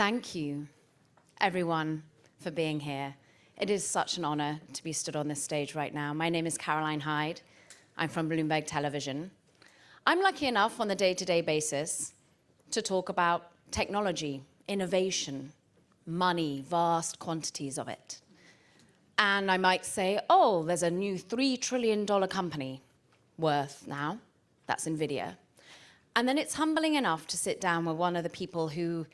Thank you, everyone, for being here. It is such an honor to be stood on this stage right now. My name is Caroline Hyde. I'm from Bloomberg Television. I'm lucky enough on the day-to-day basis to talk about technology, innovation, money, vast quantities of it. And I might say, oh, there's a new $3 trillion company worth now. That's NVIDIA. And then it's humbling enough to sit down with one of the people who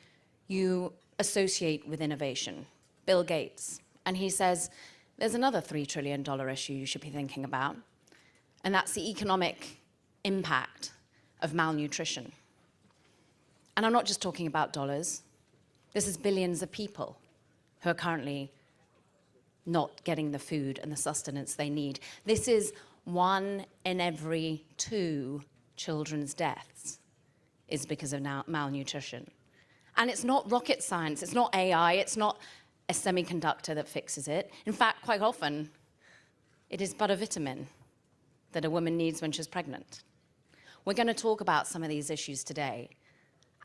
you associate with innovation, Bill Gates. And he says, there's another $3 trillion issue you should be thinking about, and that's the economic impact of malnutrition. And I'm not just talking about dollars. This is billions of people who are currently not getting the food and the sustenance they need. This is 1 in every 2 children's deaths is because of malnutrition. And it's not rocket science, it's not AI, it's not a semiconductor that fixes it. In fact, quite often, it is but a vitamin that a woman needs when she's pregnant. We're going to talk about some of these issues today,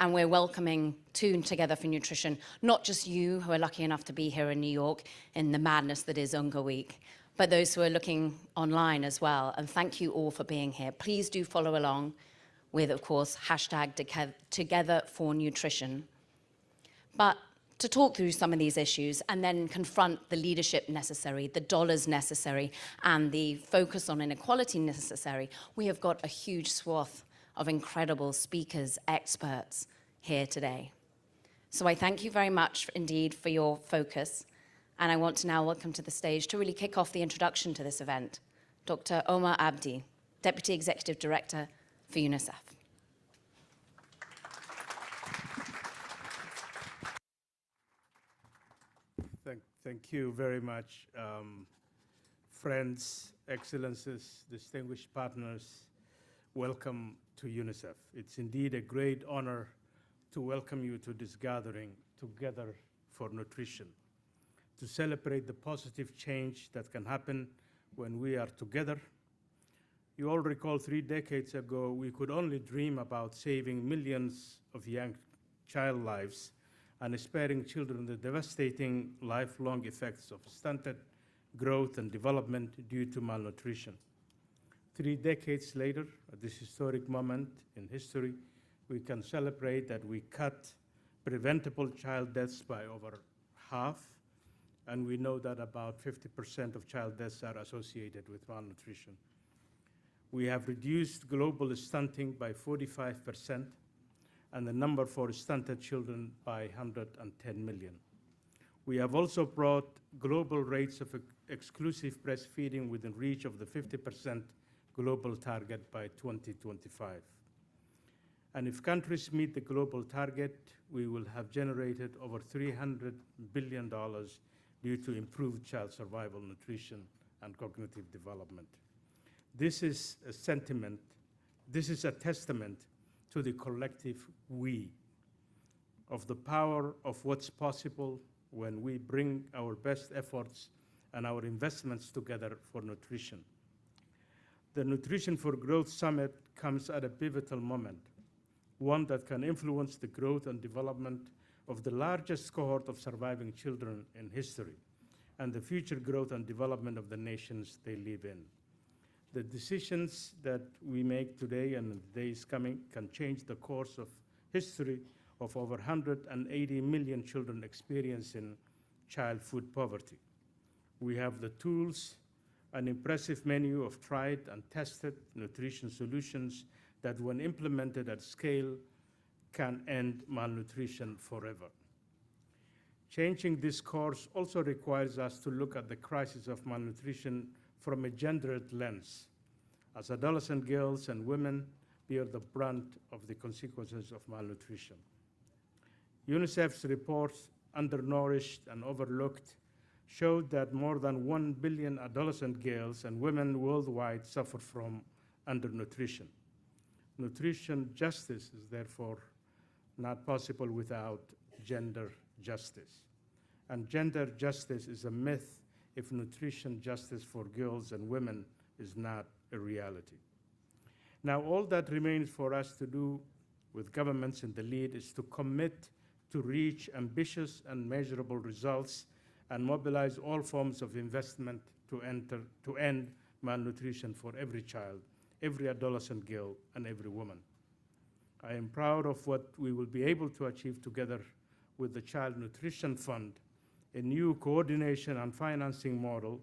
and we're welcoming Tune Together for Nutrition, not just you who are lucky enough to be here in New York in the madness that is Unga Week, but those who are looking online as well. And thank you all for being here. Please do follow along with, of course, hashtag Together for Nutrition. But to talk through some of these issues and then confront the leadership necessary, the dollars necessary, and the focus on inequality necessary, we have got a huge swath of incredible speakers, experts here today. So I thank you very much indeed for your focus. And I want to now welcome to the stage to really kick off the introduction to this event, Dr. Omar Abdi, Deputy Executive Director for UNICEF. Thank you very much, friends, excellencies, distinguished partners. Welcome to UNICEF. It's indeed a great honor to welcome you to this gathering, Together for Nutrition, to celebrate the positive change that can happen when we are together. You all recall 3 decades ago, we could only dream about saving millions of young child lives and sparing children the devastating lifelong effects of stunted growth and development due to malnutrition. 3 decades later, at this historic moment in history, we can celebrate that we cut preventable child deaths by over half, and we know that about 50% of child deaths are associated with malnutrition. We have reduced global stunting by 45%, and the number for stunted children by 110 million. We have also brought global rates of exclusive breastfeeding within reach of the 50% global target by 2025. And if countries meet the global target, we will have generated over $300 billion due to improved child survival, nutrition, and cognitive development. This is a testament to the collective we, of the power of what's possible when we bring our best efforts and our investments together for nutrition. The Nutrition for Growth Summit comes at a pivotal moment, one that can influence the growth and development of the largest cohort of surviving children in history, and the future growth and development of the nations they live in. The decisions that we make today and in the days coming can change the course of history of over 180 million children experiencing child food poverty. We have the tools, an impressive menu of tried and tested nutrition solutions that, when implemented at scale, can end malnutrition forever. Changing this course also requires us to look at the crisis of malnutrition from a gendered lens, as adolescent girls and women bear the brunt of the consequences of malnutrition. UNICEF's reports, Undernourished and Overlooked, showed that more than 1 billion adolescent girls and women worldwide suffer from undernutrition. Nutrition justice is therefore not possible without gender justice. And gender justice is a myth if nutrition justice for girls and women is not a reality. Now, all that remains for us to do, with governments in the lead, is to commit to reach ambitious and measurable results and mobilize all forms of investment to end malnutrition for every child, every adolescent girl, and every woman. I am proud of what we will be able to achieve together with the Child Nutrition Fund, a new coordination and financing model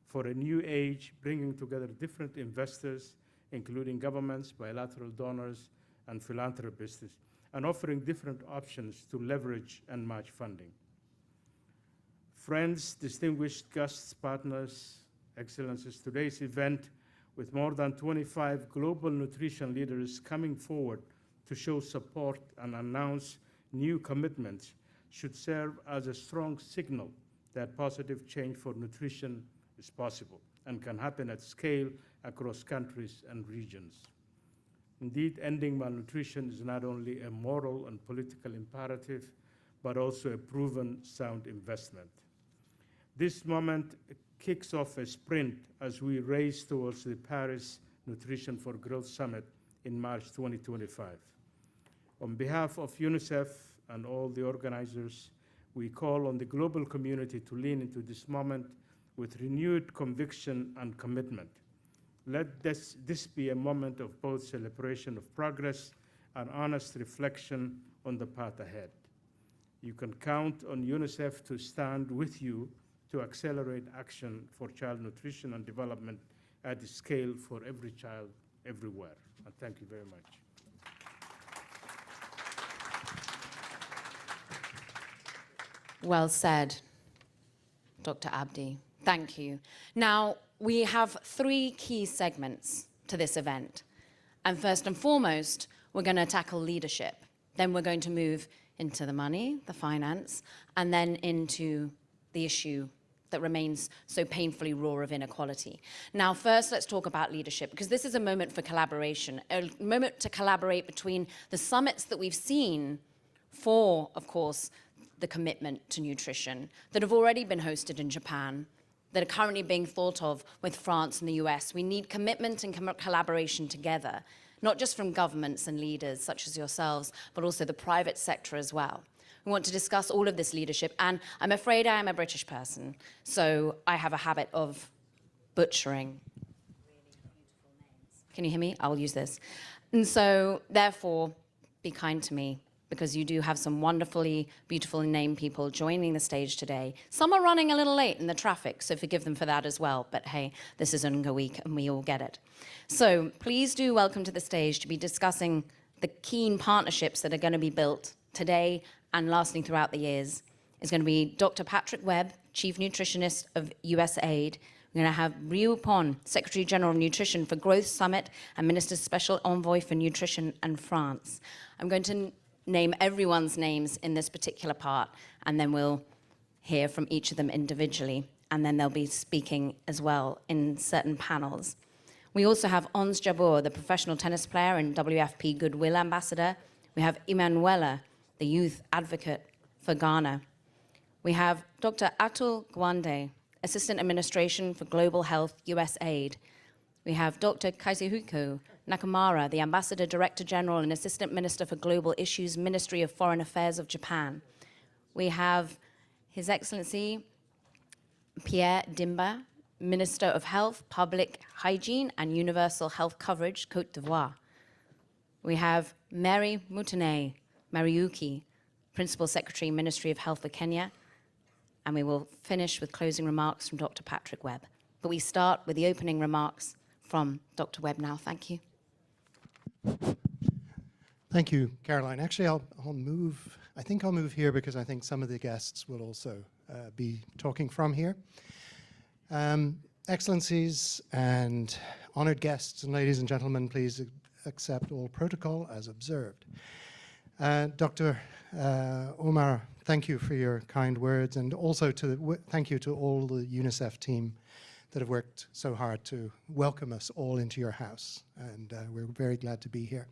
for a new age, bringing together different investors, including governments, bilateral donors, and philanthropists, and offering different options to leverage and match funding. Friends, distinguished guests, partners, excellencies, today's event, with more than 25 global nutrition leaders coming forward to show support and announce new commitments, should serve as a strong signal that positive change for nutrition is possible and can happen at scale across countries and regions. Indeed, ending malnutrition is not only a moral and political imperative, but also a proven sound investment. This moment kicks off a sprint as we race towards the Paris Nutrition for Growth Summit in March 2025. On behalf of UNICEF and all the organizers, we call on the global community to lean into this moment with renewed conviction and commitment. Let this be a moment of both celebration of progress and honest reflection on the path ahead. You can count on UNICEF to stand with you to accelerate action for child nutrition and development at scale for every child everywhere. And thank you very much. Well said, Dr. Abdi. Thank you. Now, we have 3 key segments to this event. And first and foremost, we're going to tackle leadership. Then we're going to move into the money, the finance, and then into the issue that remains so painfully raw of inequality. Now, first, let's talk about leadership, because this is a moment for collaboration, a moment to collaborate between the summits that we've seen for, of course, the commitment to nutrition that have already been hosted in Japan, that are currently being thought of with France and the US. We need commitment and collaboration together, not just from governments and leaders such as yourselves, but also the private sector as well. We want to discuss all of this leadership, and I'm afraid I am a British person, so I have a habit of butchering really beautiful names. Can you hear me? I will use this. And so, therefore, be kind to me, because you do have some wonderfully, beautifully named people joining the stage today. Some are running a little late in the traffic, so forgive them for that as well. But hey, this is Unga Week, and we all get it. So please do welcome to the stage to be discussing the keen partnerships that are going to be built today and lasting throughout the years. Is going to be Dr. Patrick Webb, Chief Nutritionist of USAID. We're going to have Ryu Pon, Secretary General of Nutrition for Growth Summit and Minister's Special Envoy for Nutrition and France. I'm going to name everyone's names in this particular part, and then we'll hear from each of them individually, and then they'll be speaking as well in certain panels. We also have Ons Jabeur, the professional tennis player and WFP Goodwill Ambassador. We have Emanuela, the youth advocate for Ghana. We have Dr. Atul Gawande, Assistant Administration for Global Health, USAID. We have Dr. Kazuhiko Nakamura, the Ambassador, Director General, and Assistant Minister for Global Issues, Ministry of Foreign Affairs of Japan. We have His Excellency Pierre Dimba, Minister of Health, Public Hygiene, and Universal Health Coverage, Côte d'Ivoire. We have Mary Mutane Mariuki, Principal Secretary, Ministry of Health for Kenya. And we will finish with closing remarks from Dr. Patrick Webb. But we start with the opening remarks from Dr. Webb now. Thank you. Thank you, Caroline. Actually, I'll move. I think I'll move here because I think some of the guests will also be talking from here. Excellencies and honored guests and ladies and gentlemen, please accept all protocol as observed. Dr. Omar, thank you for your kind words, and also thank you to all the UNICEF team that have worked so hard to welcome us all into your house, and we're very glad to be here.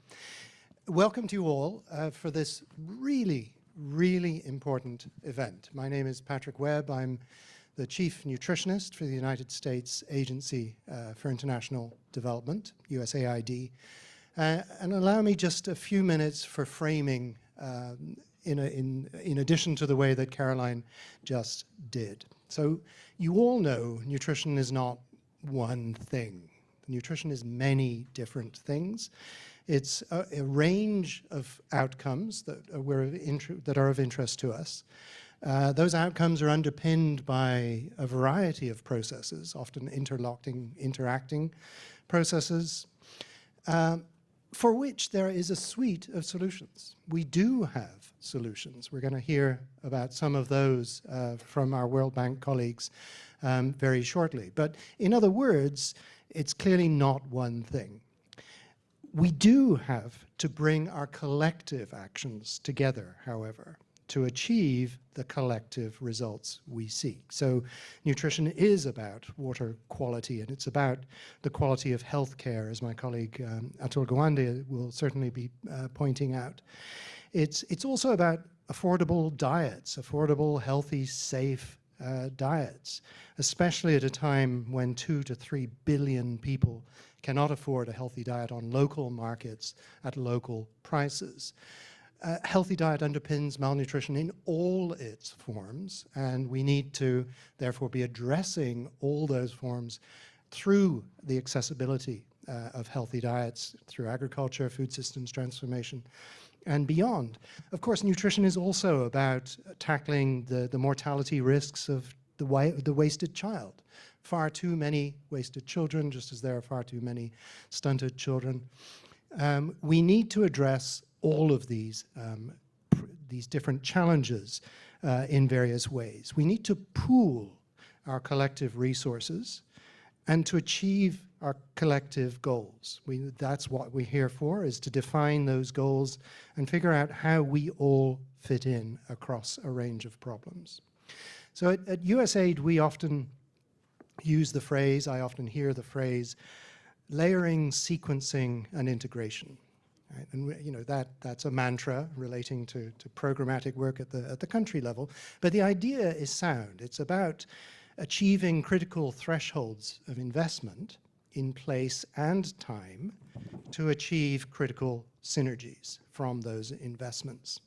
Welcome to you all for this really, really important event. My name is Patrick Webb. I'm the Chief Nutritionist for the United States Agency for International Development, USAID. And allow me just a few minutes for framing in addition to the way that Caroline just did. So you all know nutrition is not one thing. Nutrition is many different things. It's a range of outcomes that are of interest to us. Those outcomes are underpinned by a variety of processes, often interacting processes, for which there is a suite of solutions. We do have solutions. We're going to hear about some of those from our World Bank colleagues very shortly. But in other words, it's clearly not one thing. We do have to bring our collective actions together, however, to achieve the collective results we seek. So nutrition is about water quality, and it's about the quality of healthcare, as my colleague Atul Gawande will certainly be pointing out. It's also about affordable diets, affordable, healthy, safe diets, especially at a time when 2 to 3 billion people cannot afford a healthy diet on local markets at local prices. A healthy diet underpins malnutrition in all its forms, and we need to therefore be addressing all those forms through the accessibility of healthy diets, through agriculture, food systems transformation, and beyond. Of course, nutrition is also about tackling the mortality risks of the wasted child. Far too many wasted children, just as there are far too many stunted children. We need to address all of these different challenges in various ways. We need to pool our collective resources and to achieve our collective goals. That's what we're here for, is to define those goals and figure out how we all fit in across a range of problems. So at USAID, we often use the phrase, I often hear the phrase, layering, sequencing, and integration. Right? And that's a mantra relating to programmatic work at the country level. But the idea is sound. It's about achieving critical thresholds of investment in place and time to achieve critical synergies from those investments.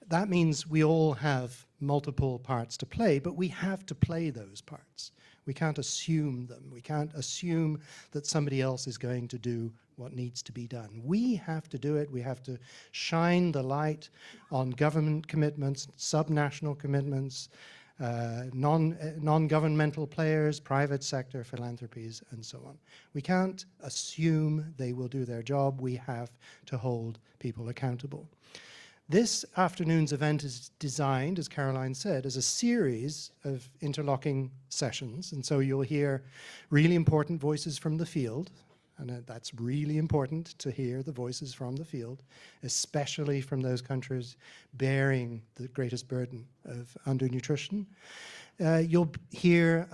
That means we all have multiple parts to play, but we have to play those parts. We can't assume them. We can't assume that somebody else is going to do what needs to be done. We have to do it. We have to shine the light on government commitments, subnational commitments, non-governmental players, private sector, philanthropies, and so on. We can't assume they will do their job. We have to hold people accountable. This afternoon's event is designed, as Caroline said, as a series of interlocking sessions. And so you'll hear really important voices from the field. And that's really important to hear the voices from the field, especially from those countries bearing the greatest burden of undernutrition. You'll hear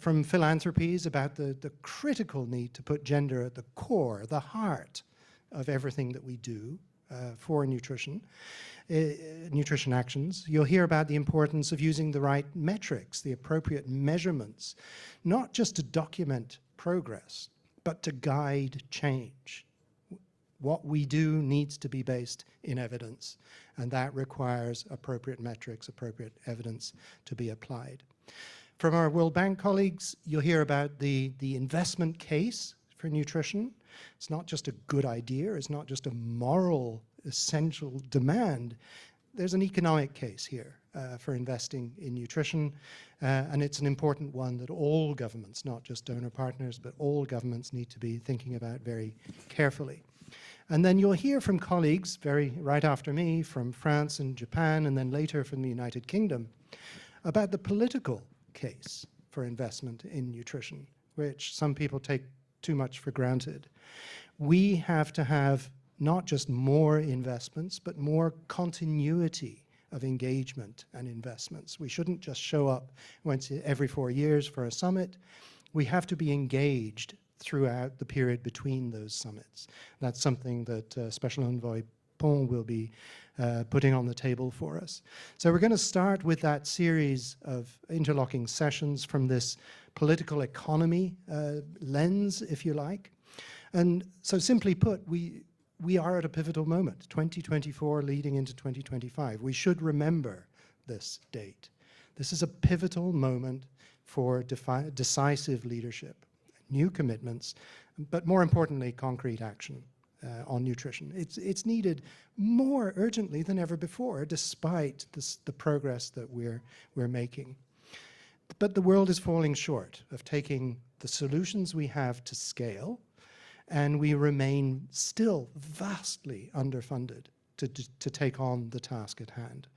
from philanthropies about the critical need to put gender at the core, the heart of everything that we do for nutrition actions. You'll hear about the importance of using the right metrics, the appropriate measurements, not just to document progress, but to guide change. What we do needs to be based in evidence, and that requires appropriate metrics, appropriate evidence to be applied. From our World Bank colleagues, you'll hear about the investment case for nutrition. It's not just a good idea, it's not just a moral essential demand. There's an economic case here for investing in nutrition, and it's an important one that all governments, not just donor partners, but all governments need to be thinking about very carefully. And then you'll hear from colleagues right after me from France and Japan, and then later from the United Kingdom, about the political case for investment in nutrition, which some people take too much for granted. We have to have not just more investments, but more continuity of engagement and investments. We shouldn't just show up once every 4 years for a summit. We have to be engaged throughout the period between those summits. That's something that Special Envoy Pont will be putting on the table for us. So we're going to start with that series of interlocking sessions from this political economy lens, if you like. And so simply put, we are at a pivotal moment, 2024 leading into 2025. We should remember this date. This is a pivotal moment for decisive leadership, new commitments, but more importantly, concrete action on nutrition. It's needed more urgently than ever before, despite the progress that we're making. But the world is falling short of taking the solutions we have to scale, and we remain still vastly underfunded to take on the task at hand.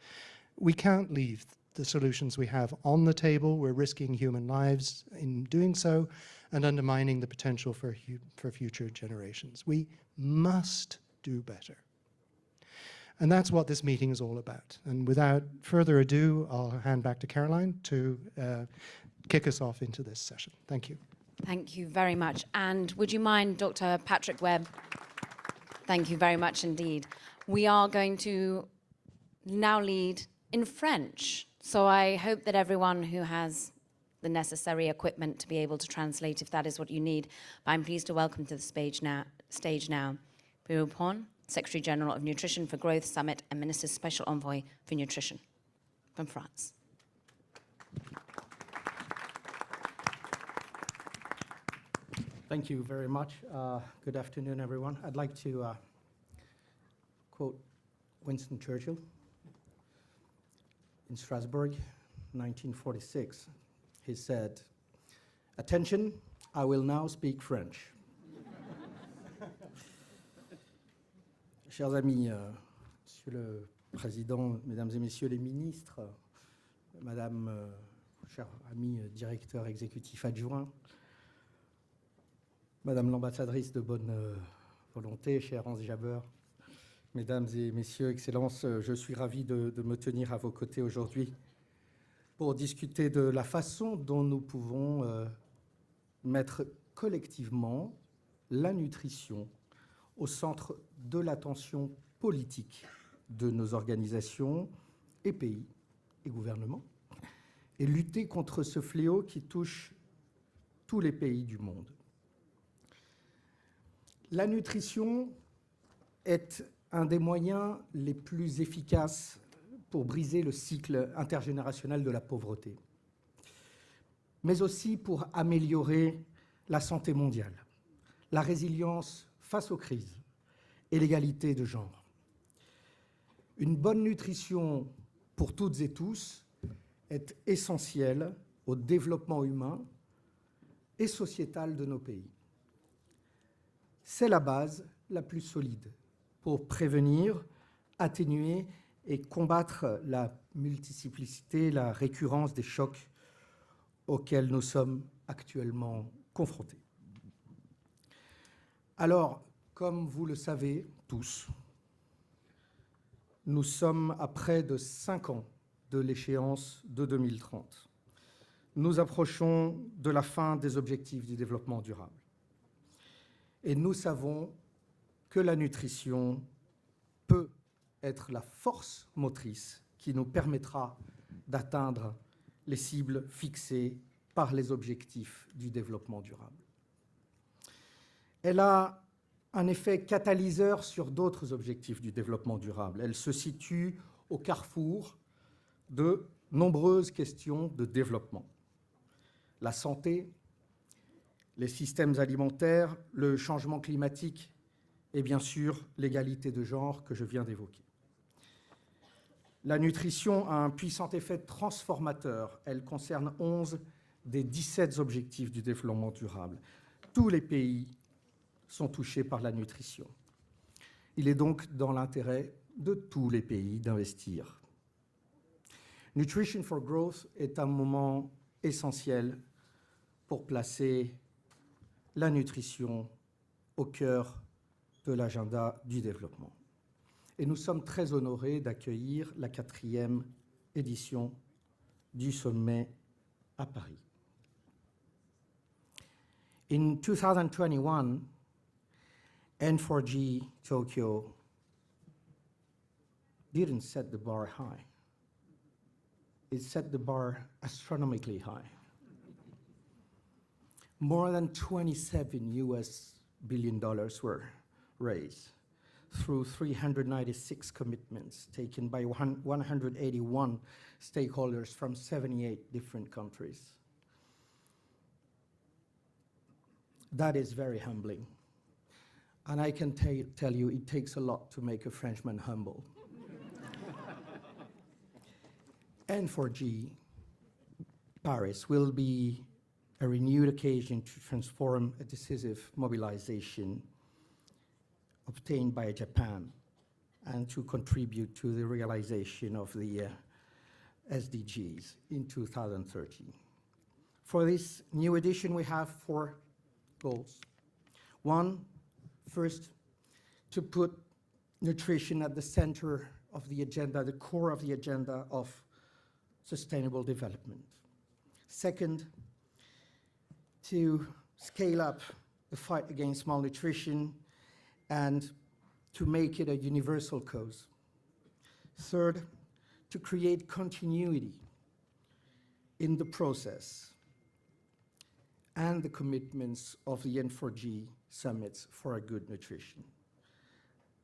We can't leave the solutions we have on the table. We're risking human lives in doing so and undermining the potential for future generations. We must do better. And that's what this meeting is all about. And without further ado, I'll hand back to Caroline to kick us off into this session. Thank you. Thank you very much. And would you mind, Dr. Patrick Webb? Thank you very much indeed. We are going to now lead in French. So I hope that everyone who has the necessary equipment to be able to translate, if that is what you need. But I'm pleased to welcome to the stage now, Pierre Pon, Secretary General of Nutrition for Growth Summit and Minister's Special Envoy for Nutrition from France. Thank you very much. Good afternoon, everyone. I'd like to quote Winston Churchill in Strasbourg, 1946. He said, "Attention, I will now speak French." Chers amis, Monsieur le Président, Mesdames et Messieurs les ministres, Madame, cher ami directeur exécutif adjoint, Madame l'ambassadrice de bonne volonté, chère Hans Jaber, Mesdames et Messieurs, Excellences, je suis ravi de me tenir à vos côtés aujourd'hui pour discuter de la façon dont nous pouvons mettre collectivement la nutrition au centre de l'attention politique de nos organisations et pays et gouvernements, et lutter contre ce fléau qui touche tous les pays du monde. La nutrition est un des moyens les plus efficaces pour briser le cycle intergénérationnel de la pauvreté, mais aussi pour améliorer la santé mondiale, la résilience face aux crises et l'égalité de genre. Une bonne nutrition pour toutes et tous est essentielle au développement humain et sociétal de nos pays. C'est la base la plus solide pour prévenir, atténuer et combattre la multiplicité, la récurrence des chocs auxquels nous sommes actuellement confrontés. Alors, comme vous le savez tous, nous sommes à près de 5 ans de l'échéance de 2030. Nous approchons de la fin des objectifs du développement durable. Et nous savons que la nutrition peut être la force motrice qui nous permettra d'atteindre les cibles fixées par les objectifs du développement durable. Elle a un effet catalyseur sur d'autres objectifs du développement durable. Elle se situe au carrefour de nombreuses questions de développement. La santé, les systèmes alimentaires, le changement climatique et bien sûr l'égalité de genre que je viens d'évoquer. La nutrition a un puissant effet transformateur. Elle concerne 11 des 17 objectifs du développement durable. Tous les pays sont touchés par la nutrition. Il est donc dans l'intérêt de tous les pays d'investir. Nutrition for Growth est un moment essentiel pour placer la nutrition au cœur de l'agenda du développement. Et nous sommes très honorés d'accueillir la 4e édition du sommet à Paris. In 2021, N4G Tokyo didn't set the bar high. It set the bar astronomically high. More than $27 billion were raised. through 396 commitments taken by 181 stakeholders from 78 different countries. That is very humbling. And I can tell you, it takes a lot to make a Frenchman humble. N4G Paris will be a renewed occasion to transform a decisive mobilization obtained by Japan and to contribute to the realization of the SDGs in 2030. For this new edition, we have 4 goals. One, first, to put nutrition at the center of the agenda, the core of the agenda of sustainable development. Second, to scale up the fight against malnutrition and to make it a universal cause. Third, to create continuity in the process and the commitments of the N4G summits for a good nutrition.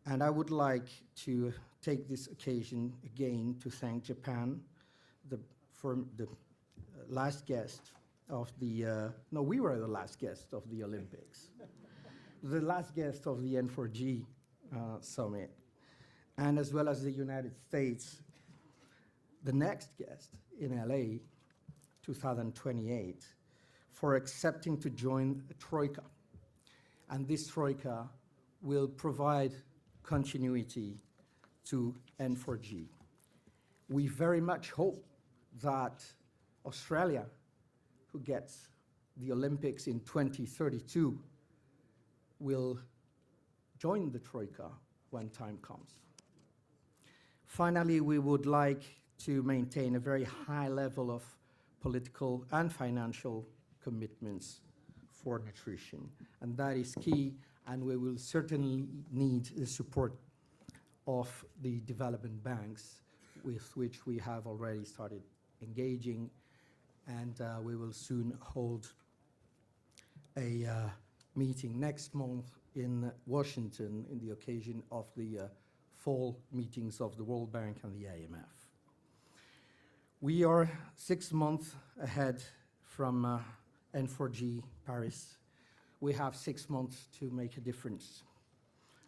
And I would like to take this occasion again to thank Japan, for the last guest of the, no, we were the last guest of the Olympics, the last guest of the N4G summit, and as well as the United States, the next guest in LA, 2028, for accepting to join a troika. And this troika will provide continuity to N4G. We very much hope that Australia, who gets the Olympics in 2032, will join the troika when time comes. Finally, we would like to maintain a very high level of political and financial commitments for nutrition, and that is key, and we will certainly need the support of the development banks with which we have already started engaging, and we will soon hold a meeting next month in Washington in the occasion of the fall meetings of the World Bank and the IMF. We are 6 months ahead from N4G Paris. We have 6 months to make a difference.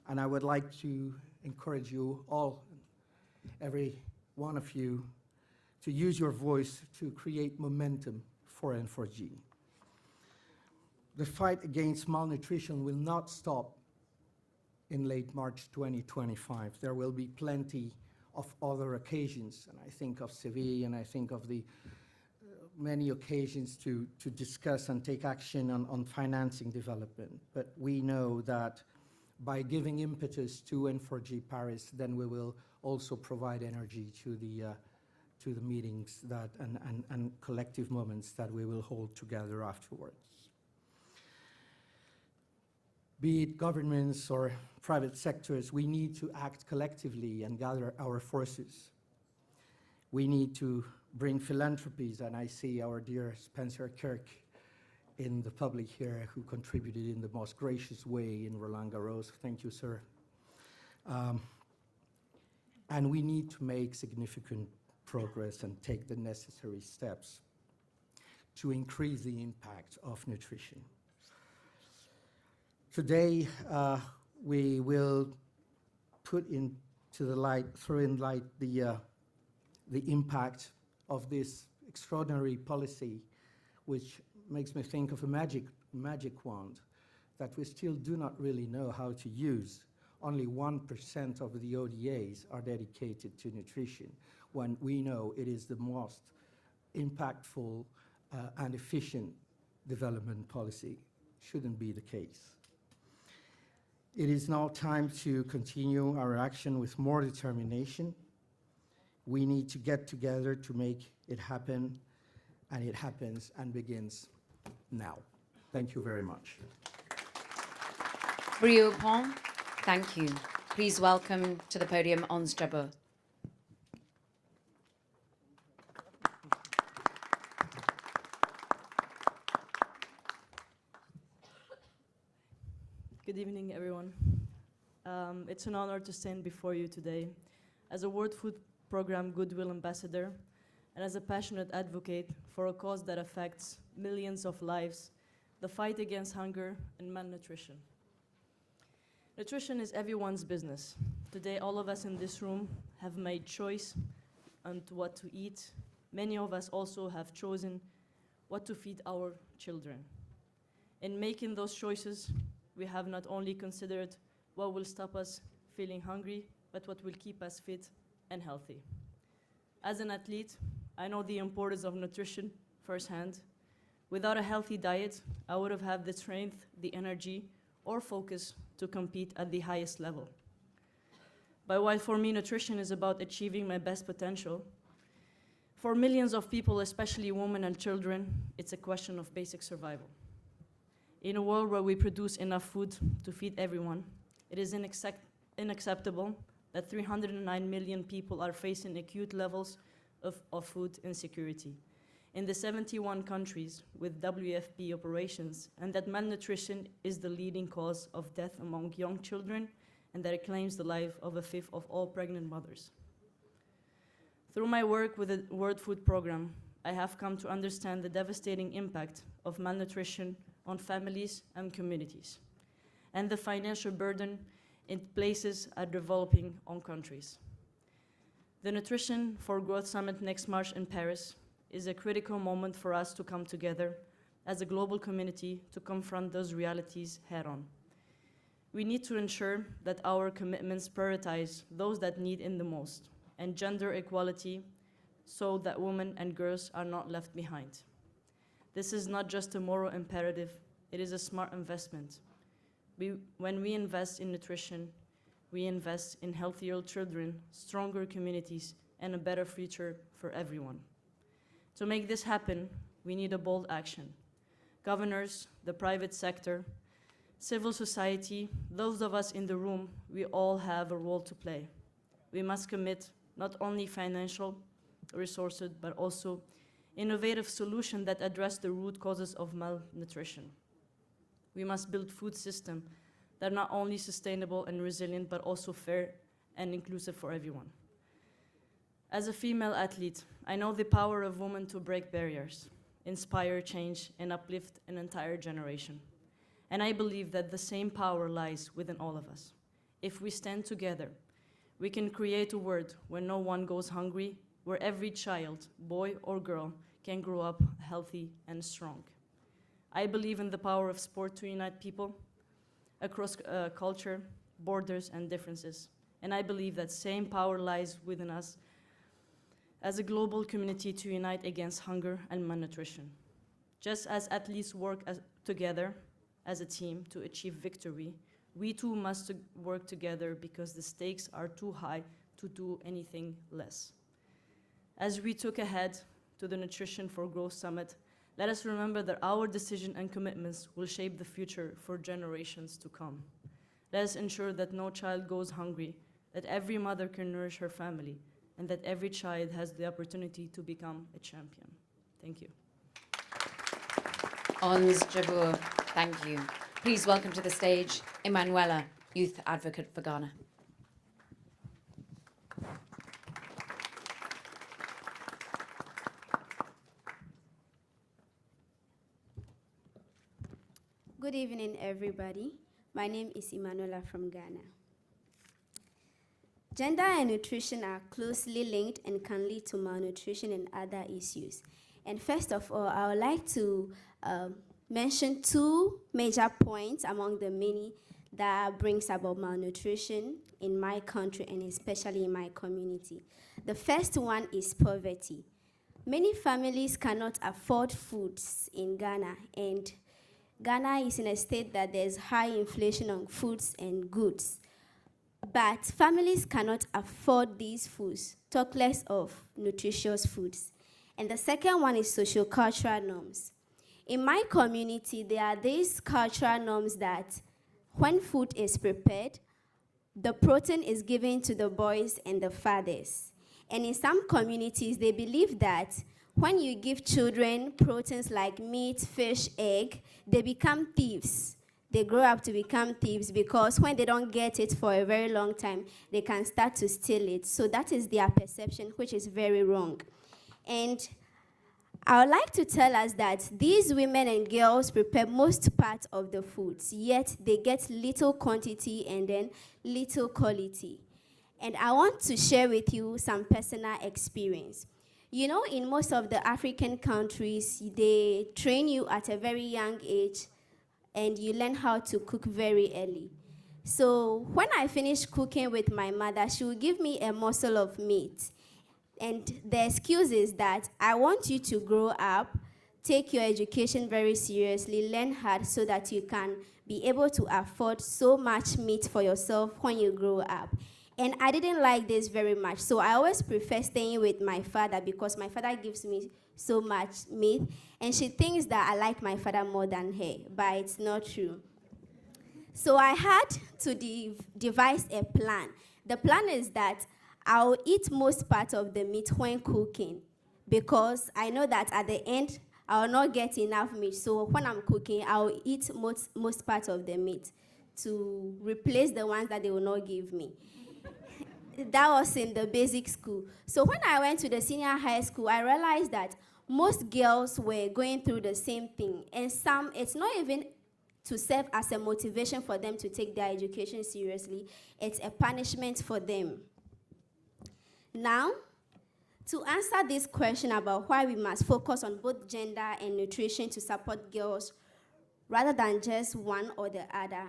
And I would like to encourage you all, every one of you, to use your voice to create momentum for N4G. The fight against malnutrition will not stop in late March 2025. There will be plenty of other occasions, and I think of Seville, and I think of the many occasions to discuss and take action on financing development. But we know that by giving impetus to N4G Paris, then we will also provide energy to the meetings that and collective moments that we will hold together afterwards. Be it governments or private sectors, we need to act collectively and gather our forces. We need to bring philanthropies, and I see our dear Spencer Kirk in the public here, who contributed in the most gracious way in Roland Garros. Thank you, sir. And we need to make significant progress and take the necessary steps to increase the impact of nutrition. Today, we will put into the light, throw in light the impact of this extraordinary policy, which makes me think of a magic wand that we still do not really know how to use. Only 1% of the ODAs are dedicated to nutrition, when we know it is the most impactful and efficient development policy. Shouldn't be the case. It is now time to continue our action with more determination. We need to get together to make it happen, and it happens and begins now. Thank you very much. Brio Pont, thank you. Please welcome to the podium Ons Jabeur. Good evening, everyone. It's an honor to stand before you today as a World Food Program Goodwill Ambassador and as a passionate advocate for a cause that affects millions of lives, the fight against hunger and malnutrition. Nutrition is everyone's business. Today, all of us in this room have made choice on what to eat. Many of us also have chosen what to feed our children. In making those choices, we have not only considered what will stop us feeling hungry, but what will keep us fit and healthy. As an athlete, I know the importance of nutrition firsthand. Without a healthy diet, I would have had the strength, the energy, or focus to compete at the highest level. But while for me nutrition is about achieving my best potential, for millions of people, especially women and children, it's a question of basic survival. In a world where we produce enough food to feed everyone, it is unacceptable that 309 million people are facing acute levels of food insecurity in the 71 countries with WFP operations, and that malnutrition is the leading cause of death among young children, and that it claims the life of a fifth of all pregnant mothers. Through my work with the World Food Program, I have come to understand the devastating impact of malnutrition on families and communities, and the financial burden it places at developing countries. The Nutrition for Growth Summit next March in Paris is a critical moment for us to come together as a global community to confront those realities head-on. We need to ensure that our commitments prioritize those that need it the most, and gender equality so that women and girls are not left behind. This is not just a moral imperative, it is a smart investment. When we invest in nutrition, we invest in healthier children, stronger communities, and a better future for everyone. To make this happen, we need a bold action. Governors, the private sector, civil society, those of us in the room, we all have a role to play. We must commit not only financial resources, but also innovative solutions that address the root causes of malnutrition. We must build food systems that are not only sustainable and resilient, but also fair and inclusive for everyone. As a female athlete, I know the power of women to break barriers, inspire change, and uplift an entire generation. And I believe that the same power lies within all of us. If we stand together, we can create a world where no one goes hungry, where every child, boy or girl, can grow up healthy and strong. I believe in the power of sport to unite people across culture, borders, and differences. And I believe that same power lies within us as a global community to unite against hunger and malnutrition. Just as athletes work together as a team to achieve victory, we too must work together because the stakes are too high to do anything less. As we look ahead to the Nutrition for Growth Summit, let us remember that our decision and commitments will shape the future for generations to come. Let us ensure that no child goes hungry, that every mother can nourish her family, and that every child has the opportunity to become a champion. Thank you. Ons Jabour, thank you. Please welcome to the stage Emanuela, Youth Advocate for Ghana. Good evening, everybody. My name is Emanuela from Ghana. Gender and nutrition are closely linked and can lead to malnutrition and other issues. And first of all, I would like to mention two major points among the many that brings about malnutrition in my country and especially in my community. The first one is poverty. Many families cannot afford foods in Ghana, and Ghana is in a state that there's high inflation on foods and goods. But families cannot afford these foods, talk less of nutritious foods. And the second one is socio-cultural norms. In my community, there are these cultural norms that when food is prepared, the protein is given to the boys and the fathers. And in some communities, they believe that when you give children proteins like meat, fish, egg, they become thieves. they grow up to become thieves, because when they don't get it for a very long time, they can start to steal it. So that is their perception, which is very wrong. And I would like to tell us that these women and girls prepare most part of the foods, yet they get little quantity and then little quality. And I want to share with you some personal experience. You know, in most of the African countries, they train you at a very young age and you learn how to cook very early. So when I finished cooking with my mother, she would give me a morsel of meat. And the excuse is that I want you to grow up, take your education very seriously, learn hard so that you can be able to afford so much meat for yourself when you grow up. And I didn't like this very much. So I always prefer staying with my father because my father gives me so much meat. And she thinks that I like my father more than her, but it's not true. So I had to devise a plan. The plan is that I'll eat most part of the meat when cooking because I know that at the end, I'll not get enough meat. So when I'm cooking, I'll eat most part of the meat to replace the ones that they will not give me. That was in the basic school. So when I went to the senior high school, I realized that most girls were going through the same thing. And some, it's not even to serve as a motivation for them to take their education seriously. It's a punishment for them. Now, to answer this question about why we must focus on both gender and nutrition to support girls rather than just one or the other,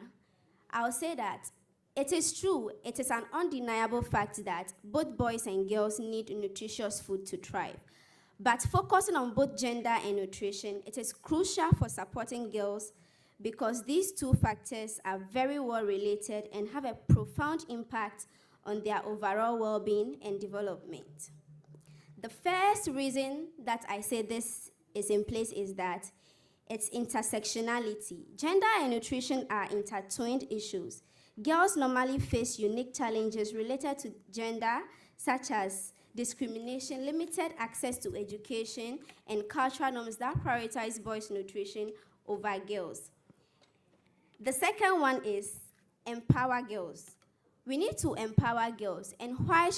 I'll say that it is true, it is an undeniable fact that both boys and girls need nutritious food to thrive. But focusing on both gender and nutrition, it is crucial for supporting girls because these two factors are very well related and have a profound impact on their overall well-being and development. The first reason that I say this is in place is that it's intersectionality. Gender and nutrition are intertwined issues. Girls normally face unique challenges related to gender, such as discrimination, limited access to education, and cultural norms that prioritize boys' nutrition over girls. The second one is empower girls. We need to empower girls. And why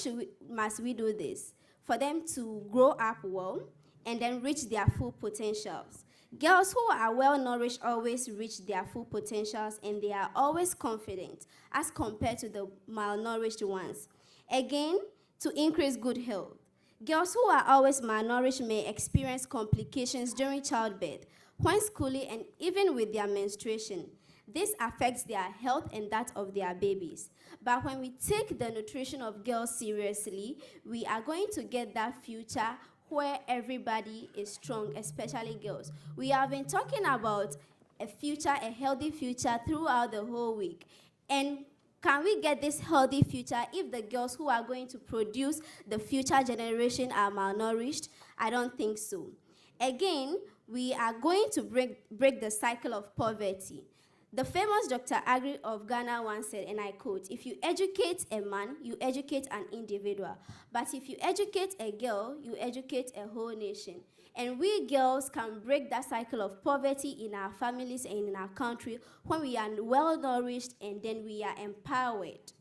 must we do this? For them to grow up well and then reach their full potentials. Girls who are well-nourished always reach their full potentials and they are always confident as compared to the malnourished ones. Again, to increase good health. Girls who are always malnourished may experience complications during childbirth, when schooling, and even with their menstruation. This affects their health and that of their babies. But when we take the nutrition of girls seriously, we are going to get that future where everybody is strong, especially girls. We have been talking about a future, a healthy future throughout the whole week. And can we get this healthy future if the girls who are going to produce the future generation are malnourished? I don't think so. Again, we are going to break the cycle of poverty. The famous Dr. Agri of Ghana once said, and I quote, "If you educate a man, you educate an individual. But if you educate a girl, you educate a whole nation." And we girls can break that cycle of poverty in our families and in our country when we are well-nourished and then we are empowered.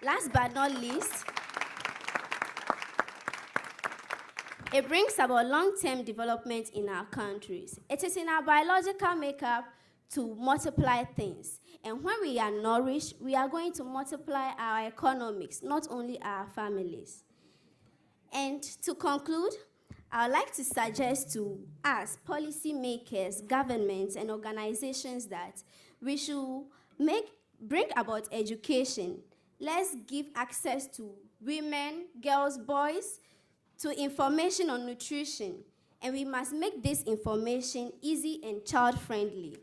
Last but not least, it brings about long-term development in our countries. It is in our biological makeup to multiply things. And when we are nourished, we are going to multiply our economics, not only our families. And to conclude, I would like to suggest to us, policymakers, governments, and organizations that we should bring about education. Let's give access to women, girls, boys, to information on nutrition. And we must make this information easy and child-friendly.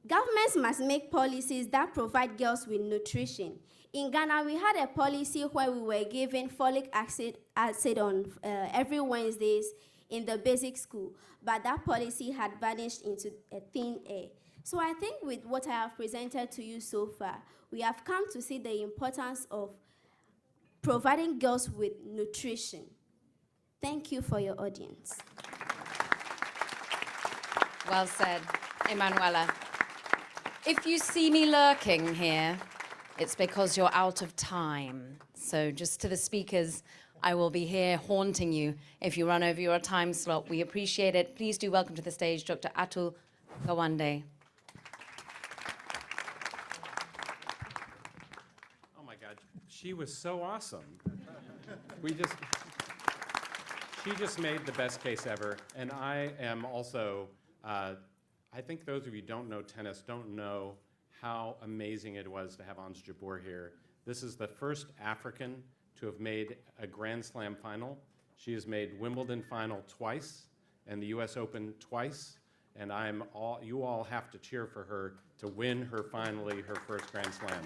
Governments must make policies that provide girls with nutrition. In Ghana, we had a policy where we were given folic acid on every Wednesdays in the basic school, but that policy had vanished into a thin air. So I think with what I have presented to you so far, we have come to see the importance of providing girls with nutrition. Thank you for your audience. Well said. Emanuela. If you see me lurking here, it's because you're out of time. So just to the speakers, I will be here haunting you if you run over your time slot. We appreciate it. Please do welcome to the stage Dr. Atul Gawande. Oh my God, she was so awesome. She just made the best case ever. And I am also, I think those of you who don't know tennis don't know how amazing it was to have Ons Jabeur here. This is the first African to have made a Grand Slam final. She has made Wimbledon final twice and the US Open twice. And you all have to cheer for her to win her first Grand Slam.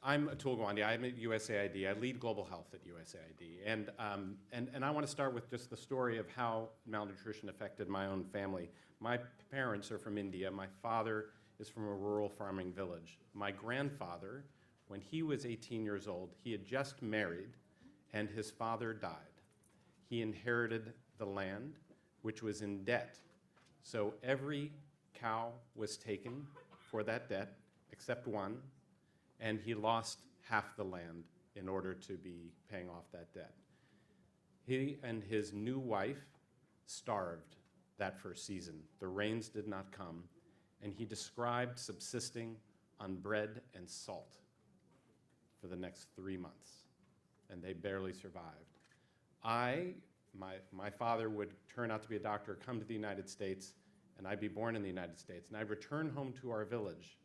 I'm Atul Gawande. I'm at USAID. I lead global health at USAID. And I want to start with just the story of how malnutrition affected my own family. My parents are from India. My father is from a rural farming village. My grandfather, when he was 18 years old, he had just married, and his father died. He inherited the land, which was in debt. So every cow was taken for that debt, except one, and he lost half the land in order to be paying off that debt. He and his new wife starved that first season. The rains did not come, and he described subsisting on bread and salt for the next 3 months, and they barely survived. My father would turn out to be a doctor, come to the United States, and I'd be born in the United States, and I'd return home to our village,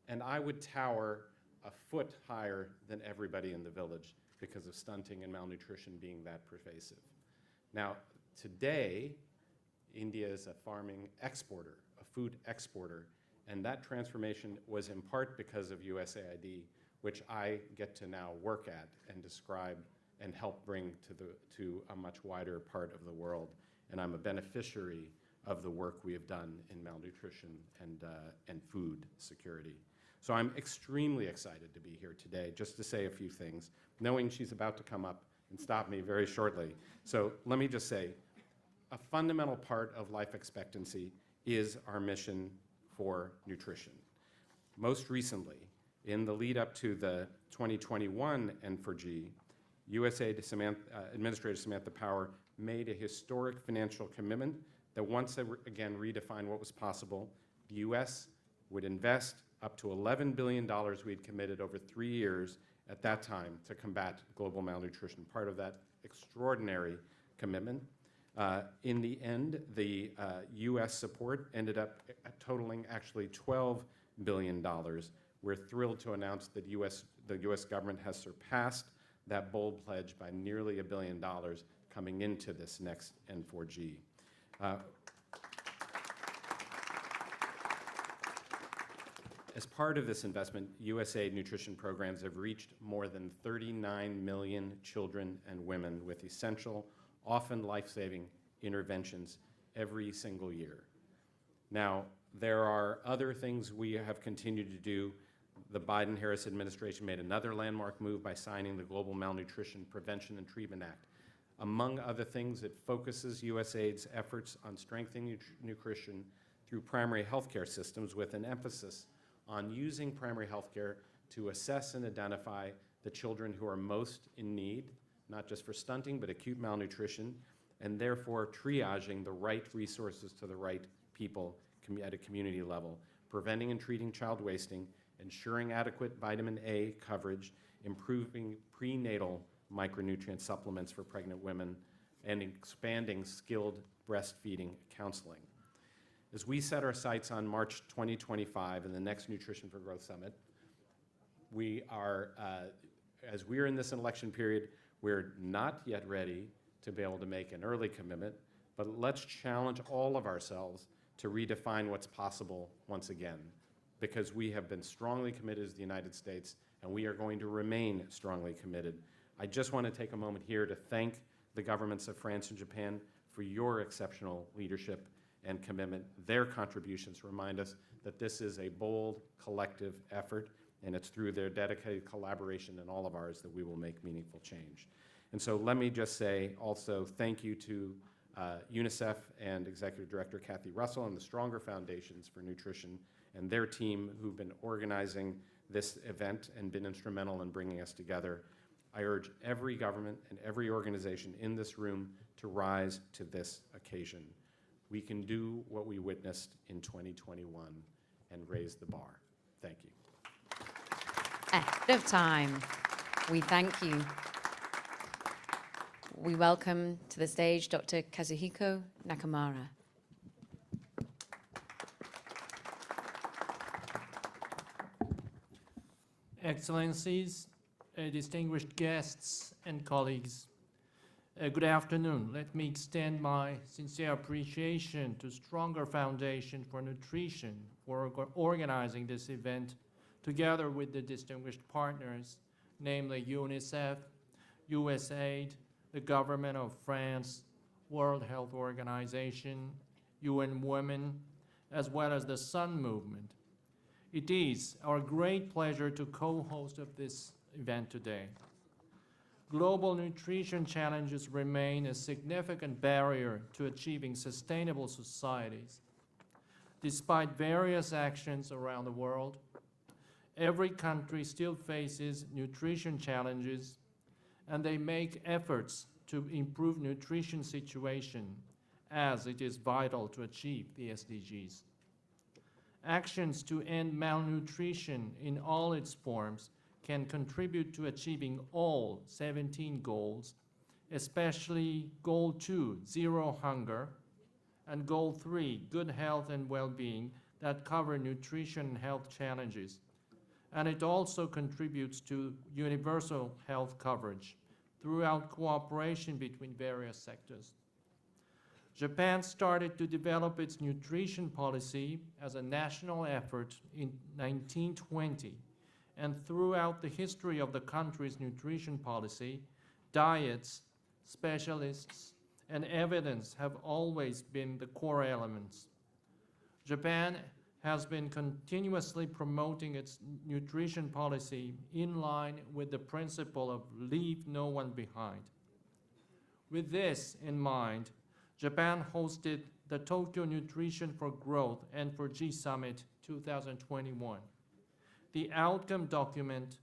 and I would tower a foot higher than everybody in the village because of stunting and malnutrition being that pervasive. Now, today, India is a farming exporter, a food exporter, and that transformation was in part because of USAID, which I get to now work at and describe and help bring to a much wider part of the world. And I'm a beneficiary of the work we have done in malnutrition and food security. So I'm extremely excited to be here today, just to say a few things, knowing she's about to come up and stop me very shortly. So let me just say, a fundamental part of life expectancy is our mission for nutrition. Most recently, in the lead up to the 2021 N4G, USAID Administrator Samantha Power made a historic financial commitment that once again redefined what was possible. The US would invest up to $11 billion we'd committed over 3 years at that time to combat global malnutrition, part of that extraordinary commitment. In the end, the US support ended up totaling actually $12 billion. We're thrilled to announce that the US government has surpassed that bold pledge by nearly $1 billion coming into this next N4G. As part of this investment, USAID nutrition programs have reached more than 39 million children and women with essential, often life-saving interventions every single year. Now, there are other things we have continued to do. The Biden-Harris administration made another landmark move by signing the Global Malnutrition Prevention and Treatment Act. Among other things, it focuses USAID's efforts on strengthening nutrition through primary healthcare systems with an emphasis on using primary healthcare to assess and identify the children who are most in need, not just for stunting, but acute malnutrition, and therefore triaging the right resources to the right people at a community level, preventing and treating child wasting, ensuring adequate vitamin A coverage, improving prenatal micronutrient supplements for pregnant women, and expanding skilled breastfeeding counseling. As we set our sights on March 2025 and the next Nutrition for Growth Summit, we are, as we're in this election period, we're not yet ready to be able to make an early commitment, but let's challenge all of ourselves to redefine what's possible once again, because we have been strongly committed as the United States, and we are going to remain strongly committed. I just want to take a moment here to thank the governments of France and Japan for your exceptional leadership and commitment. Their contributions remind us that this is a bold, collective effort, and it's through their dedicated collaboration and all of ours that we will make meaningful change. And so let me just say also thank you to UNICEF and Executive Director Kathy Russell and the Stronger Foundations for Nutrition and their team who've been organizing this event and been instrumental in bringing us together. I urge every government and every organization in this room to rise to this occasion. We can do what we witnessed in 2021 and raise the bar. Thank you. Ahead of time. We thank you. We welcome to the stage Dr. Kazuhiko Nakamura. Excellencies, distinguished guests and colleagues, good afternoon. Let me extend my sincere appreciation to Stronger Foundation for Nutrition for organizing this event together with the distinguished partners, namely UNICEF, USAID, the Government of France, World Health Organization, UN Women, as well as the Sun Movement. It is our great pleasure to co-host of this event today. Global nutrition challenges remain a significant barrier to achieving sustainable societies. Despite various actions around the world, every country still faces nutrition challenges, and they make efforts to improve nutrition situation as it is vital to achieve the SDGs. Actions to end malnutrition in all its forms can contribute to achieving all 17 goals, especially Goal 2, Zero Hunger, and Goal 3, Good Health and Well-being, that cover nutrition and health challenges. And it also contributes to universal health coverage throughout cooperation between various sectors. Japan started to develop its nutrition policy as a national effort in 1920, and throughout the history of the country's nutrition policy, diets, specialists, and evidence have always been the core elements. Japan has been continuously promoting its nutrition policy in line with the principle of leave no one behind. With this in mind, Japan hosted the Tokyo Nutrition for Growth and for G Summit 2021. The outcome document,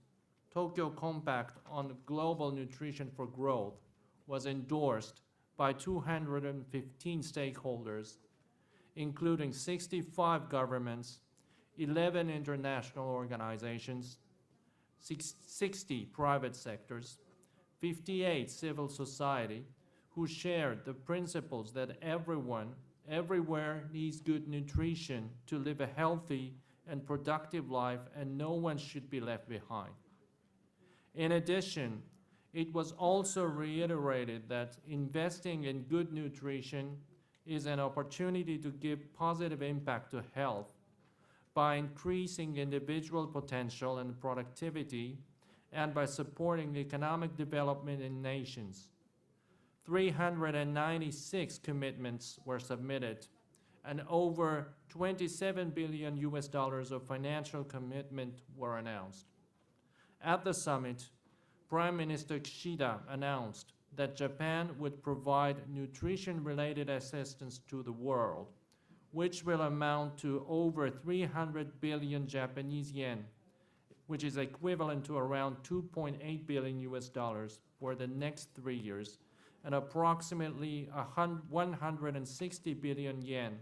Tokyo Compact on Global Nutrition for Growth, was endorsed by 215 stakeholders, including 65 governments, 11 international organizations, 60 private sectors, 58 civil society, who shared the principles that everyone, everywhere needs good nutrition to live a healthy and productive life, and no one should be left behind. In addition, it was also reiterated that investing in good nutrition is an opportunity to give positive impact to health by increasing individual potential and productivity and by supporting economic development in nations. 396 commitments were submitted, and over $27 billion of financial commitment were announced. At the summit, Prime Minister Kishida announced that Japan would provide nutrition-related assistance to the world, which will amount to over 300 billion Japanese yen, which is equivalent to around $2.8 billion for the next 3 years, and approximately 160 billion yen,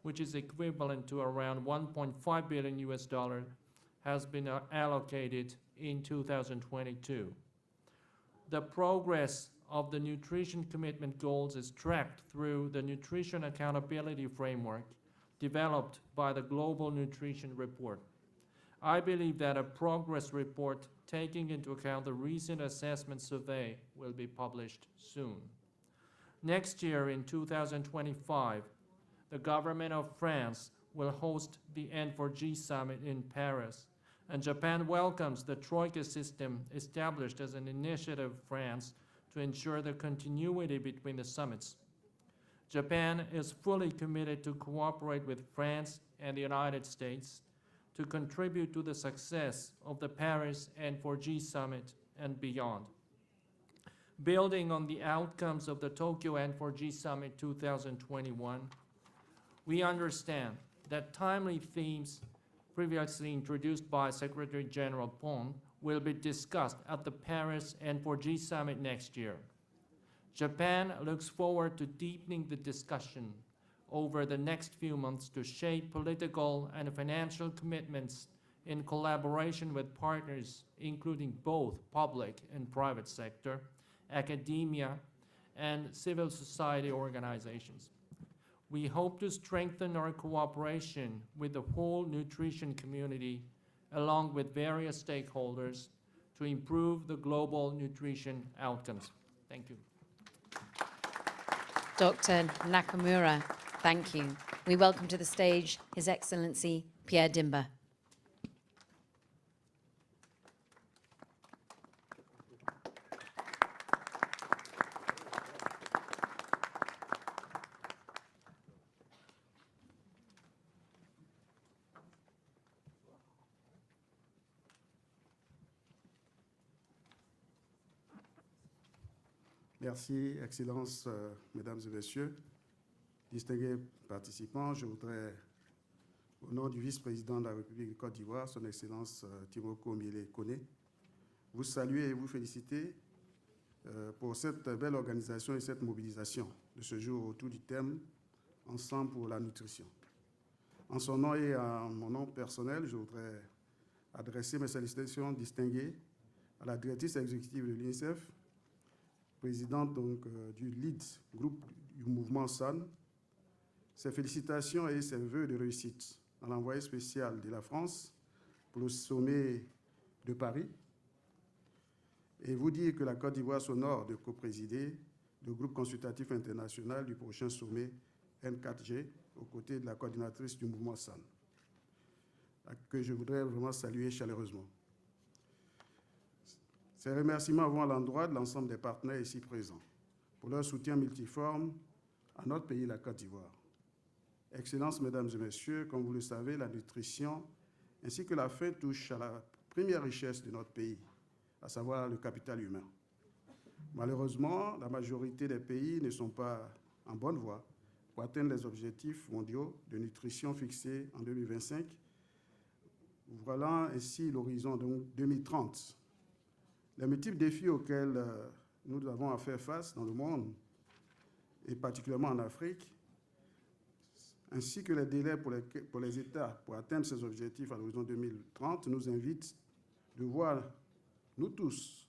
which is equivalent to around $1.5 billion, has been allocated in 2022. The progress of the nutrition commitment goals is tracked through the Nutrition Accountability Framework developed by the Global Nutrition Report. I believe that a progress report taking into account the recent assessment survey will be published soon. Next year, in 2025, the government of France will host the N4G Summit in Paris, and Japan welcomes the Troika system established as an initiative of France to ensure the continuity between the summits. Japan is fully committed to cooperate with France and the United States to contribute to the success of the Paris N4G Summit and beyond. Building on the outcomes of the Tokyo N4G Summit 2021, we understand that timely themes previously introduced by Secretary General Pond will be discussed at the Paris N4G Summit next year. Japan looks forward to deepening the discussion over the next few months to shape political and financial commitments in collaboration with partners including both public and private sector, academia, and civil society organizations. We hope to strengthen our cooperation with the whole nutrition community along with various stakeholders to improve the global nutrition outcomes. Thank you. Dr. Nakamura, thank you. We welcome to the stage His Excellency Pierre Dimba. Merci, Excellences, Mesdames et Messieurs, distingués participants. Je voudrais, au nom du vice-président de la République de Côte d'Ivoire, Son Excellence Timoko Miele Kone, vous saluer et vous féliciter pour cette belle organisation et cette mobilisation de ce jour autour du thème « Ensemble pour la nutrition ». En son nom et en mon nom personnel, je voudrais adresser mes salutations distinguées à la directrice exécutive de l'UNICEF, présidente donc, du LEAD, groupe du mouvement SAN, ses félicitations et ses vœux de réussite à l'envoyé spécial de la France pour le sommet de Paris, et vous dire que la Côte d'Ivoire s'honore de coprésider le groupe consultatif international du prochain sommet N4G aux côtés de la coordinatrice du mouvement SAN, que je voudrais vraiment saluer chaleureusement. Ces remerciements vont à l'endroit de l'ensemble des partenaires ici présents pour leur soutien multiforme à notre pays, la Côte d'Ivoire. Excellences, Mesdames et Messieurs, comme vous le savez, la nutrition ainsi que la faim touchent à la première richesse de notre pays, à savoir le capital humain. Malheureusement, la majorité des pays ne sont pas en bonne voie pour atteindre les objectifs mondiaux de nutrition fixés en 2025, voilà ainsi l'horizon 2030. Les multiples défis auxquels nous avons à faire face dans le monde, et particulièrement en Afrique, ainsi que les délais pour les États pour atteindre ces objectifs à l'horizon 2030, nous invitent de voir, nous tous,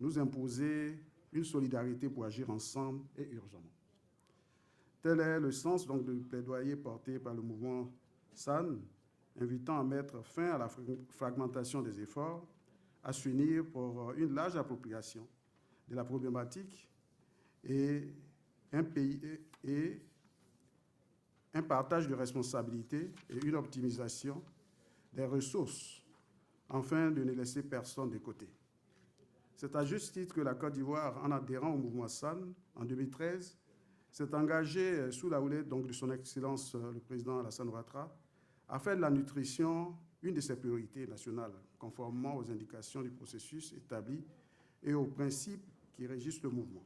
nous imposer une solidarité pour agir ensemble et urgemment. Tel est le sens donc du plaidoyer porté par le mouvement SAN, invitant à mettre fin à la fragmentation des efforts, à s'unir pour une large appropriation de la problématique et un partage de responsabilités et une optimisation des ressources, afin de ne laisser personne de côté. C'est à juste titre que la Côte d'Ivoire, en adhérant au mouvement SAN en 2013, s'est engagée sous la houlette donc, de son Excellence le Président Alassane Ouattara à faire de la nutrition une de ses priorités nationales, conformément aux indications du processus établi et aux principes qui régissent le mouvement.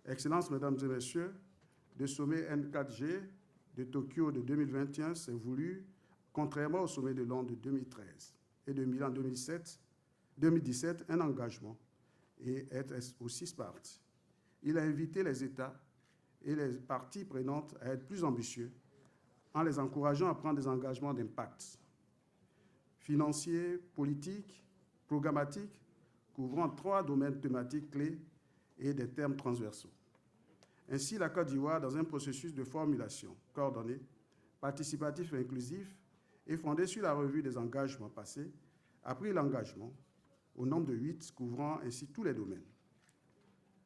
Excellences, Mesdames et Messieurs, le sommet N4G de Tokyo de 2021 s'est voulu, contrairement au sommet de Londres de 2013 et de Milan 2017, un engagement et être aussi smart. Il a invité les États et les parties prenantes à être plus ambitieux en les encourageant à prendre des engagements d'impact financiers, politiques, programmatiques, couvrant 3 domaines thématiques clés et des termes transversaux. Ainsi, la Côte d'Ivoire, dans un processus de formulation coordonné, participatif et inclusif, et fondé sur la revue des engagements passés, a pris l'engagement, au nombre de 8, couvrant ainsi tous les domaines.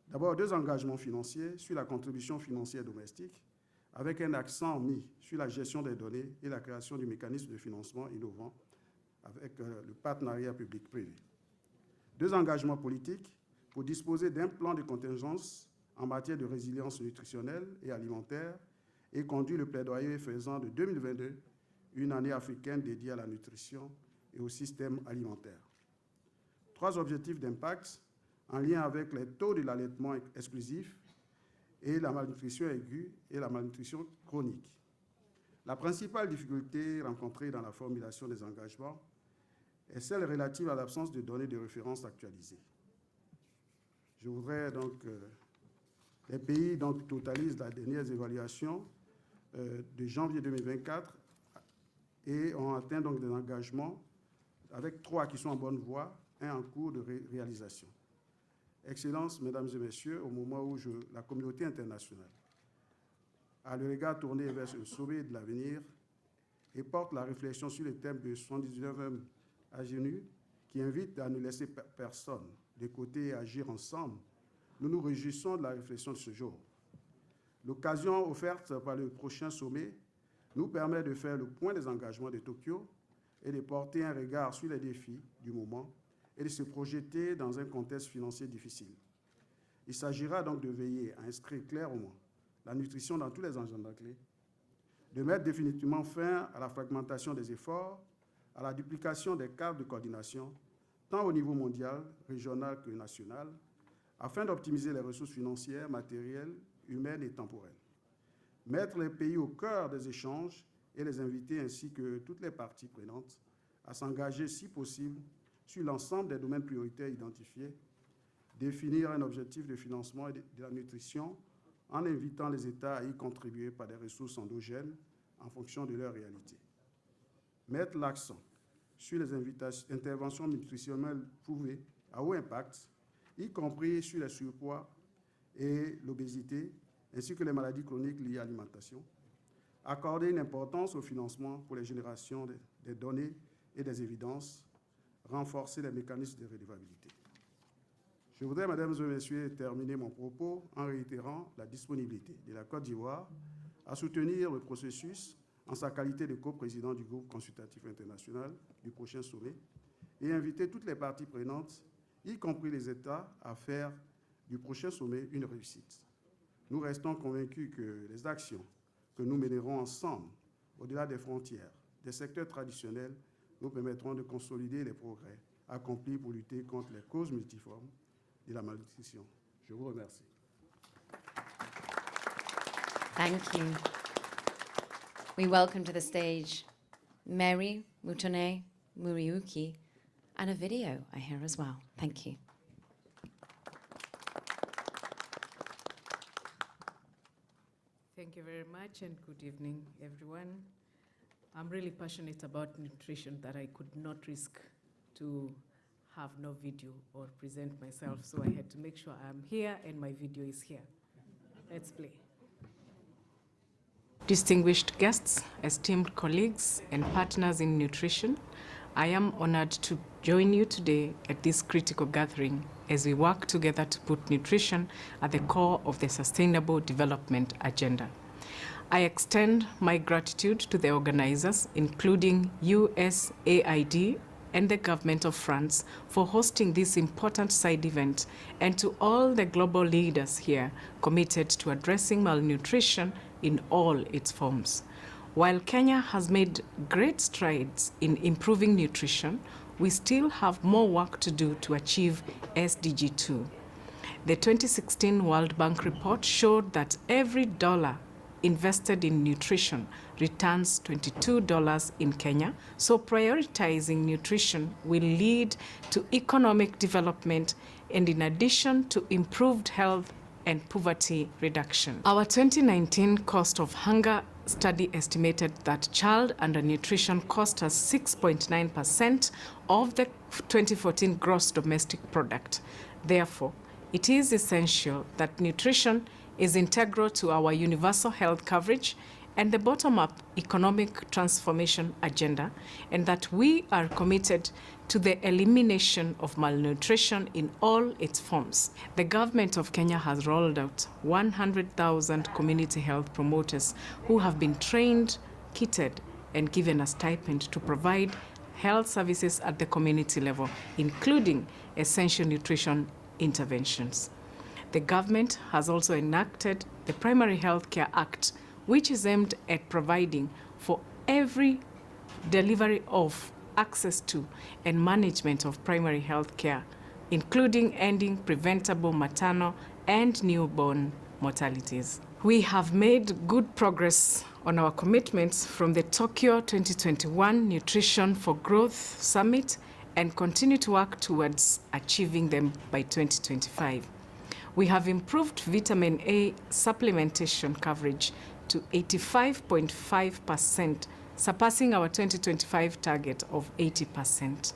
D'abord, 2 engagements financiers sur la contribution financière domestique, avec un accent mis sur la gestion des données et la création du mécanisme de financement innovant avec le partenariat public-privé. 2 engagements politiques pour disposer d'un plan de contingence en matière de résilience nutritionnelle et alimentaire et conduire le plaidoyer faisant de 2022 une année africaine dédiée à la nutrition et au système alimentaire. 3 objectifs d'impact en lien avec les taux de l'allaitement exclusif et la malnutrition aiguë et la malnutrition chronique. La principale difficulté rencontrée dans la formulation des engagements est celle relative à l'absence de données de référence actualisées. Je voudrais donc... les pays donc, totalisent la dernière évaluation de janvier 2024 et ont atteint donc des engagements avec 3 qui sont en bonne voie, 1 en cours de réalisation. Excellences, Mesdames et Messieurs, au moment où la communauté internationale a le regard tourné vers le sommet de l'avenir et porte la réflexion sur les thèmes de 79e AGNU qui invite à ne laisser personne de côté et agir ensemble, nous nous réjouissons de la réflexion de ce jour. L'occasion offerte par le prochain sommet nous permet de faire le point des engagements de Tokyo et de porter un regard sur les défis du moment et de se projeter dans un contexte financier difficile. Il s'agira donc de veiller à inscrire clairement la nutrition dans tous les agendas clés, de mettre définitivement fin à la fragmentation des efforts, à la duplication des cadres de coordination, tant au niveau mondial, régional que national, afin d'optimiser les ressources financières, matérielles, humaines et temporelles. Mettre les pays au cœur des échanges et les inviter ainsi que toutes les parties prenantes à s'engager, si possible, sur l'ensemble des domaines prioritaires identifiés, définir un objectif de financement de la nutrition en invitant les États à y contribuer par des ressources endogènes en fonction de leur réalité. Mettre l'accent sur les interventions nutritionnelles prouvées à haut impact, y compris sur le surpoids et l'obésité, ainsi que les maladies chroniques liées à l'alimentation. Accorder une importance au financement pour les générations des données et des évidences. Renforcer les mécanismes de redevabilité. Je voudrais, Mesdames et Messieurs, terminer mon propos en réitérant la disponibilité de la Côte d'Ivoire à soutenir le processus en sa qualité de coprésident du groupe consultatif international du prochain sommet et inviter toutes les parties prenantes, y compris les États, à faire du prochain sommet une réussite. Nous restons convaincus que les actions que nous mènerons ensemble, au-delà des frontières, des secteurs traditionnels, nous permettront de consolider les progrès accomplis pour lutter contre les causes multiformes de la malnutrition. Je vous remercie. Thank you. We welcome to the stage Mary Mutone Muriuki and a video, I hear as well. Thank you. Thank you very much and good evening, everyone. I'm really passionate about nutrition that I could not risk to have no video or present myself, so I had to make sure I'm here and my video is here. Let's play. Distinguished guests, esteemed colleagues, and partners in nutrition, I am honored to join you today at this critical gathering as we work together to put nutrition at the core of the Sustainable Development Agenda. I extend my gratitude to the organizers, including USAID and the government of France, for hosting this important side event, and to all the global leaders here committed to addressing malnutrition in all its forms. While Kenya has made great strides in improving nutrition, we still have more work to do to achieve SDG 2. The 2016 World Bank report showed that every dollar invested in nutrition returns $22 in Kenya, so prioritizing nutrition will lead to economic development and in addition to improved health and poverty reduction. Our 2019 cost of hunger study estimated that child undernutrition cost us 6.9% of the 2014 gross domestic product. Therefore, it is essential that nutrition is integral to our universal health coverage and the bottom-up economic transformation agenda, and that we are committed to the elimination of malnutrition in all its forms. The government of Kenya has rolled out 100,000 community health promoters who have been trained, kitted, and given a stipend to provide health services at the community level, including essential nutrition interventions. The government has also enacted the Primary Health Care Act, which is aimed at providing for every delivery of, access to, and management of primary health care including ending preventable maternal and newborn mortalities. We have made good progress on our commitments from the Tokyo 2021 Nutrition for Growth Summit and continue to work towards achieving them by 2025. We have improved vitamin A supplementation coverage to 85.5%, surpassing our 2025 target of 80%.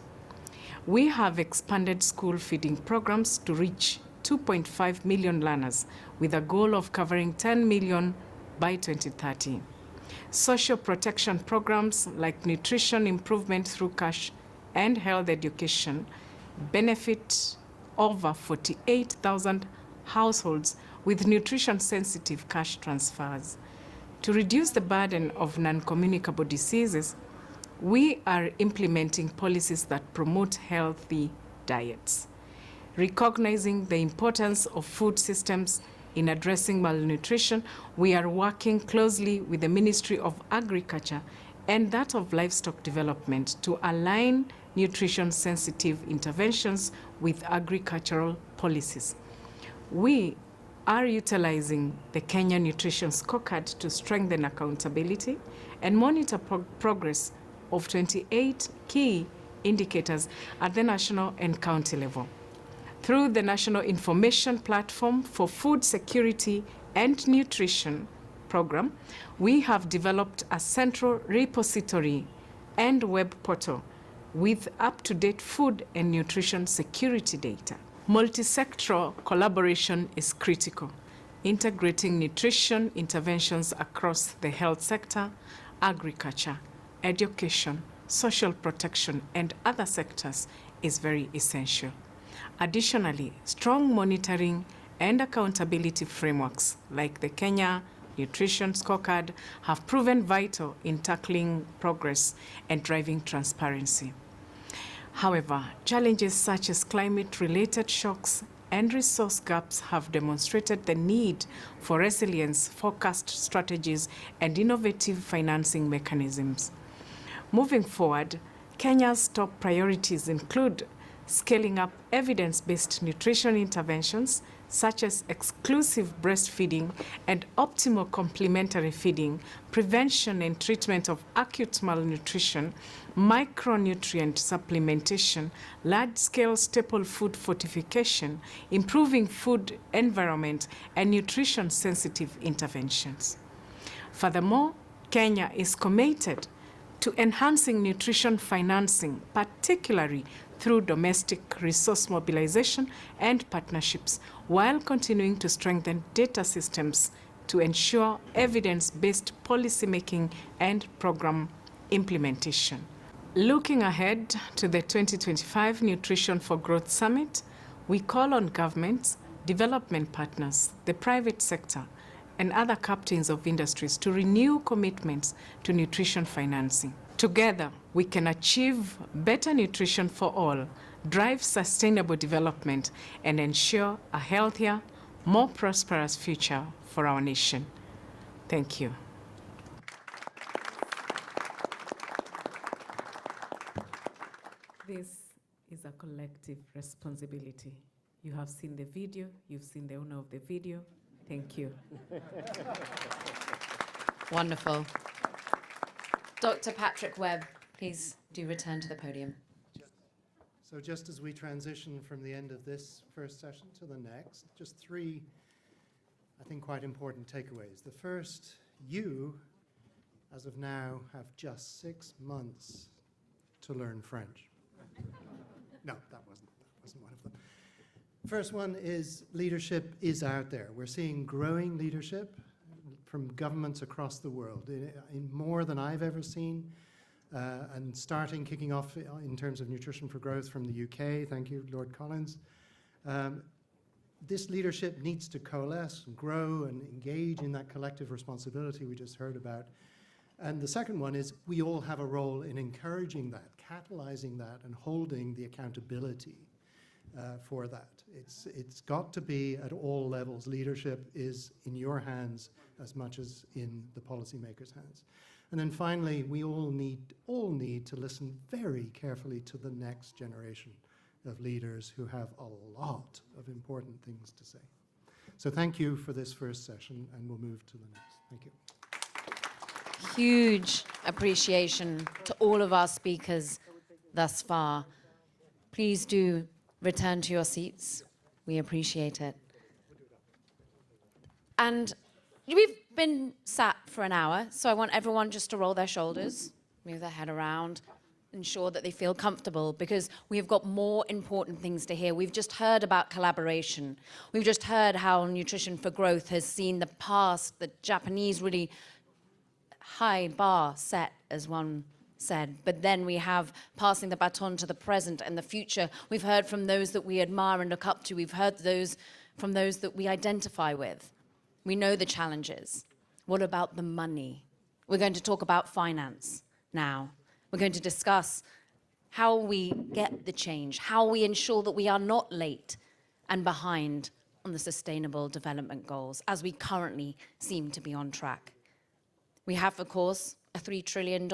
We have expanded school feeding programs to reach 2.5 million learners with a goal of covering 10 million by 2030. Social protection programs like nutrition improvement through cash and health education benefit over 48,000 households with nutrition-sensitive cash transfers. To reduce the burden of non-communicable diseases, we are implementing policies that promote healthy diets. Recognizing the importance of food systems in addressing malnutrition, we are working closely with the Ministry of Agriculture and that of Livestock Development to align nutrition-sensitive interventions with agricultural policies. We are utilizing the Kenya Nutrition Scorecard to strengthen accountability and monitor progress of 28 key indicators at the national and county level. Through the National Information Platform for Food Security and Nutrition program, we have developed a central repository and web portal with up-to-date food and nutrition security data. Multi-sectoral collaboration is critical, integrating nutrition interventions across the health sector, agriculture, education, social protection, and other sectors is very essential. Additionally, strong monitoring and accountability frameworks like the Kenya Nutrition Scorecard have proven vital in tackling progress and driving transparency. However, challenges such as climate-related shocks and resource gaps have demonstrated the need for resilience, forecast strategies, and innovative financing mechanisms. Moving forward, Kenya's top priorities include scaling up evidence-based nutrition interventions such as exclusive breastfeeding and optimal complementary feeding, prevention and treatment of acute malnutrition, micronutrient supplementation, large-scale staple food fortification, improving food environment, and nutrition-sensitive interventions. Furthermore, Kenya is committed to enhancing nutrition financing, particularly through domestic resource mobilization and partnerships, while continuing to strengthen data systems to ensure evidence-based policymaking and program implementation. Looking ahead to the 2025 Nutrition for Growth Summit, we call on governments, development partners, the private sector, and other captains of industries to renew commitments to nutrition financing. Together, we can achieve better nutrition for all, drive sustainable development, and ensure a healthier, more prosperous future for our nation. Thank you. This is a collective responsibility. You have seen the video, you've seen the owner of the video. Thank you. Wonderful. Dr. Patrick Webb, please do return to the podium. So just as we transition from the end of this first session to the next, just three, I think, quite important takeaways. The first, you, as of now, have just 6 months to learn French. No, that wasn't one of them. First one is leadership is out there. We're seeing growing leadership from governments across the world, in more than I've ever seen, and kicking off in terms of Nutrition for Growth from the UK. Thank you, Lord Collins. This leadership needs to coalesce and grow and engage in that collective responsibility we just heard about. And the second one is we all have a role in encouraging that, catalyzing that, and holding the accountability for that. It's got to be at all levels. Leadership is in your hands as much as in the policymakers' hands. And then finally, we all need to listen very carefully to the next generation of leaders who have a lot of important things to say. So thank you for this first session, and we'll move to the next. Thank you. Huge appreciation to all of our speakers thus far. Please do return to your seats. We appreciate it. And we've been sat for an hour, so I want everyone just to roll their shoulders, move their head around, ensure that they feel comfortable, because we've got more important things to hear. We've just heard about collaboration. We've just heard how Nutrition for Growth has seen the past, the Japanese really high bar set, as one said, but then we have passing the baton to the present and the future. We've heard from those that we admire and look up to. We've heard from those that we identify with. We know the challenges. What about the money? We're going to talk about finance now. We're going to discuss how we get the change, how we ensure that we are not late and behind on the Sustainable Development Goals, as we currently seem to be on track. We have, of course, a $3 trillion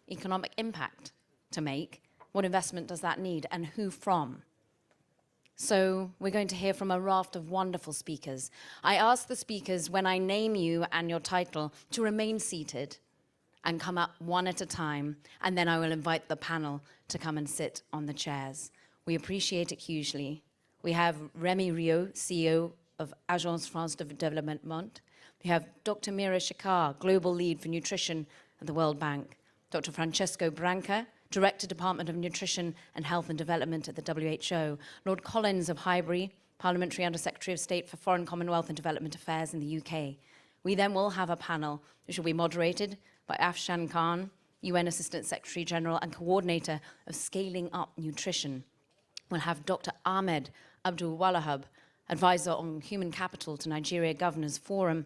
economic impact to make. What investment does that need, and who from? So we're going to hear from a raft of wonderful speakers. I ask the speakers, when I name you and your title, to remain seated and come up one at a time, and then I will invite the panel to come and sit on the chairs. We appreciate it hugely. We have Rémi Rio, CEO of Agence France de Développement. We have Dr. Mira Shakar, Global Lead for Nutrition at the World Bank. Dr. Francesco Branca, Director, Department of Nutrition and Health and Development at the WHO. Lord Collins of Highbury, Parliamentary Under-Secretary of State for Foreign, Commonwealth and Development Affairs in the UK. We then will have a panel which will be moderated by Afshan Khan, UN Assistant Secretary General and Coordinator of Scaling Up Nutrition. We'll have Dr. Ahmed Abdul Wahab, Advisor on Human Capital to Nigeria Governors Forum,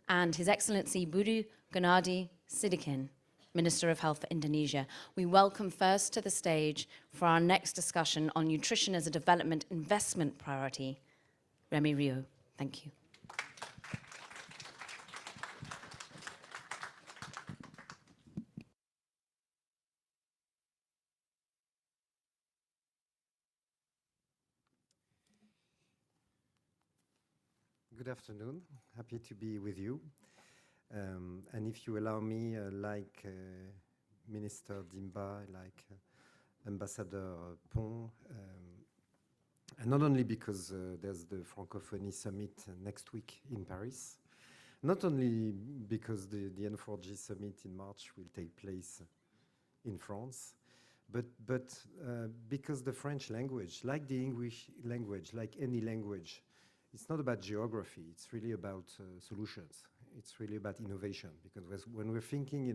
and His Excellency Budi Gunadi Sidikin, Minister of Health for Indonesia. We welcome first to the stage for our next discussion on nutrition as a development investment priority, Rémi Rio. Thank you. Good afternoon. Happy to be with you. And if you allow me, like Minister Dimba, like Ambassador Pont, and not only because there's the Francophonie Summit next week in Paris, not only because the N4G Summit in March will take place in France, but because the French language, like the English language, like any language, it's not about geography, it's really about solutions. It's really about innovation, because when we're thinking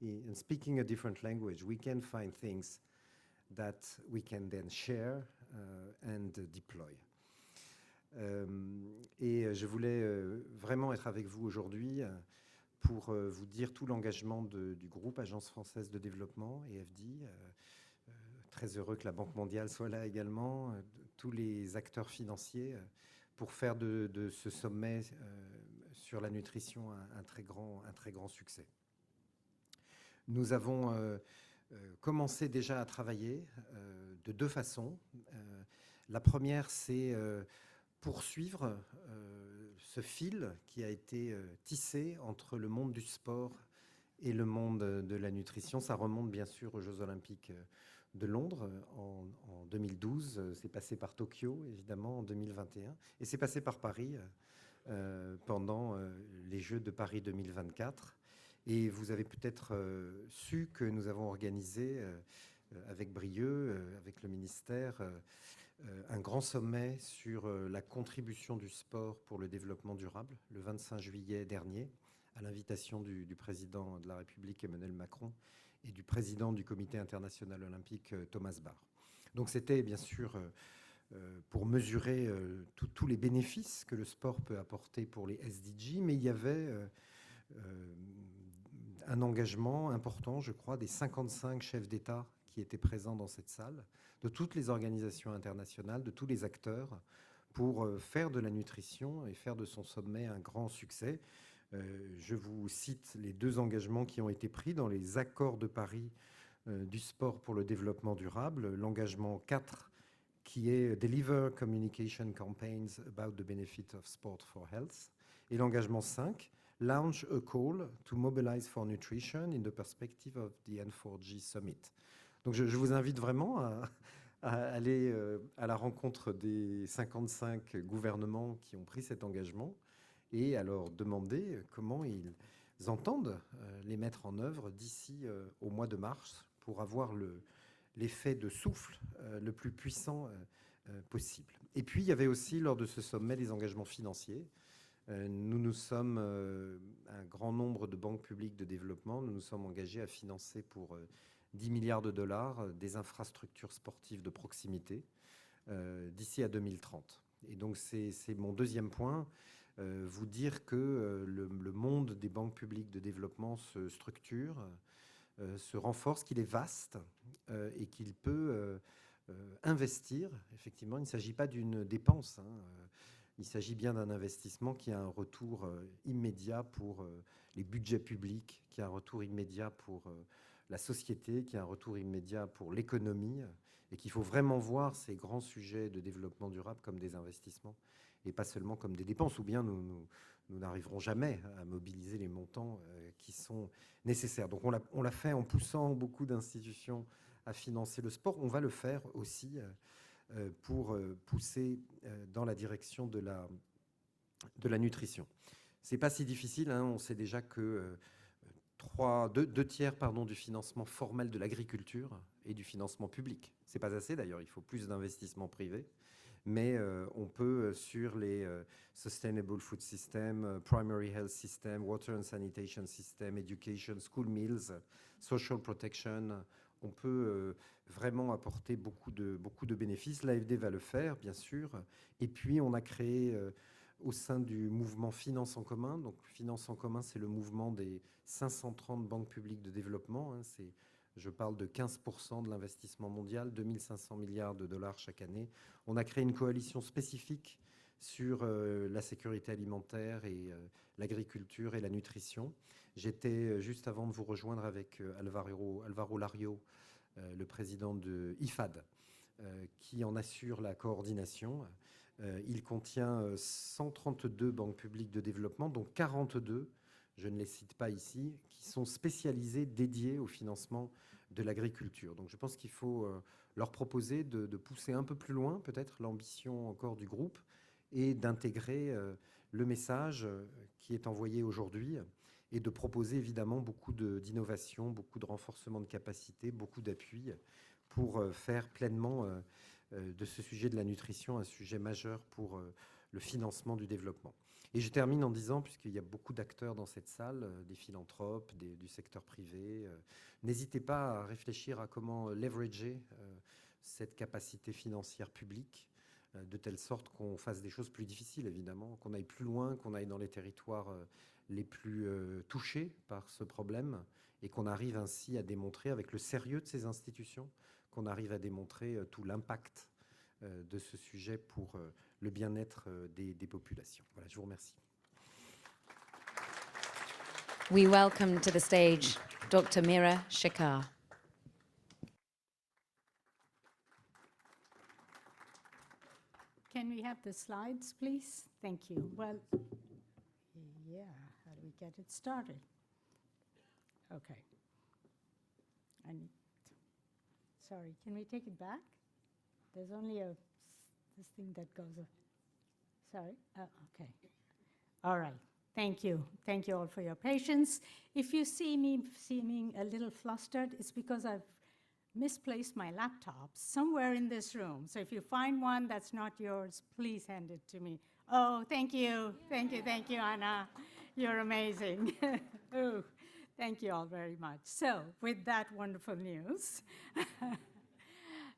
and speaking a different language, we can find things that we can then share and deploy. Et je voulais vraiment être avec vous aujourd'hui pour vous dire tout l'engagement du groupe Agence française de développement, EFD. Très heureux que la Banque mondiale soit là également, tous les acteurs financiers, pour faire de ce sommet sur la nutrition un très grand succès. Nous avons commencé déjà à travailler de deux façons. La première, c'est poursuivre ce fil qui a été tissé entre le monde du sport et le monde de la nutrition. Ça remonte bien sûr aux Jeux Olympiques de Londres en 2012, c'est passé par Tokyo évidemment en 2021 et c'est passé par Paris pendant les Jeux de Paris 2024. Et vous avez peut-être su que nous avons organisé avec Brieux, avec le ministère, un grand sommet sur la contribution du sport pour le développement durable le 25 juillet dernier, à l'invitation du président de la République Emmanuel Macron et du président du Comité international olympique Thomas Bach. Donc c'était bien sûr pour mesurer tous les bénéfices que le sport peut apporter pour les SDG, mais il y avait un engagement important, je crois, des 55 chefs d'État qui étaient présents dans cette salle, de toutes les organisations internationales, de tous les acteurs, pour faire de la nutrition et faire de son sommet un grand succès. Je vous cite les deux engagements qui ont été pris dans les accords de Paris du sport pour le développement durable. L'engagement 4 qui est Deliver Communication Campaigns about the benefit of sport for health. Et l'engagement 5, Launch a call to mobilize for nutrition in the perspective of the N4G Summit. Donc je vous invite vraiment à aller à la rencontre des 55 gouvernements qui ont pris cet engagement et à leur demander comment ils entendent les mettre en œuvre d'ici au mois de mars pour avoir l'effet de souffle le plus puissant possible. Et puis, il y avait aussi, lors de ce sommet, les engagements financiers. Nous sommes, un grand nombre de banques publiques de développement, nous nous sommes engagés à financer pour 10 milliards de dollars des infrastructures sportives de proximité d'ici à 2030. Et donc, c'est mon deuxième point, vous dire que le monde des banques publiques de développement se structure, se renforce, qu'il est vaste et qu'il peut investir. Effectivement, il ne s'agit pas d'une dépense, hein, il s'agit bien d'un investissement qui a un retour immédiat pour les budgets publics, qui a un retour immédiat pour la société, qui a un retour immédiat pour l'économie, et qu'il faut vraiment voir ces grands sujets de développement durable comme des investissements et pas seulement comme des dépenses, ou bien nous n'arriverons jamais à mobiliser les montants qui sont nécessaires. Donc on l'a fait en poussant beaucoup d'institutions à financer le sport. On va le faire aussi pour pousser dans la direction de la nutrition. C'est pas si difficile, hein. On sait déjà que deux tiers du financement formel de l'agriculture et du financement public. C'est pas assez d'ailleurs, il faut plus d'investissements privés. Mais on peut, sur les Sustainable Food System, Primary Health System, Water and Sanitation System, Education, School Meals, Social Protection, on peut vraiment apporter beaucoup de bénéfices. L'AFD va le faire, bien sûr. Et puis, on a créé au sein du mouvement Finance en commun. Donc, Finance en commun, c'est le mouvement des 530 banques publiques de développement. Hein, je parle de 15% de l'investissement mondial, 2500 milliards de dollars chaque année. On a créé une coalition spécifique sur la sécurité alimentaire et l'agriculture et la nutrition. J'étais, juste avant de vous rejoindre, avec Alvaro Lario, le président de IFAD, qui en assure la coordination. Il contient 132 banques publiques de développement, dont 42, je ne les cite pas ici, qui sont spécialisées, dédiées au financement de l'agriculture. Donc je pense qu'il faut leur proposer de pousser un peu plus loin, peut-être, l'ambition encore du groupe et d'intégrer le message qui est envoyé aujourd'hui et de proposer évidemment beaucoup d'innovation, beaucoup de renforcement de capacité, beaucoup d'appui pour faire pleinement de ce sujet de la nutrition un sujet majeur pour le financement du développement. Et je termine en disant, puisqu'il y a beaucoup d'acteurs dans cette salle, des philanthropes, du secteur privé, n'hésitez pas à réfléchir à comment leverager cette capacité financière publique de telle sorte qu'on fasse des choses plus difficiles, évidemment, qu'on aille plus loin, qu'on aille dans les territoires les plus touchés par ce problème et qu'on arrive ainsi à démontrer, avec le sérieux de ces institutions, qu'on arrive à démontrer tout l'impact de ce sujet pour le bien-être des populations. Voilà, je vous remercie. We welcome to the stage Dr. Mira Shekar. Can we have the slides, please? Thank you. Well, yeah, how do we get it started? Okay. Sorry, can we take it back? There's only this thing that goes up. Sorry? Oh, okay. All right. Thank you. Thank you all for your patience. If you see me seeming a little flustered, it's because I've misplaced my laptop somewhere in this room. So if you find one that's not yours, please hand it to me. Oh, thank you. Thank you, Anna. You're amazing. Oh, thank you all very much. So with that wonderful news,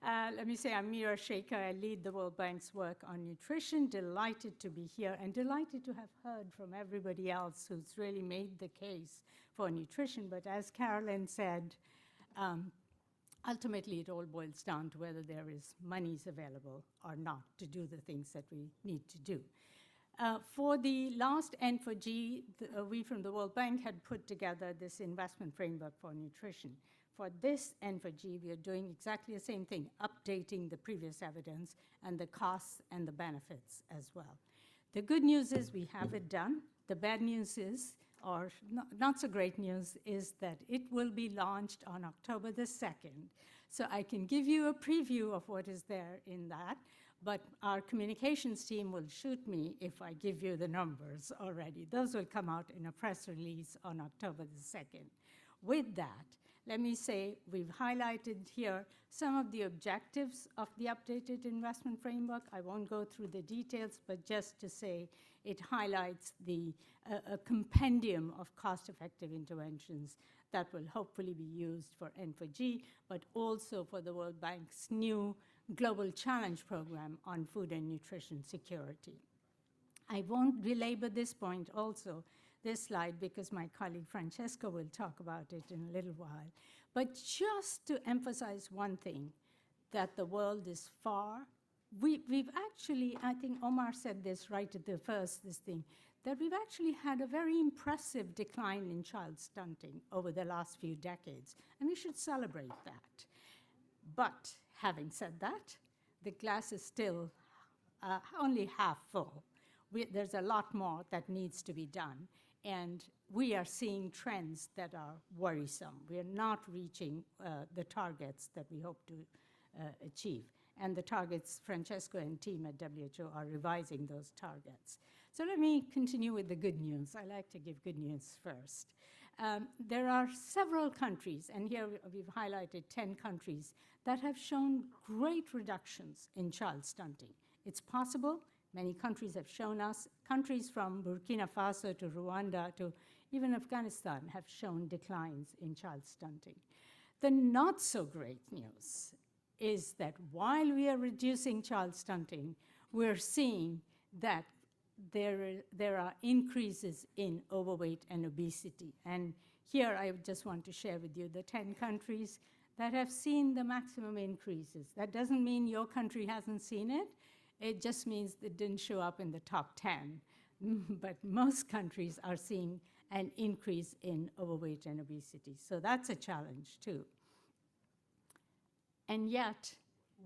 let me say I'm Mira Shekar. I lead the World Bank's work on nutrition. Delighted to be here and delighted to have heard from everybody else who's really made the case for nutrition. But as Carolyn said, ultimately it all boils down to whether there is monies available or not to do the things that we need to do. For the last N4G, we from the World Bank had put together this investment framework for nutrition for this and for G, we are doing exactly the same thing, updating the previous evidence and the costs and the benefits as well. The good news is we have it done. The bad news is, or not so great news, is that it will be launched on October the 2nd. So I can give you a preview of what is there in that, but our communications team will shoot me if I give you the numbers already. Those will come out in a press release on October the 2nd. With that, let me say we've highlighted here some of the objectives of the updated investment framework. I won't go through the details, but just to say it highlights a compendium of cost-effective interventions that will hopefully be used for N4G, but also for the World Bank's new Global Challenge Program on food and nutrition security. I won't belabor this point also, this slide, because my colleague Francesco will talk about it in a little while. But just to emphasize one thing, that the world is far. We've actually, I think Omar said this right at the first, this thing, that we've actually had a very impressive decline in child stunting over the last few decades, and we should celebrate that. But having said that, the glass is still only half full. There's a lot more that needs to be done, and we are seeing trends that are worrisome. We are not reaching the targets that we hope to achieve. And the targets, Francesco and team at WHO are revising those targets. So let me continue with the good news. I like to give good news first. There are several countries, and here we've highlighted 10 countries, that have shown great reductions in child stunting. It's possible. Many countries have shown us. Countries from Burkina Faso to Rwanda to even Afghanistan have shown declines in child stunting. The not so great news is that while we are reducing child stunting, we're seeing that there are increases in overweight and obesity. And here I just want to share with you the 10 countries that have seen the maximum increases. That doesn't mean your country hasn't seen it. It just means it didn't show up in the top 10. But most countries are seeing an increase in overweight and obesity. So that's a challenge too. And yet,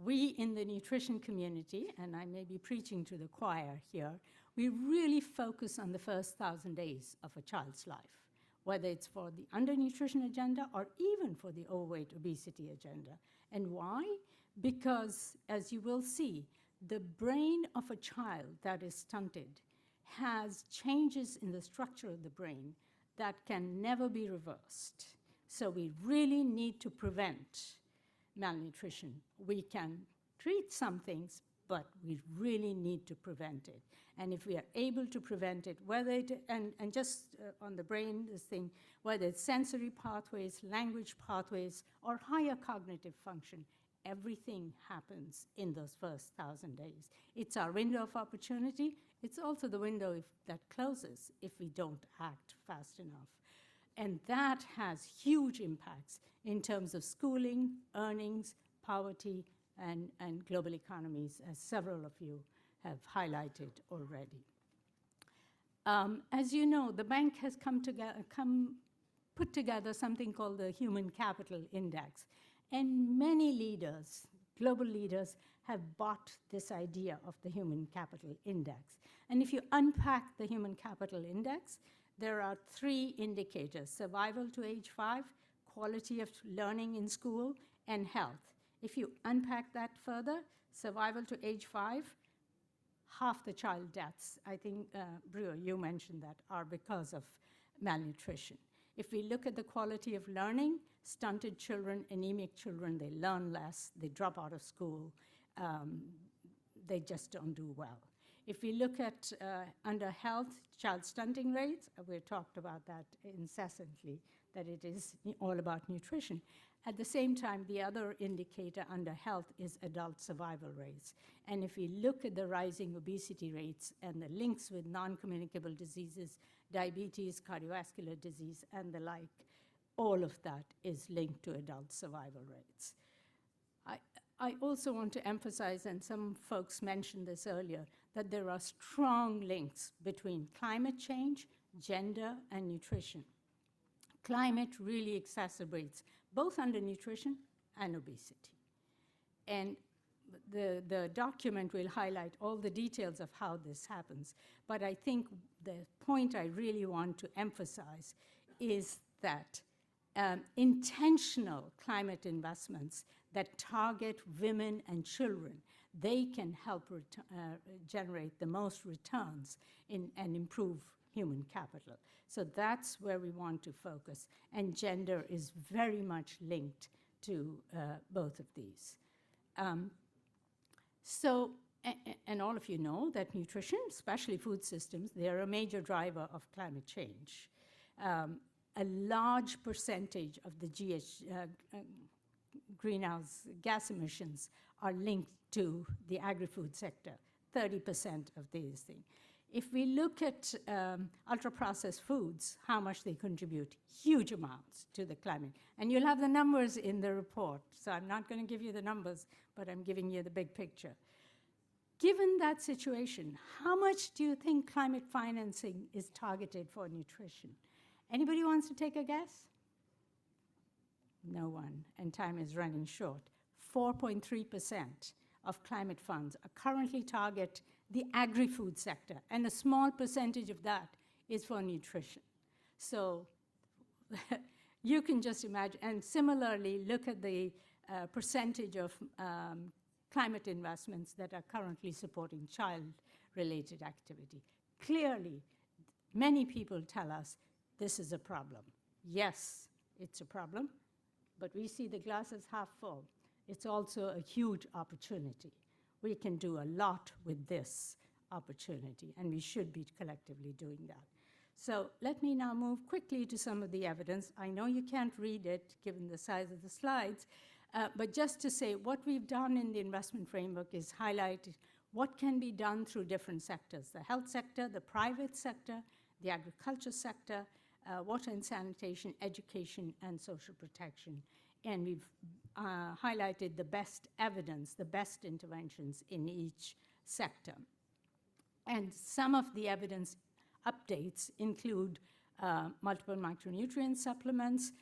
we in the nutrition community, and I may be preaching to the choir here, we really focus on the first 1,000 days of a child's life, whether it's for the undernutrition agenda or even for the overweight obesity agenda. And why? Because, as you will see, the brain of a child that is stunted has changes in the structure of the brain that can never be reversed. So we really need to prevent malnutrition. We can treat some things, but we really need to prevent it. And if we are able to prevent it, whether it, and just on the brain, this thing, whether it's sensory pathways, language pathways, or higher cognitive function, everything happens in those first 1,000 days. It's our window of opportunity. It's also the window that closes if we don't act fast enough. And that has huge impacts in terms of schooling, earnings, poverty, and global economies, as several of you have highlighted already. As you know, the bank has put together something called the Human Capital Index. And many leaders, global leaders, have bought this idea of the Human Capital Index. And if you unpack the Human Capital Index, there are 3 indicators: survival to age 5, quality of learning in school, and health. If you unpack that further, survival to age 5, half the child deaths, I think, Brewer, you mentioned that, are because of malnutrition. If we look at the quality of learning, stunted children, anemic children, they learn less, they drop out of school, they just don't do well. If we look at under health, child stunting rates, we've talked about that incessantly, that it is all about nutrition. At the same time, the other indicator under health is adult survival rates. And if we look at the rising obesity rates and the links with non-communicable diseases, diabetes, cardiovascular disease, and the like, all of that is linked to adult survival rates. I also want to emphasize, and some folks mentioned this earlier, that there are strong links between climate change, gender, and nutrition. Climate really exacerbates both under nutrition and obesity. And the document will highlight all the details of how this happens. But I think the point I really want to emphasize is that intentional climate investments that target women and children, they can help generate the most returns and improve human capital. So that's where we want to focus. And gender is very much linked to both of these. And all of you know that nutrition, especially food systems, they are a major driver of climate change. A large percentage of the greenhouse gas emissions are linked to the agri-food sector, 30% of these things. If we look at ultra-processed foods, how much they contribute, huge amounts to the climate. And you'll have the numbers in the report, so I'm not going to give you the numbers, but I'm giving you the big picture. Given that situation, how much do you think climate financing is targeted for nutrition? Anybody wants to take a guess? No one, and time is running short. 4.3% of climate funds are currently target the agri-food sector, and a small percentage of that is for nutrition. So you can just imagine, and similarly, look at the percentage of climate investments that are currently supporting child-related activity. Clearly, many people tell us this is a problem. Yes, it's a problem, but we see the glass as half full. It's also a huge opportunity. We can do a lot with this opportunity, and we should be collectively doing that. So let me now move quickly to some of the evidence. I know you can't read it, given the size of the slides, but just to say what we've done in the investment framework is highlight what can be done through different sectors: the health sector, the private sector, the agriculture sector, water and sanitation, education, and social protection. And we've highlighted the best evidence, the best interventions in each sector. And some of the evidence updates include multiple micronutrient supplements,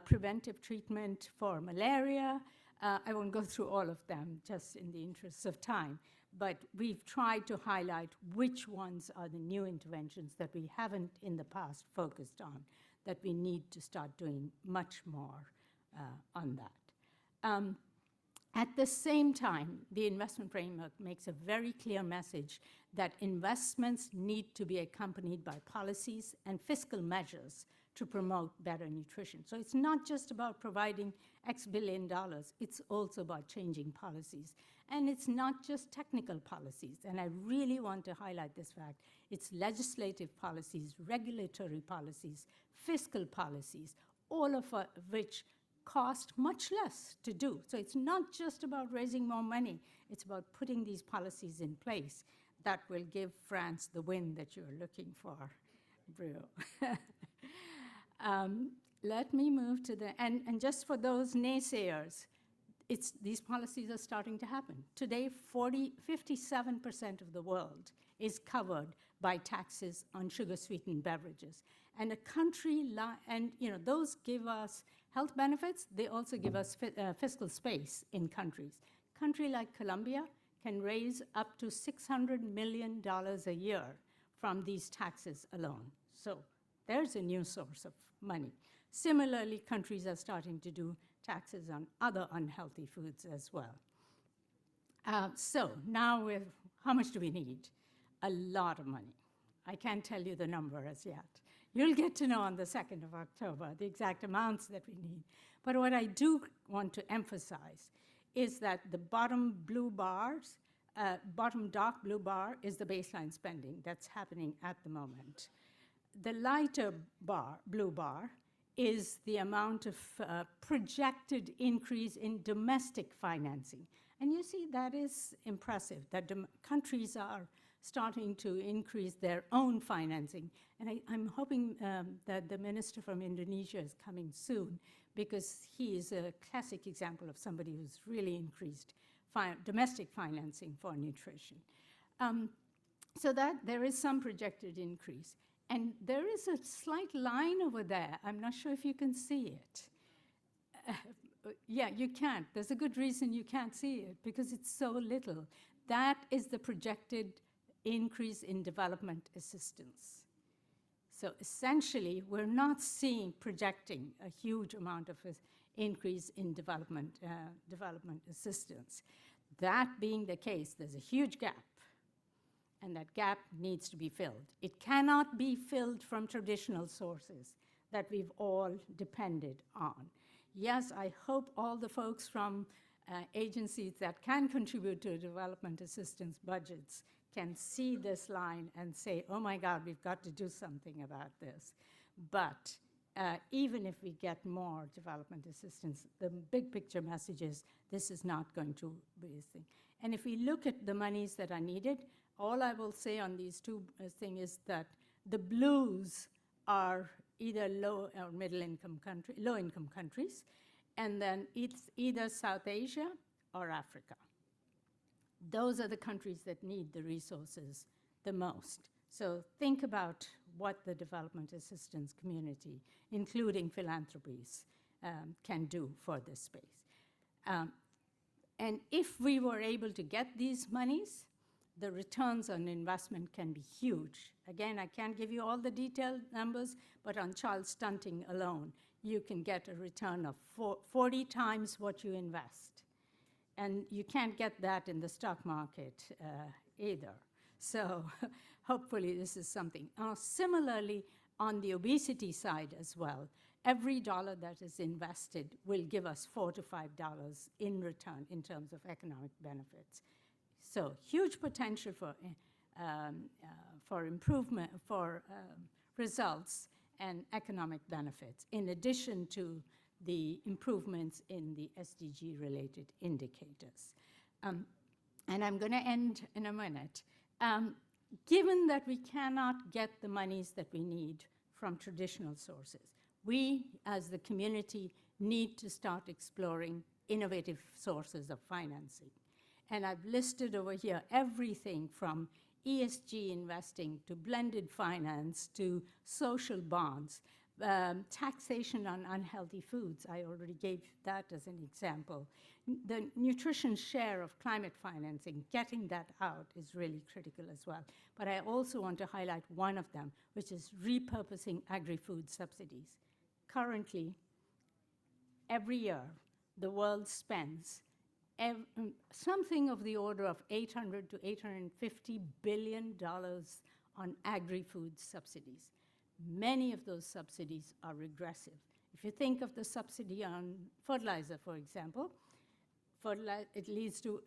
preventive treatment for malaria. I won't go through all of them, just in the interest of time, but we've tried to highlight which ones are the new interventions that we haven't in the past focused on, that we need to start doing much more on that. At the same time, the investment framework makes a very clear message that investments need to be accompanied by policies and fiscal measures to promote better nutrition. So it's not just about providing X billion dollars, it's also about changing policies. And it's not just technical policies, and I really want to highlight this fact. It's legislative policies, regulatory policies, fiscal policies, all of which cost much less to do. So it's not just about raising more money, it's about putting these policies in place that will give France the win that you're looking for, Brio. Let me move to the, and just for those naysayers, these policies are starting to happen. Today, 57% of the world is covered by taxes on sugar-sweetened beverages. And a country, and those give us health benefits, they also give us fiscal space in countries. A country like Colombia can raise up to $600 million a year from these taxes alone. So there's a new source of money. Similarly, countries are starting to do taxes on other unhealthy foods as well. So now, how much do we need? A lot of money. I can't tell you the number as yet. You'll get to know on the 2nd of October the exact amounts that we need. But what I do want to emphasize is that the bottom blue bars, bottom dark blue bar is the baseline spending that's happening at the moment. The lighter blue bar, is the amount of projected increase in domestic financing. And you see that is impressive, that countries are starting to increase their own financing. And I'm hoping that the minister from Indonesia is coming soon, because he is a classic example of somebody who's really increased domestic financing for nutrition. So that there is some projected increase. And there is a slight line over there. I'm not sure if you can see it. Yeah, you can't. There's a good reason you can't see it, because it's so little. That is the projected increase in development assistance. So essentially, we're not projecting a huge amount of increase in development assistance. That being the case, there's a huge gap, and that gap needs to be filled. It cannot be filled from traditional sources that we've all depended on. Yes, I hope all the folks from agencies that can contribute to development assistance budgets can see this line and say, oh my God, we've got to do something about this. But even if we get more development assistance, the big picture message is this is not going to be a thing. And if we look at the monies that are needed, all I will say on these two things is that the blues are either low or low-income countries, and then it's either South Asia or Africa. Those are the countries that need the resources the most. So think about what the development assistance community, including philanthropies, can do for this space. And if we were able to get these monies, the returns on investment can be huge. Again, I can't give you all the detailed numbers, but on child stunting alone, you can get a return of 40 times what you invest. And you can't get that in the stock market either. So hopefully this is something. Similarly, on the obesity side as well, every dollar that is invested will give us $4 to $5 in return in terms of economic benefits. So huge potential for improvement, for results and economic benefits, in addition to the improvements in the SDG-related indicators. And I'm going to end in a minute. Given that we cannot get the monies that we need from traditional sources, we, as the community, need to start exploring innovative sources of financing. And I've listed over here everything from ESG investing to blended finance to social bonds, taxation on unhealthy foods. I already gave that as an example. The nutrition share of climate financing, getting that out is really critical as well. But I also want to highlight one of them, which is repurposing agri-food subsidies. Currently, every year, the world spends something of the order of $800 to $850 billion on agri-food subsidies. Many of those subsidies are regressive. If you think of the subsidy on fertilizer, for example, it leads to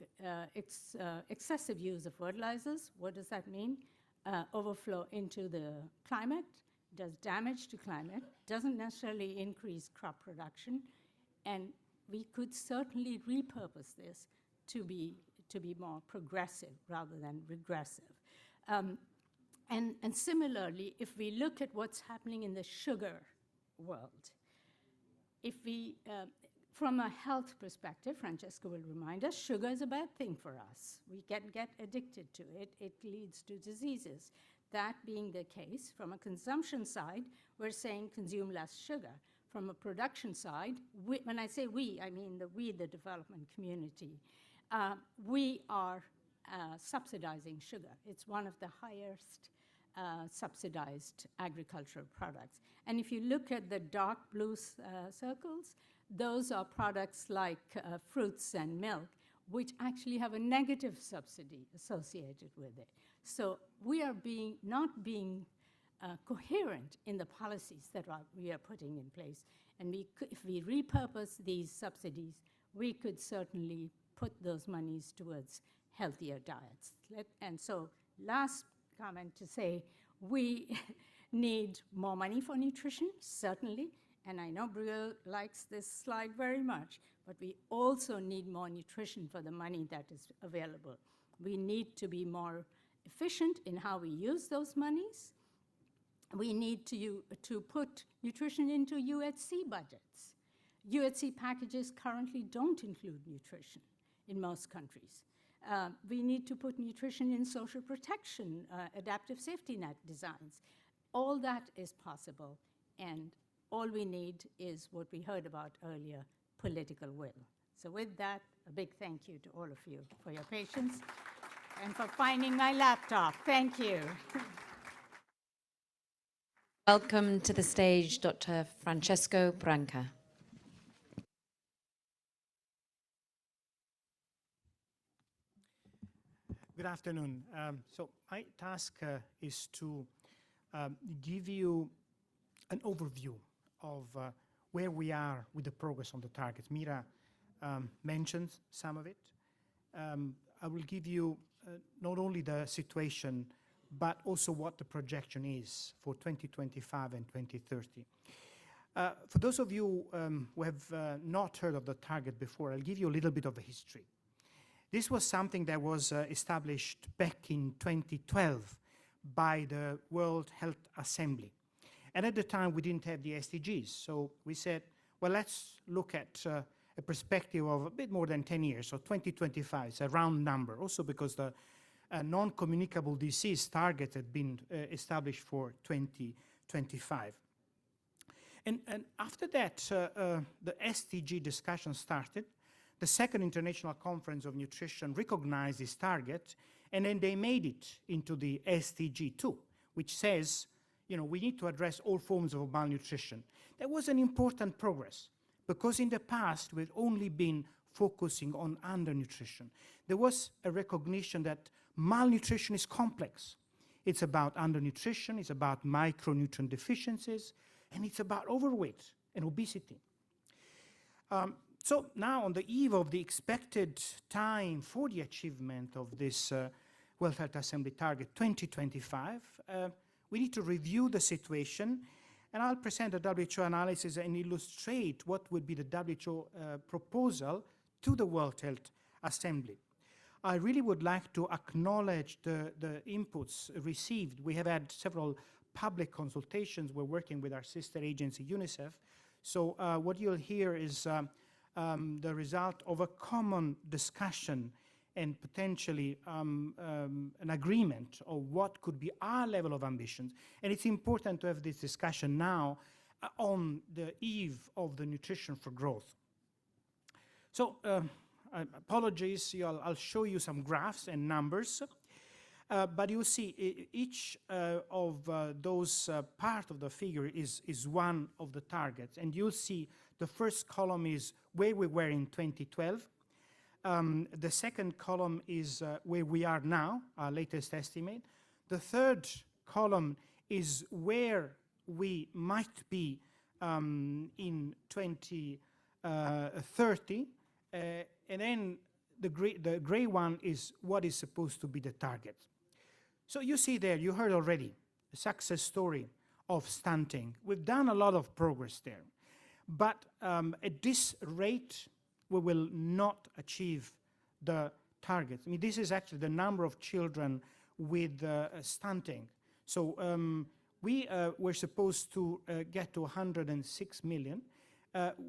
excessive use of fertilizers. What does that mean? Overflow into the climate, does damage to climate, doesn't necessarily increase crop production, and we could certainly repurpose this to be more progressive rather than regressive. And similarly, if we look at what's happening in the sugar world, if we, from a health perspective, Francesca will remind us, sugar is a bad thing for us. We can get addicted to it. It leads to diseases. That being the case, from a consumption side, we're saying consume less sugar. From a production side, when I say we, I mean the development community. We are subsidizing sugar. It's one of the highest subsidized agricultural products. And if you look at the dark blue circles, those are products like fruits and milk, which actually have a negative subsidy associated with it. So we are not being coherent in the policies that we are putting in place. And if we repurpose these subsidies, we could certainly put those monies towards healthier diets. And so last comment to say, we need more money for nutrition, certainly. And I know Brielle likes this slide very much, but we also need more nutrition for the money that is available. We need to be more efficient in how we use those monies. We need to put nutrition into UHC budgets. UHC packages currently don't include nutrition in most countries. We need to put nutrition in social protection, adaptive safety net designs. All that is possible, and all we need is what we heard about earlier, political will. So with that, a big thank you to all of you for your patience and for finding my laptop. Thank you. Welcome to the stage, Dr. Francesco Branca. Good afternoon. So my task is to give you an overview of where we are with the progress on the targets. Mira mentioned some of it. I will give you not only the situation, but also what the projection is for 2025 and 2030. For those of you who have not heard of the target before, I'll give you a little bit of a history. This was something that was established back in 2012 by the World Health Assembly. And at the time, we didn't have the SDGs. So we said, well, let's look at a perspective of a bit more than 10 years. So 2025 is a round number, also because the non-communicable disease target had been established for 2025. And after that, the SDG discussion started. The second International Conference of Nutrition recognized this target, and then they made it into the SDG 2, which says, you know, we need to address all forms of malnutrition. That was an important progress, because in the past, we've only been focusing on undernutrition. There was a recognition that malnutrition is complex. It's about undernutrition, it's about micronutrient deficiencies, and it's about overweight and obesity. So now, on the eve of the expected time for the achievement of this World Health Assembly target 2025, we need to review the situation, and I'll present a WHO analysis and illustrate what would be the WHO proposal to the World Health Assembly. I really would like to acknowledge the inputs received. We have had several public consultations. We're working with our sister agency, UNICEF. So what you'll hear is the result of a common discussion and potentially an agreement of what could be our level of ambitions. And it's important to have this discussion now on the eve of the Nutrition for Growth. So apologies, I'll show you some graphs and numbers. But you'll see each of those part of the figure is one of the targets. And you'll see the first column is where we were in 2012. The second column is where we are now, our latest estimate. The third column is where we might be in 2030. And then the gray one is what is supposed to be the target. So you see there, you heard already, a success story of stunting. We've done a lot of progress there. But at this rate, we will not achieve the targets. I mean, this is actually the number of children with stunting. So we were supposed to get to 106 million.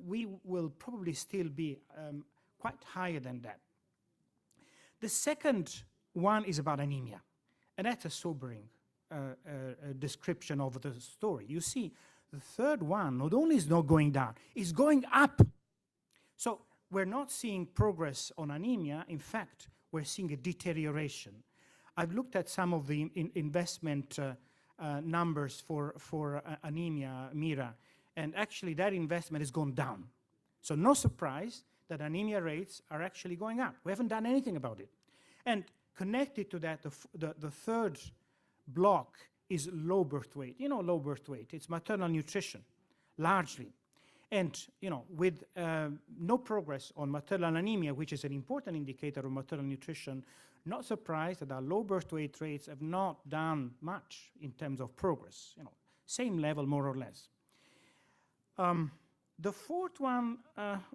We will probably still be quite higher than that. The second one is about anemia. And that's a sobering description of the story. You see, the third one not only is not going down, it's going up. So we're not seeing progress on anemia. In fact, we're seeing a deterioration. I've looked at some of the investment numbers for anemia, Mira, and actually that investment has gone down. So no surprise that anemia rates are actually going up. We haven't done anything about it. And connected to that, the third block is low birth weight. You know, low birth weight, it's maternal nutrition, largely. And, you know, with no progress on maternal anemia, which is an important indicator of maternal nutrition, not surprised that our low birth weight rates have not done much in terms of progress. You know, same level, more or less. The fourth one,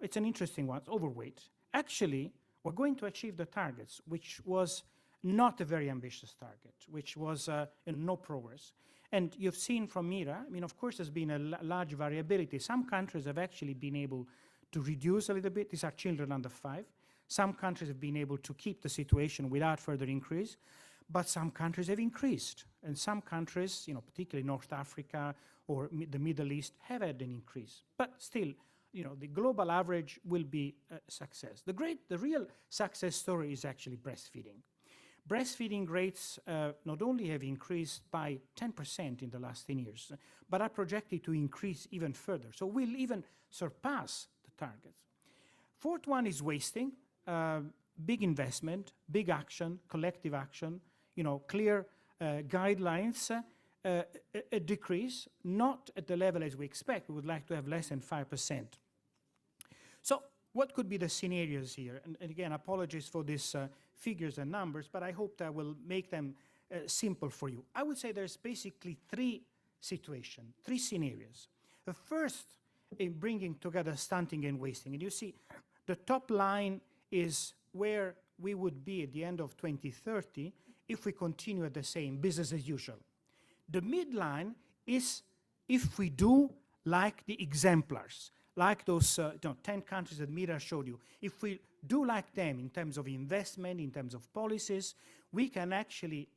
it's an interesting one, it's overweight. Actually, we're going to achieve the targets, which was not a very ambitious target, which was no progress. And you've seen from Mira, I mean, of course, there's been a large variability. Some countries have actually been able to reduce a little bit. These are children under 5. Some countries have been able to keep the situation without further increase, but some countries have increased. And some countries, you know, particularly North Africa or the Middle East, have had an increase. But still, the global average will be a success. The real success story is actually breastfeeding. Breastfeeding rates not only have increased by 10% in the last 10 years, but are projected to increase even further. So we'll even surpass the targets. Fourth one is wasting. Big investment, big action, collective action, clear guidelines, a decrease, not at the level as we expect. We would like to have less than 5%. So what could be the scenarios here? And again, apologies for these figures and numbers, but I hope that will make them simple for you. I would say there's basically three situations, three scenarios. The first in bringing together stunting and wasting. And you see, the top line is where we would be at the end of 2030 if we continue at the same business as usual. The midline is if we do like the exemplars, like those 10 countries that Mira showed you. If we do like them in terms of investment, in terms of policies, we can actually,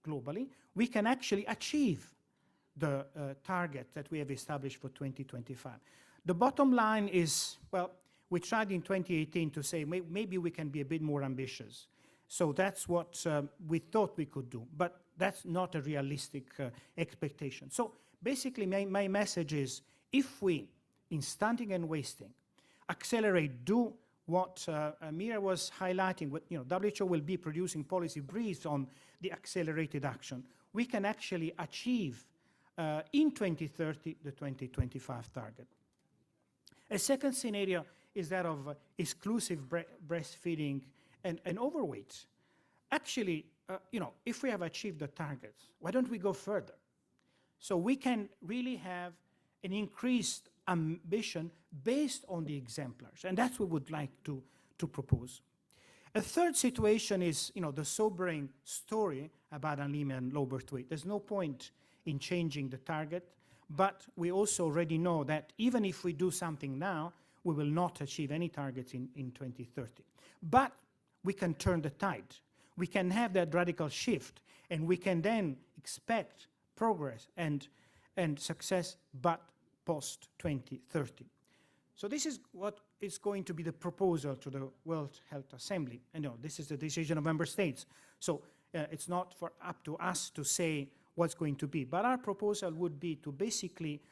globally, we can actually achieve the target that we have established for 2025. The bottom line is, well, we tried in 2018 to say maybe we can be a bit more ambitious. So that's what we thought we could do, but that's not a realistic expectation. So basically my message is, if we, in stunting and wasting, accelerate, do what Mira was highlighting, what, WHO will be producing policy briefs on the accelerated action, we can actually achieve in 2030 the 2025 target. A second scenario is that of exclusive breastfeeding and overweight. Actually, if we have achieved the targets, why don't we go further? So we can really have an increased ambition based on the exemplars, and that's what we would like to propose. A third situation is, the sobering story about anemia and low birth weight. There's no point in changing the target, but we also already know that even if we do something now, we will not achieve any targets in 2030. But we can turn the tide. We can have that radical shift, and we can then expect progress and success, but post-2030. So this is what is going to be the proposal to the World Health Assembly. And this is the decision of member states. So it's not up to us to say what's going to be. But our proposal would be to basically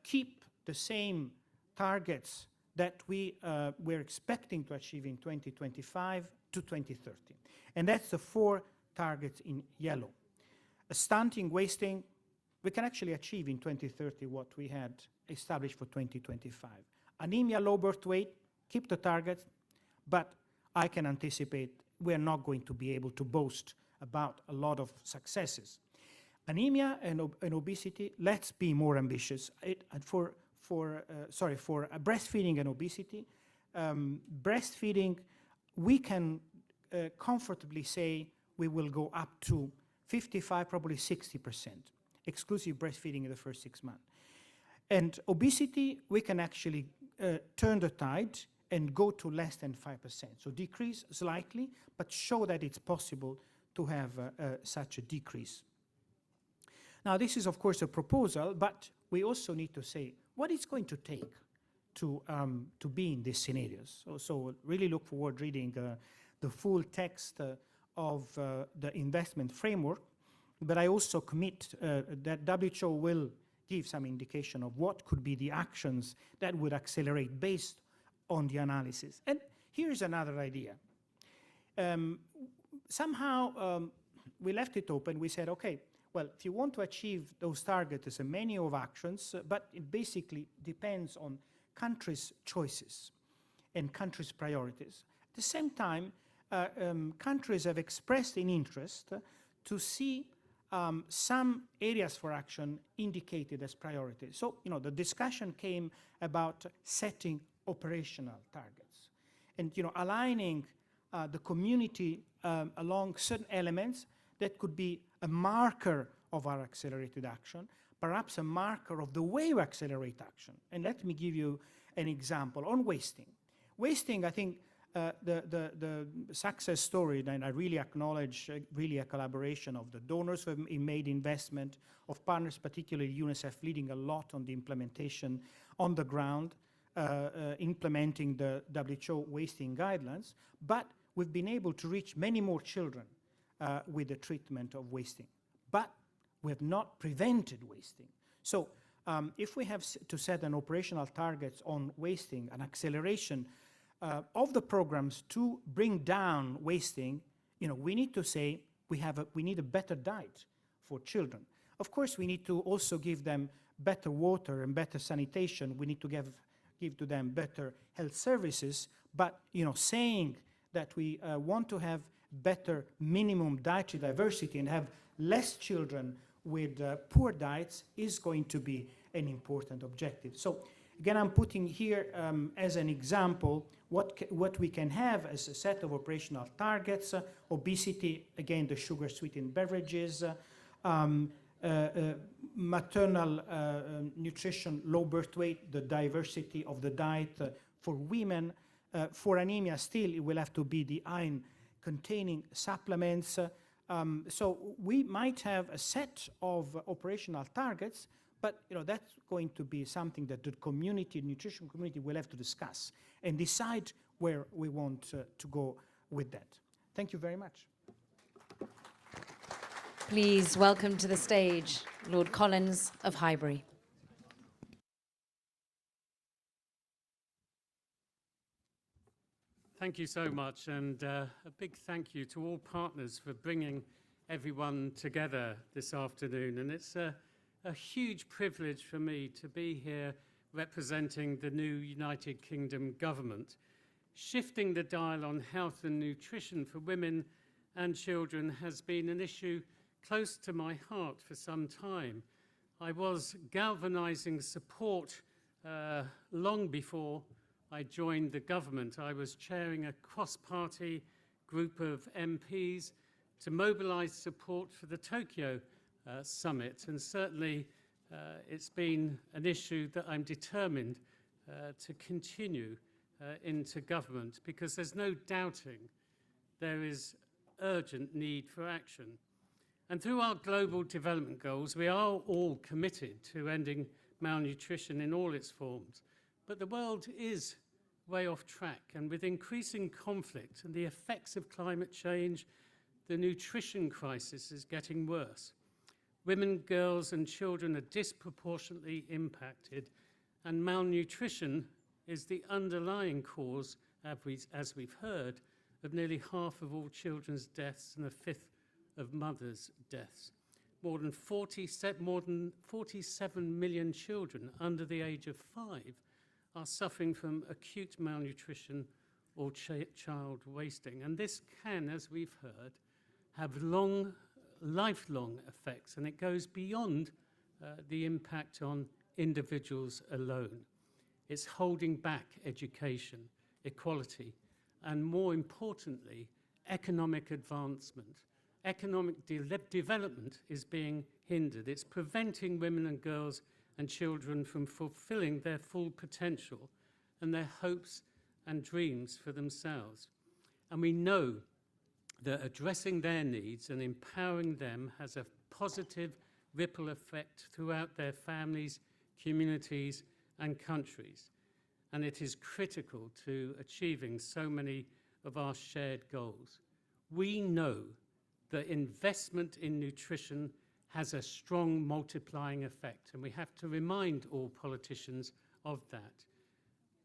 keep the same targets that we're expecting to achieve in 2025 to 2030. And that's the 4 targets in yellow. Stunting, wasting, we can actually achieve in 2030 what we had established for 2025. Anemia, low birth weight, keep the targets, but I can anticipate we're not going to be able to boast about a lot of successes. Anemia and obesity, let's be more ambitious. For breastfeeding and obesity, breastfeeding, we can comfortably say we will go up to 55, probably 60%, exclusive breastfeeding in the first 6 months. And obesity, we can actually turn the tide and go to less than 5%. So decrease slightly, but show that it's possible to have such a decrease. Now, this is, of course, a proposal, but we also need to say what it's going to take to be in these scenarios. So really look forward reading the full text of the investment framework, but I also commit that WHO will give some indication of what could be the actions that would accelerate based on the analysis. And here's another idea. Somehow we left it open. We said, okay, well, if you want to achieve those targets, there's a menu of actions, but it basically depends on countries' choices and countries' priorities. At the same time, countries have expressed an interest to see some areas for action indicated as priorities. So, the discussion came about setting operational targets and, aligning the community along certain elements that could be a marker of our accelerated action, perhaps a marker of the way we accelerate action. And let me give you an example on wasting. Wasting, I think, the success story, and I really acknowledge really a collaboration of the donors who have made investment, of partners, particularly UNICEF, leading a lot on the implementation on the ground. implementing the WHO wasting guidelines, but we've been able to reach many more children with the treatment of wasting. But we have not prevented wasting. So if we have to set an operational targets on wasting, an acceleration of the programs to bring down wasting, we need to say we need a better diet for children. Of course, we need to also give them better water and better sanitation. We need to give to them better health services. But saying that we want to have better minimum dietary diversity and have less children with poor diets is going to be an important objective. So again, I'm putting here as an example what we can have as a set of operational targets. Obesity, again, the sugar-sweetened beverages, maternal nutrition, low birth weight, the diversity of the diet for women. For anemia, still, it will have to be the iron-containing supplements. So we might have a set of operational targets, but that's going to be something that the community, nutrition community, will have to discuss and decide where we want to go with that. Thank you very much. Please welcome to the stage Lord Collins of Highbury. Thank you so much, and a big thank you to all partners for bringing everyone together this afternoon. And it's a huge privilege for me to be here representing the new United Kingdom government. Shifting the dial on health and nutrition for women and children has been an issue close to my heart for some time. I was galvanizing support long before I joined the government. I was chairing a cross-party group of MPs to mobilize support for the Tokyo summit, and certainly it's been an issue that I'm determined to continue into government, because there's no doubting there is urgent need for action. And through our global development goals, we are all committed to ending malnutrition in all its forms. But the world is way off track, and with increasing conflict and the effects of climate change, the nutrition crisis is getting worse. Women, girls, and children are disproportionately impacted, and malnutrition is the underlying cause, as we've heard, of nearly half of all children's deaths and a fifth of mothers' deaths. More than 47 million children under the age of 5 are suffering from acute malnutrition or child wasting. And this can, as we've heard, have lifelong effects, and it goes beyond the impact on individuals alone. It's holding back education, equality, and more importantly, economic advancement. Economic development is being hindered. It's preventing women and girls and children from fulfilling their full potential and their hopes and dreams for themselves. And we know that addressing their needs and empowering them has a positive ripple effect throughout their families, communities, and countries. And it is critical to achieving so many of our shared goals. We know that investment in nutrition has a strong multiplying effect, and we have to remind all politicians of that.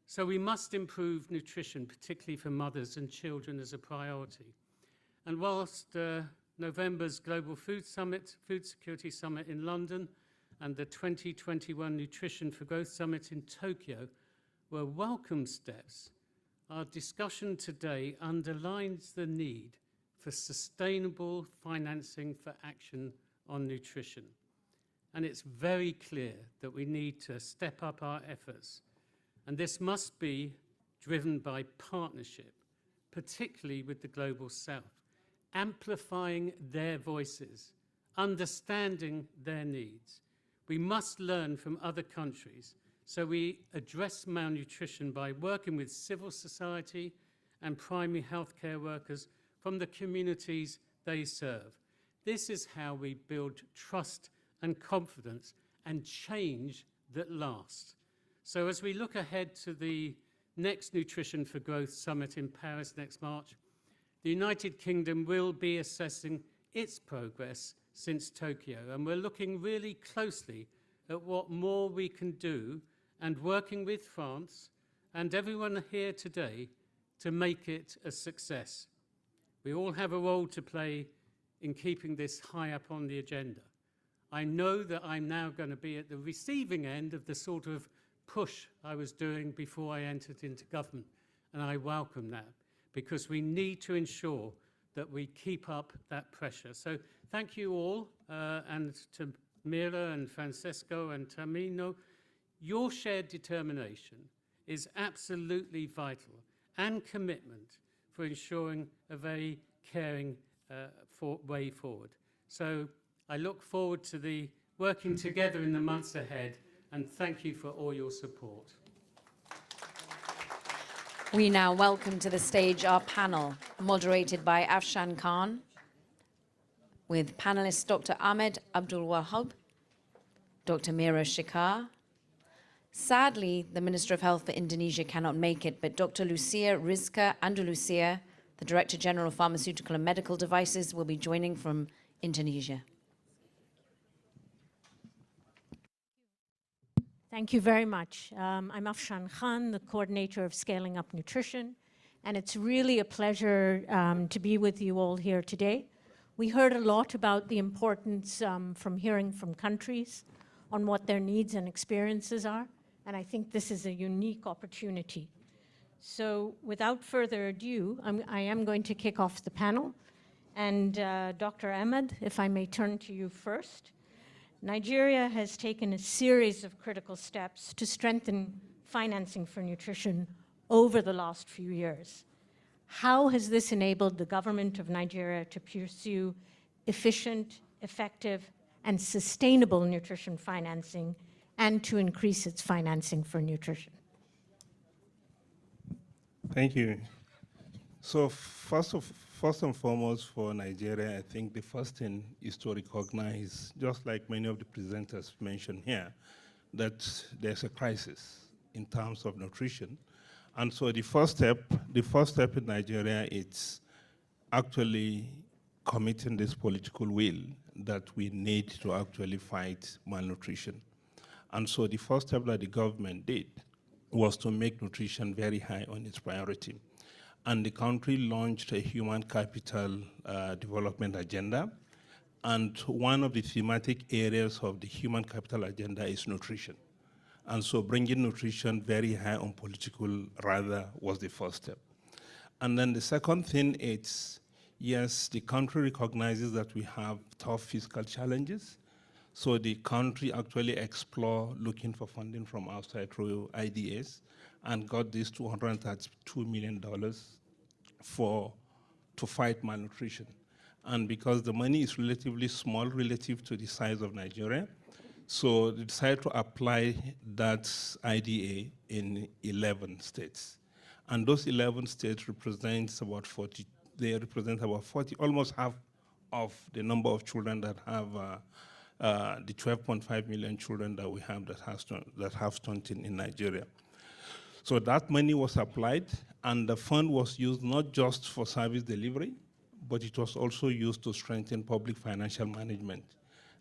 So we must improve nutrition, particularly for mothers and children, as a priority. And whilst November's Global Food Security Summit in London and the 2021 Nutrition for Growth Summit in Tokyo were welcome steps, our discussion today underlines the need for sustainable financing for action on nutrition. And it's very clear that we need to step up our efforts. And this must be driven by partnership, particularly with the Global South, amplifying their voices, understanding their needs. We must learn from other countries, so we address malnutrition by working with civil society and primary healthcare workers from the communities they serve. This is how we build trust and confidence and change that lasts. So as we look ahead to the next Nutrition for Growth Summit in Paris next March, the United Kingdom will be assessing its progress since Tokyo, and we're looking really closely at what more we can do and working with France and everyone here today to make it a success. We all have a role to play in keeping this high up on the agenda. I know that I'm now going to be at the receiving end of the sort of push I was doing before I entered into government, and I welcome that, because we need to ensure that we keep up that pressure. So thank you all, and to Mira and Francesco and Tamino. Your shared determination is absolutely vital, and commitment for ensuring a very caring way forward. So I look forward to the working together in the months ahead, and thank you for all your support. We now welcome to the stage our panel, moderated by Afshan Khan, with panelists Dr. Ahmed Abdul Wahab, Dr. Mira Shikar. Sadly, the Minister of Health for Indonesia cannot make it, but Dr. Lucia Rizka Andalusia, the Director General of Pharmaceutical and Medical Devices, will be joining from Indonesia. Thank you very much. I'm Afshan Khan, the coordinator of Scaling Up Nutrition, and it's really a pleasure to be with you all here today. We heard a lot about the importance from hearing from countries on what their needs and experiences are, and I think this is a unique opportunity. So without further ado, I am going to kick off the panel. And Dr. Ahmed, if I may turn to you first. Nigeria has taken a series of critical steps to strengthen financing for nutrition over the last few years. How has this enabled the government of Nigeria to pursue efficient, effective, and sustainable nutrition financing, and to increase its financing for nutrition? Thank you. So first and foremost for Nigeria, I think the first thing is to recognize, just like many of the presenters mentioned here, that there's a crisis in terms of nutrition. And so the first step in Nigeria is actually committing this political will that we need to actually fight malnutrition. And so the first step that the government did was to make nutrition very high on its priority. And the country launched a human capital development agenda. And one of the thematic areas of the human capital agenda is nutrition. And so bringing nutrition very high on political radar was the first step. And then the second thing is, yes, the country recognizes that we have tough fiscal challenges. So the country actually explored looking for funding from outside through IDAs and got this $232 million to fight malnutrition. And because the money is relatively small relative to the size of Nigeria, so they decided to apply that IDA in 11 states. And those 11 states represents about 40, they represent about 40, almost half of the number of children that have the 12.5 million children that we have that have stunting in Nigeria. So that money was applied, and the fund was used not just for service delivery, but it was also used to strengthen public financial management.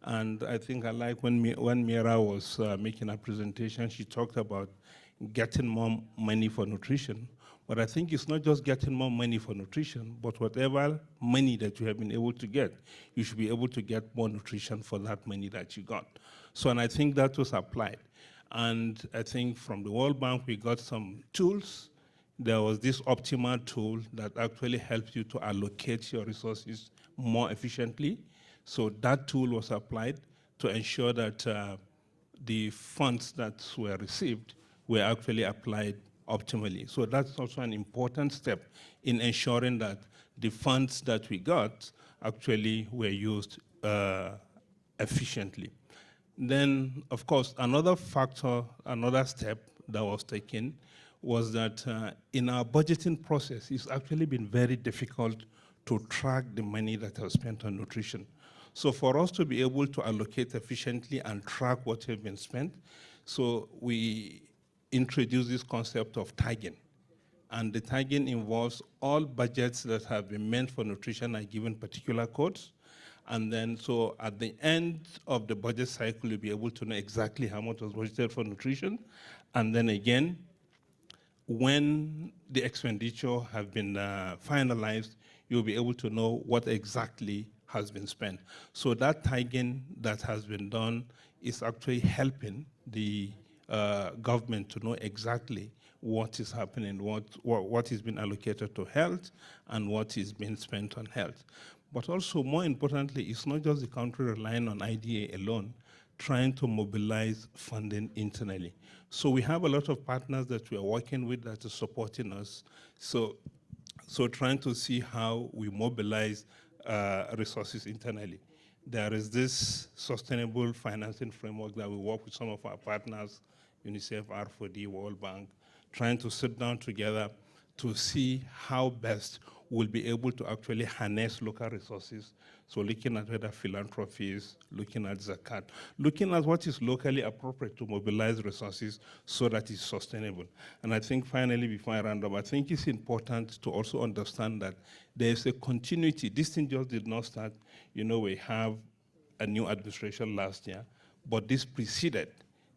And I think I like when Mira was making a presentation, she talked about getting more money for nutrition. But I think it's not just getting more money for nutrition, but whatever money that you have been able to get, you should be able to get more nutrition for that money that you got. So, and I think that was applied. And I think from the World Bank, we got some tools. There was this optimal tool that actually helps you to allocate your resources more efficiently. So that tool was applied to ensure that the funds that were received were actually applied optimally. So that's also an important step in ensuring that the funds that we got actually were used efficiently. Then, of course, another factor, another step that was taken was that in our budgeting process, it's actually been very difficult to track the money that was spent on nutrition. So for us to be able to allocate efficiently and track what has been spent, so we introduced this concept of tagging. And the tagging involves all budgets that have been meant for nutrition are given particular codes. And then, so at the end of the budget cycle, you'll be able to know exactly how much was budgeted for nutrition. And then again, when the expenditure have been finalized, you'll be able to know what exactly has been spent. So that tagging that has been done is actually helping the government to know exactly what is happening, what is being allocated to health and what is being spent on health. But also, more importantly, it's not just the country relying on IDA alone, trying to mobilize funding internally. So we have a lot of partners that we are working with that are supporting us. So trying to see how we mobilize resources internally. There is this sustainable financing framework that we work with some of our partners, UNICEF, R4D, World Bank, trying to sit down together to see how best we'll be able to actually harness local resources. So looking at whether philanthropies, looking at zakat, looking at what is locally appropriate to mobilize resources so that it's sustainable. And I think finally, before I round up, I think it's important to also understand that there's a continuity. This thing just did not start, you know, we have a new administration last year, but this preceded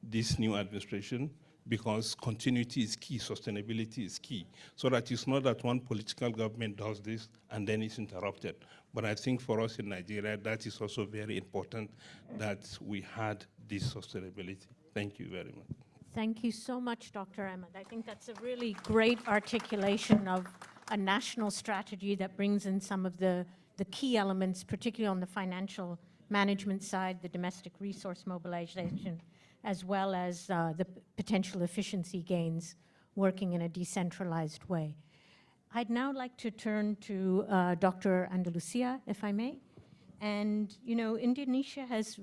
this new administration, because continuity is key, sustainability is key, so that it's not that one political government does this and then it's interrupted. But I think for us in Nigeria, that is also very important that we had this sustainability. Thank you very much. Thank you so much, Dr. Ahmed. I think that's a really great articulation of a national strategy that brings in some of the key elements, particularly on the financial management side, the domestic resource mobilization, as well as the potential efficiency gains working in a decentralized way. I'd now like to turn to Dr. Andalucia, if I may. And, you know, Indonesia has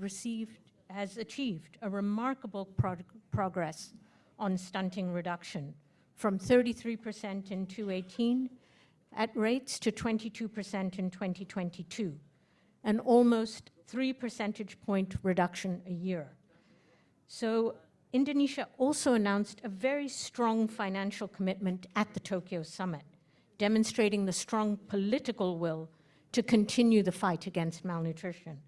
achieved a remarkable progress on stunting reduction, from 33% in 2018 at rates to 22% in 2022, an almost 3 percentage point reduction a year. So Indonesia also announced a very strong financial commitment at the Tokyo summit, demonstrating the strong political will to continue the fight against malnutrition.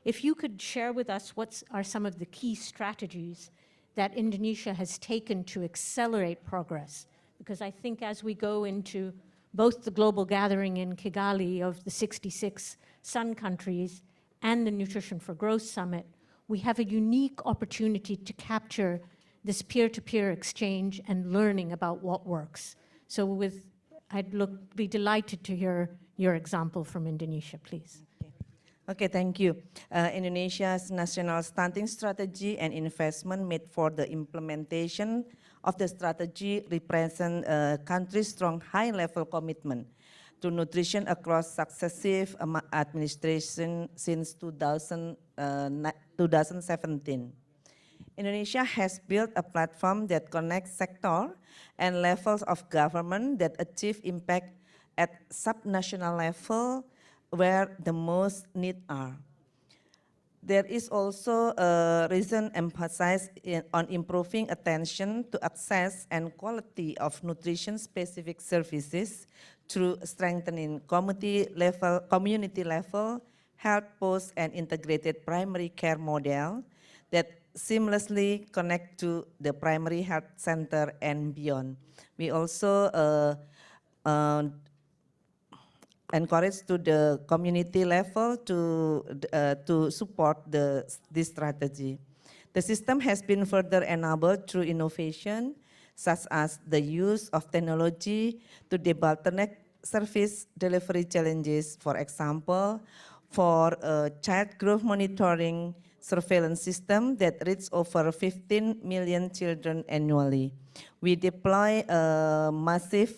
If you could share with us what are some of the key strategies that Indonesia has taken to accelerate progress, because I think as we go into both the global gathering in Kigali of the 66 Sun countries and the Nutrition for Growth Summit, we have a unique opportunity to capture this peer-to-peer exchange and learning about what works. So I'd be delighted to hear your example from Indonesia, please. Okay, thank you. Indonesia's national stunting strategy and investment made for the implementation of the strategy represent a country's strong high-level commitment to nutrition across successive administration since 2017. Indonesia has built a platform that connects sector and levels of government that achieve impact at subnational level where the most needs are. There is also a recent emphasis on improving attention to access and quality of nutrition-specific services through strengthening community level health post and integrated primary care model that seamlessly connect to the primary health center and beyond. We also encourage to the community level to support this strategy. The system has been further enabled through innovation, such as the use of technology to debottleneck service delivery challenges. For example, for a child growth monitoring surveillance system that reaches over 15 million children annually. We deploy a massive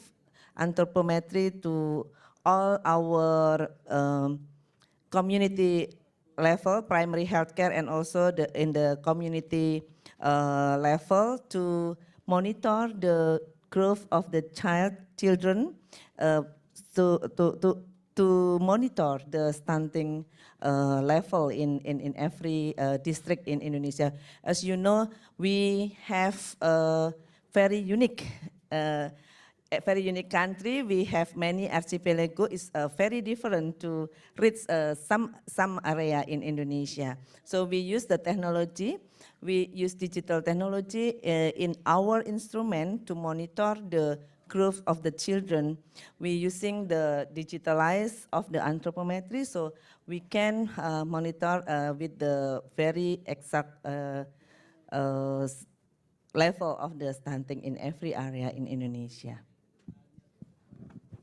anthropometry to all our community level, primary healthcare, and also in the community level to monitor the growth of the children, to monitor the stunting level in every district in Indonesia. As you know, we have very unique. A very unique country. We have many archipelago. It's very different to reach some area in Indonesia. So we use the technology. We use digital technology in our instrument to monitor the growth of the children. We're using the digitalized of the anthropometry, so we can monitor with the very exact level of the stunting in every area in Indonesia.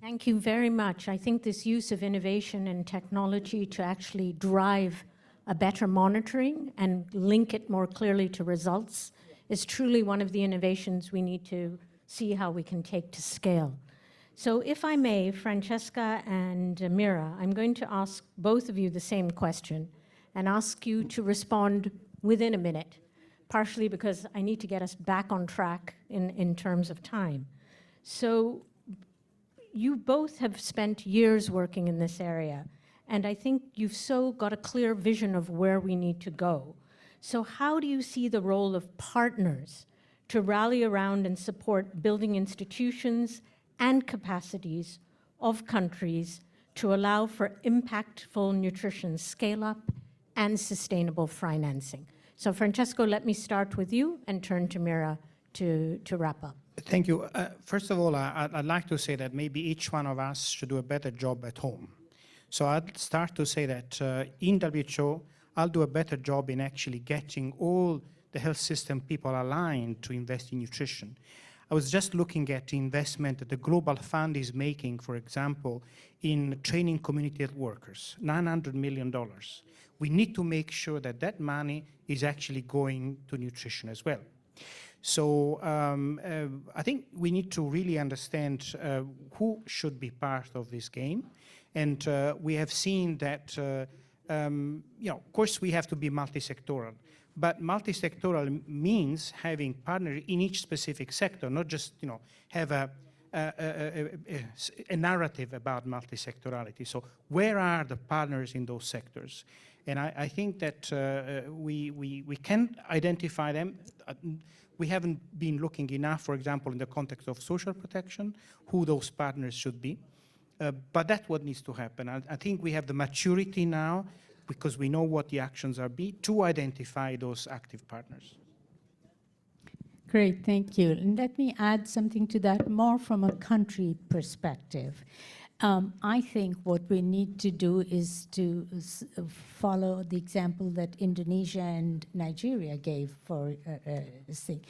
Thank you very much. I think this use of innovation and technology to actually drive a better monitoring and link it more clearly to results is truly one of the innovations we need to see how we can take to scale. So if I may, Francesca and Mira, I'm going to ask both of you the same question and ask you to respond within a minute, partially because I need to get us back on track in terms of time. So you both have spent years working in this area, and I think you've so got a clear vision of where we need to go. So how do you see the role of partners to rally around and support building institutions and capacities of countries to allow for impactful nutrition scale-up and sustainable financing? So Francesco, let me start with you and turn to Mira to wrap up. Thank you. First of all, I'd like to say that maybe each one of us should do a better job at home. So I'd start to say that in WHO, I'll do a better job in actually getting all the health system people aligned to invest in nutrition. I was just looking at the investment that the Global Fund is making, for example, in training community health workers, $900 million. We need to make sure that that money is actually going to nutrition as well. So I think we need to really understand who should be part of this game. And we have seen that, of course, we have to be multi-sectoral. But multi-sectoral means having partners in each specific sector, not just have a narrative about multi-sectorality. So where are the partners in those sectors? And I think that we can identify them. We haven't been looking enough, for example, in the context of social protection, who those partners should be. But that's what needs to happen. I think we have the maturity now, because we know what the actions are to identify those active partners. Great, thank you. And let me add something to that more from a country perspective. I think what we need to do is to follow the example that Indonesia and Nigeria gave for this thing.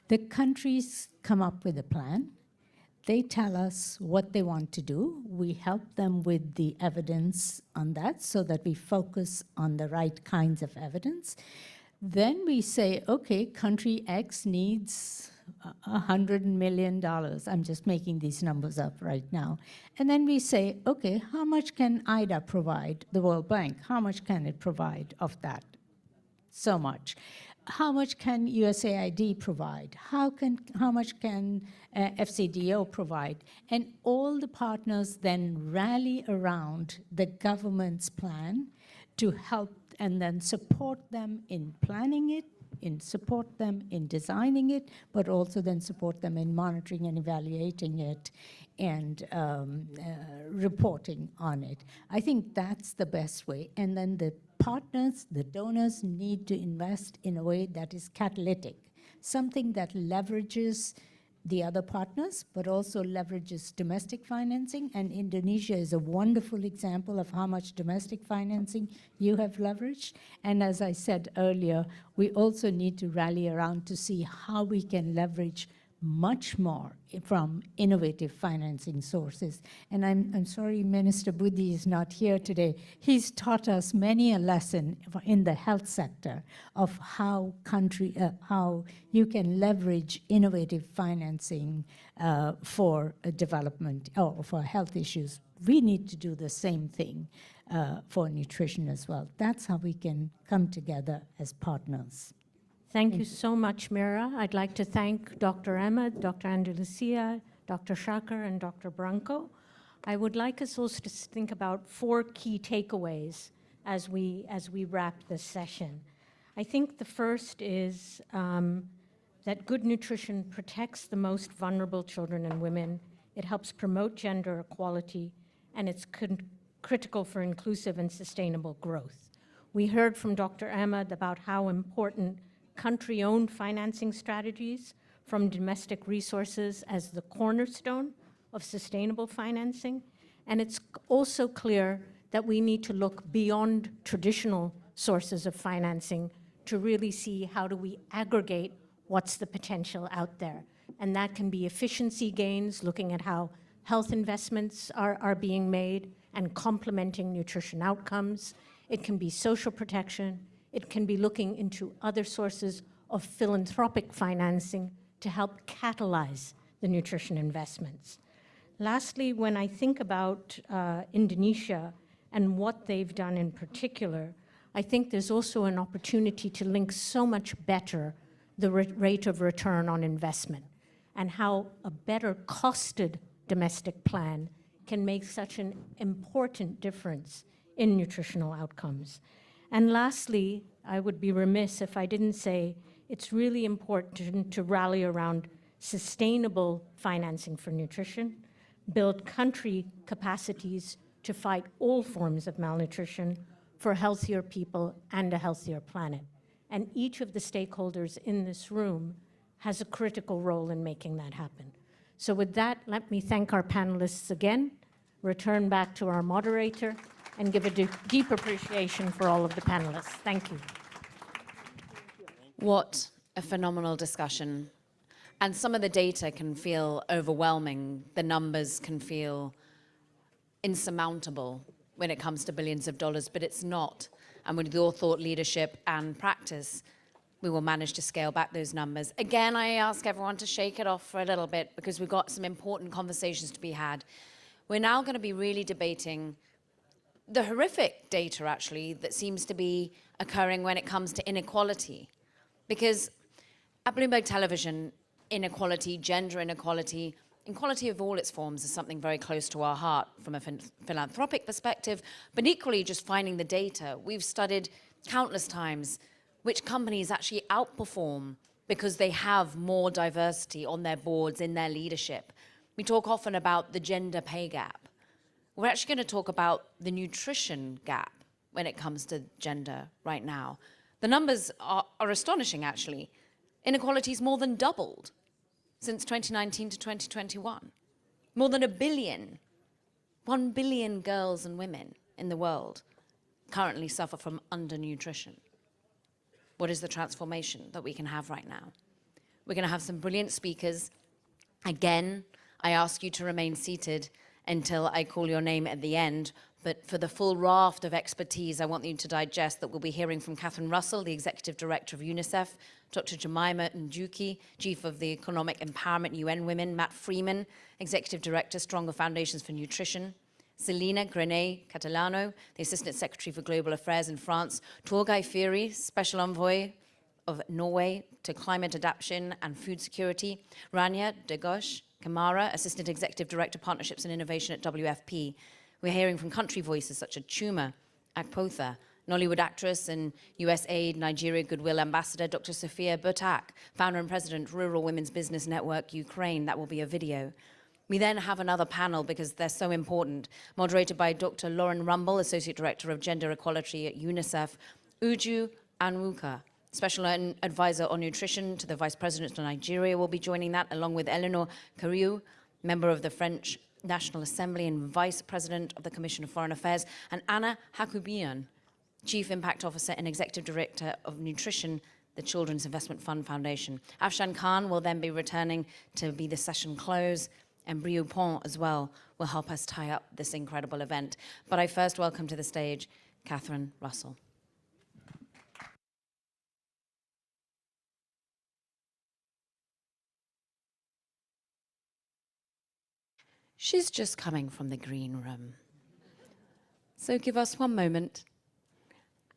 The countries come up with a plan. They tell us what they want to do. We help them with the evidence on that so that we focus on the right kinds of evidence. Then we say, okay, country X needs $100 million. I'm just making these numbers up right now. And then we say, okay, how much can IDA provide, the World Bank? How much can it provide of that? So much. How much can USAID provide? How much can FCDO provide? And all the partners then rally around the government's plan to help and then support them in planning it, support them in designing it, but also then support them in monitoring and evaluating it and reporting on it. I think that's the best way. And then the partners, the donors need to invest in a way that is catalytic, something that leverages the other partners, but also leverages domestic financing. And Indonesia is a wonderful example of how much domestic financing you have leveraged. And as I said earlier, we also need to rally around to see how we can leverage much more from innovative financing sources. And I'm sorry Minister Budi is not here today. He's taught us many a lesson in the health sector of how you can leverage innovative financing for development or for health issues. We need to do the same thing for nutrition as well. That's how we can come together as partners. Thank you so much, Mira. I'd like to thank Dr. Ahmed, Dr. Andalucia, Dr. Shakir, and Dr. Branco. I would like us also to think about 4 key takeaways as we wrap this session. I think the first is that good nutrition protects the most vulnerable children and women, it helps promote gender equality, and it's critical for inclusive and sustainable growth. We heard from Dr. Ahmed about how important country-owned financing strategies from domestic resources as the cornerstone of sustainable financing, and it's also clear that we need to look beyond traditional sources of financing to really see how do we aggregate what's the potential out there. And that can be efficiency gains, looking at how health investments are being made and complementing nutrition outcomes. It can be social protection. It can be looking into other sources of philanthropic financing to help catalyze the nutrition investments. Lastly, when I think about Indonesia and what they've done in particular, I think there's also an opportunity to link so much better the rate of return on investment and how a better costed domestic plan can make such an important difference in nutritional outcomes. And lastly, I would be remiss if I didn't say it's really important to rally around sustainable financing for nutrition, build country capacities to fight all forms of malnutrition for healthier people and a healthier planet. And each of the stakeholders in this room has a critical role in making that happen. So with that, let me thank our panelists again, return back to our moderator, and give a deep appreciation for all of the panelists. Thank you. What a phenomenal discussion. And some of the data can feel overwhelming. The numbers can feel insurmountable when it comes to billions of dollars, but it's not. And with your thought leadership and practice, we will manage to scale back those numbers. Again, I ask everyone to shake it off for a little bit because we've got some important conversations to be had. We're now going to be really debating the horrific data, actually, that seems to be occurring when it comes to inequality. Because at Bloomberg Television, inequality, gender inequality, equality of all its forms is something very close to our heart from a philanthropic perspective, but equally just finding the data. We've studied countless times which companies actually outperform because they have more diversity on their boards, in their leadership. We talk often about the gender pay gap. We're actually going to talk about the nutrition gap when it comes to gender right now. The numbers are astonishing, actually. Inequality's more than doubled since 2019 to 2021. More than 1 billion girls and women in the world currently suffer from undernutrition. What is the transformation that we can have right now? We're going to have some brilliant speakers. Again, I ask you to remain seated until I call your name at the end. But for the full raft of expertise I want you to digest that we'll be hearing from Catherine Russell, the Executive Director of UNICEF, Dr. Jemima Njuki, Chief of the Economic Empowerment UN Women, Matt Freeman, Executive Director, Stronger Foundations for Nutrition, Selena Grenet Catalano, the Assistant Secretary for Global Affairs in France, Torgeir Firi, Special Envoy of Norway to Climate Adaptation and Food Security, Rania Degosh Kamara, Assistant Executive Director, Partnerships and Innovation at WFP. We're hearing from country voices such as Chuma Akpotha, Nollywood actress and USAID Nigeria Goodwill Ambassador, Dr. Sophia Butak, founder and president, Rural Women's Business Network, Ukraine. That will be a video. We then have another panel, because they're so important, moderated by Dr. Lauren Rumble, Associate Director of Gender Equality at UNICEF, Uju Anwuka, Special Advisor on Nutrition to the Vice President of Nigeria, will be joining that, along with Eleanor Cariou, member of the French National Assembly and Vice President of the Commission of Foreign Affairs, and Anna Hakubian, Chief Impact Officer and Executive Director of Nutrition, the Children's Investment Fund Foundation. Afshan Khan will then be returning to be the session close, and Briou Pont as well will help us tie up this incredible event. But I first welcome to the stage Catherine Russell. She's just coming from the green room. So give us one moment,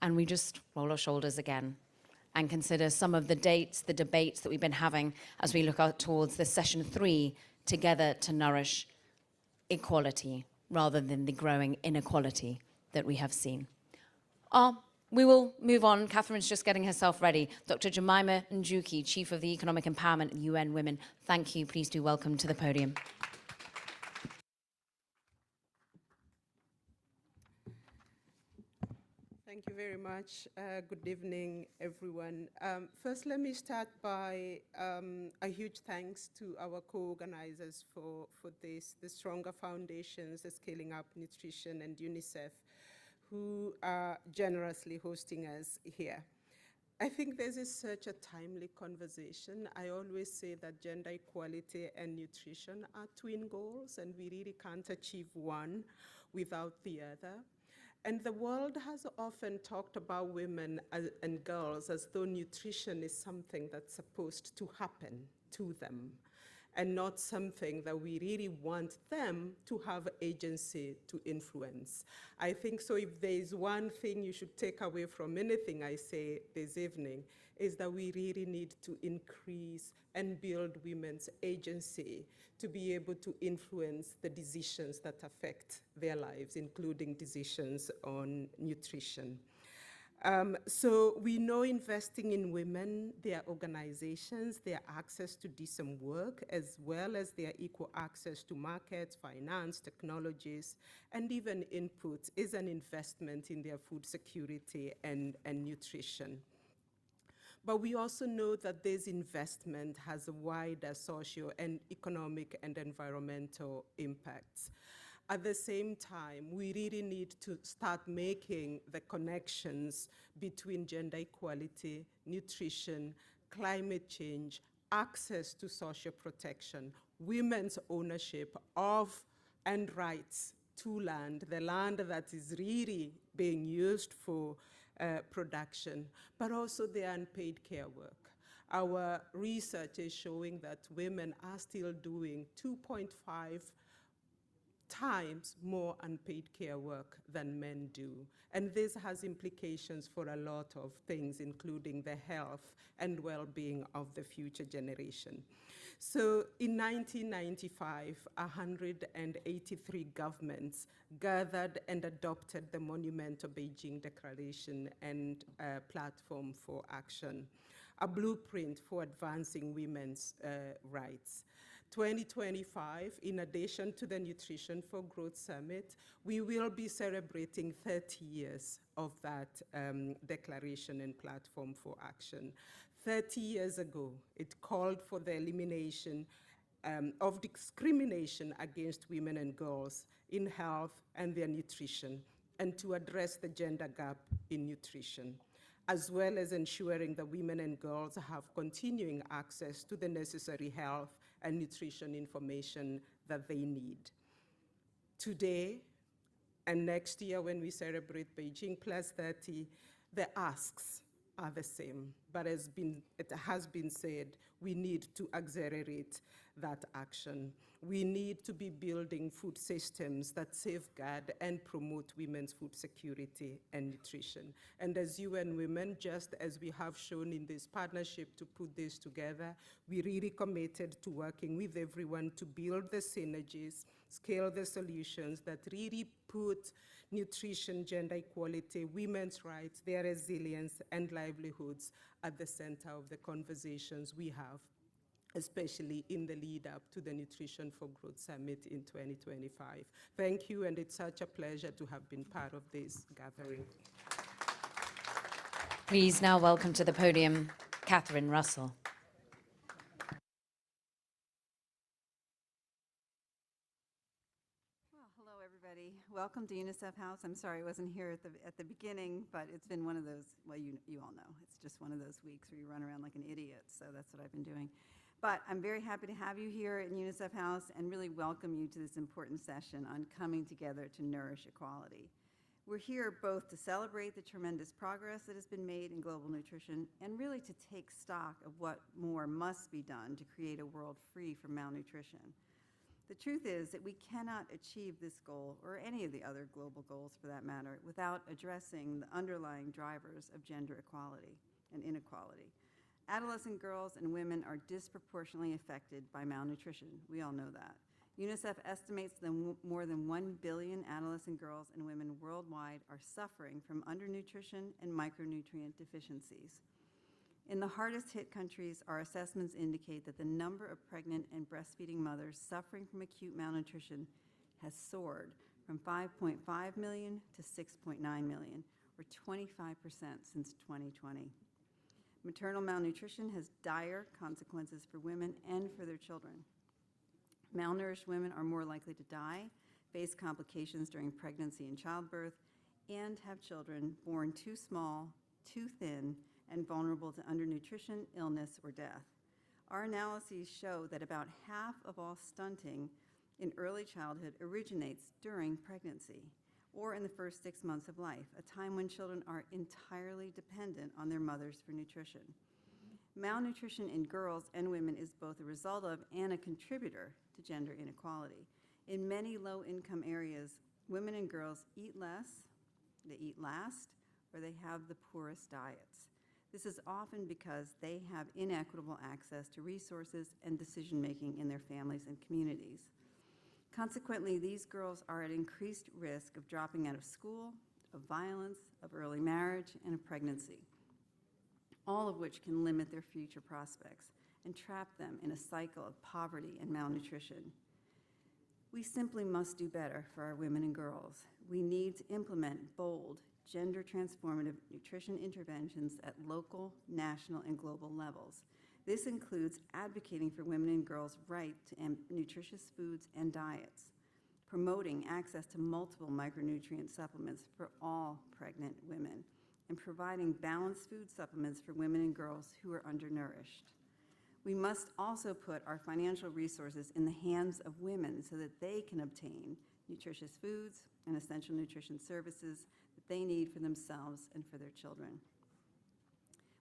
and we just roll our shoulders again and consider some of the dates, the debates that we've been having as we look out towards the session 3, Together to Nourish Equality, rather than the growing inequality that we have seen. Our We will move on. Catherine's just getting herself ready. Dr. Jemima Njuki, Chief of the Economic Empowerment at UN Women. Thank you. Please do welcome to the podium. Thank you very much. Good evening, everyone. First, let me start by a huge thanks to our co-organizers for this, the Stronger Foundations, the Scaling Up Nutrition, and UNICEF, who are generously hosting us here. I think this is such a timely conversation. I always say that gender equality and nutrition are twin goals, and we really can't achieve one without the other. And the world has often talked about women and girls as though nutrition is something that's supposed to happen to them, and not something that we really want them to have agency to influence. I think so if there's one thing you should take away from anything I say this evening, is that we really need to increase and build women's agency to be able to influence the decisions that affect their lives, including decisions on nutrition. So we know investing in women, their organizations, their access to decent work, as well as their equal access to markets, finance, technologies, and even input is an investment in their food security and nutrition. But we also know that this investment has a wider socio and economic and environmental impacts. At the same time, we really need to start making the connections between gender equality, nutrition, climate change, access to social protection, women's ownership of and rights to land, the land that is really being used for production, but also the unpaid care work. Our research is showing that women are still doing 2.5 times more unpaid care work than men do. And this has implications for a lot of things, including the health and well-being of the future generation. So in 1995, 183 governments gathered and adopted the monumental Beijing Declaration and Platform for Action, a blueprint for advancing women's rights. 2025, in addition to the Nutrition for Growth Summit, we will be celebrating 30 years of that declaration and platform for action. 30 years ago, it called for the elimination of discrimination against women and girls in health and their nutrition, and to address the gender gap in nutrition, as well as ensuring that women and girls have continuing access to the necessary health and nutrition information that they need. Today and next year, when we celebrate Beijing Plus 30, the asks are the same, but it has been said, we need to accelerate that action. We need to be building food systems that safeguard and promote women's food security and nutrition. And as UN Women, just as we have shown in this partnership to put this together, we really committed to working with everyone to build the synergies, scale the solutions that really put nutrition, gender equality, women's rights, their resilience, and livelihoods at the center of the conversations we have, especially in the lead up to the Nutrition for Growth Summit in 2025. Thank you, and it's such a pleasure to have been part of this gathering. Please now welcome to the podium, Catherine Russell. Welcome to UNICEF House. I'm sorry I wasn't here at the beginning, but it's been one of those, well, you all know, it's just one of those weeks where you run around like an idiot, so that's what I've been doing. But I'm very happy to have you here in UNICEF House and really welcome you to this important session on coming together to nourish equality. We're here both to celebrate the tremendous progress that has been made in global nutrition and really to take stock of what more must be done to create a world free from malnutrition. The truth is that we cannot achieve this goal, or any of the other global goals for that matter, without addressing the underlying drivers of gender equality and inequality. Adolescent girls and women are disproportionately affected by malnutrition. We all know that. UNICEF estimates that more than 1 billion adolescent girls and women worldwide are suffering from undernutrition and micronutrient deficiencies. In the hardest hit countries, our assessments indicate that the number of pregnant and breastfeeding mothers suffering from acute malnutrition has soared from 5.5 million to 6.9 million, or 25% since 2020. Maternal malnutrition has dire consequences for women and for their children. Malnourished women are more likely to die, face complications during pregnancy and childbirth, and have children born too small, too thin, and vulnerable to undernutrition, illness, or death. Our analyses show that about half of all stunting in early childhood originates during pregnancy or in the first 6 months of life, a time when children are entirely dependent on their mothers for nutrition. Malnutrition in girls and women is both a result of and a contributor to gender inequality. In many low-income areas, women and girls eat less, they eat last, or they have the poorest diets. This is often because they have inequitable access to resources and decision-making in their families and communities. Consequently, these girls are at increased risk of dropping out of school, of violence, of early marriage, and of pregnancy, all of which can limit their future prospects and trap them in a cycle of poverty and malnutrition. We simply must do better for our women and girls. We need to implement bold, gender-transformative nutrition interventions at local, national, and global levels. This includes advocating for women and girls' right to nutritious foods and diets, promoting access to multiple micronutrient supplements for all pregnant women, and providing balanced food supplements for women and girls who are undernourished. We must also put our financial resources in the hands of women so that they can obtain nutritious foods and essential nutrition services that they need for themselves and for their children.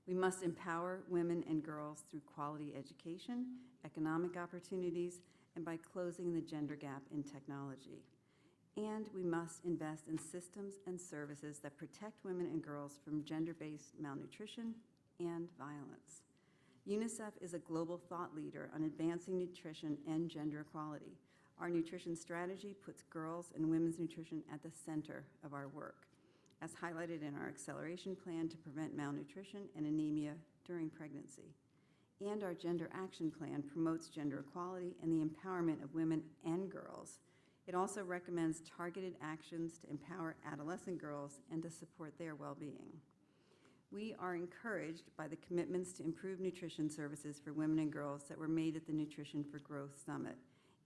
We must empower women and girls through quality education, economic opportunities, and by closing the gender gap in technology. And we must invest in systems and services that protect women and girls from gender-based malnutrition and violence. UNICEF is a global thought leader on advancing nutrition and gender equality. Our nutrition strategy puts girls' and women's nutrition at the center of our work, as highlighted in our acceleration plan to prevent malnutrition and anemia during pregnancy. And our gender action plan promotes gender equality and the empowerment of women and girls. It also recommends targeted actions to empower adolescent girls and to support their well-being. We are encouraged by the commitments to improve nutrition services for women and girls that were made at the Nutrition for Growth Summit,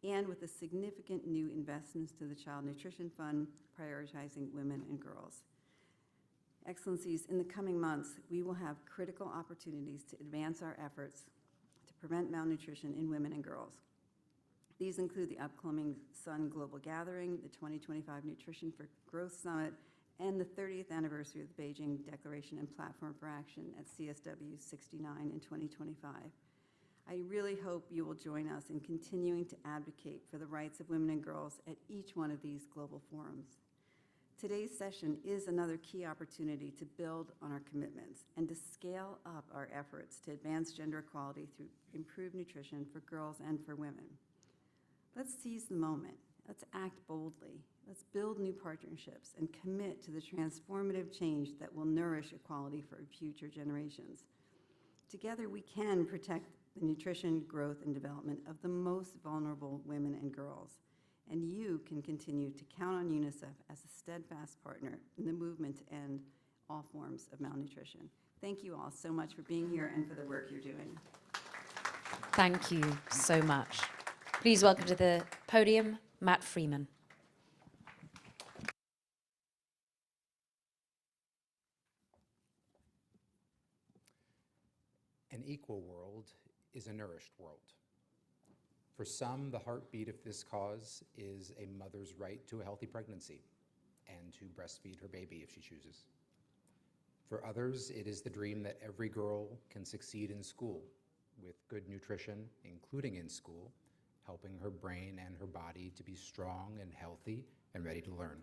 and with the significant new investments to the Child Nutrition Fund, prioritizing women and girls. Excellencies, in the coming months, we will have critical opportunities to advance our efforts to prevent malnutrition in women and girls. These include the upcoming Sun Global Gathering, the 2025 Nutrition for Growth Summit, and the 30th anniversary of the Beijing Declaration and Platform for Action at CSW 69 in 2025. I really hope you will join us in continuing to advocate for the rights of women and girls at each one of these global forums. Today's session is another key opportunity to build on our commitments and to scale up our efforts to advance gender equality through improved nutrition for girls and for women. Let's seize the moment. Let's act boldly. Let's build new partnerships and commit to the transformative change that will nourish equality for future generations. Together, we can protect the nutrition, growth, and development of the most vulnerable women and girls. And you can continue to count on UNICEF as a steadfast partner in the movement to end all forms of malnutrition. Thank you all so much for being here and for the work you're doing. Thank you so much. Please welcome to the podium, Matt Freeman. An equal world is a nourished world. For some, the heartbeat of this cause is a mother's right to a healthy pregnancy and to breastfeed her baby if she chooses. For others, it is the dream that every girl can succeed in school with good nutrition, including in school, helping her brain and her body to be strong and healthy and ready to learn.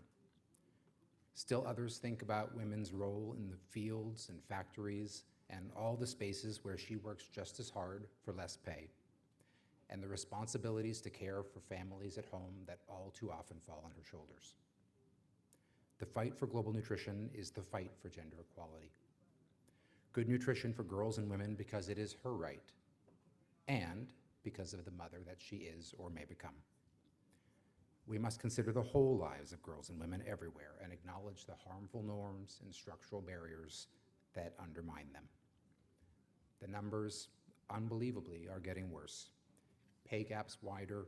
Still others think about women's role in the fields and factories and all the spaces where she works just as hard for less pay. and the responsibilities to care for families at home that all too often fall on her shoulders. The fight for global nutrition is the fight for gender equality. Good nutrition for girls and women because it is her right, and because of the mother that she is or may become. We must consider the whole lives of girls and women everywhere and acknowledge the harmful norms and structural barriers that undermine them. The numbers, unbelievably, are getting worse. Pay gaps wider,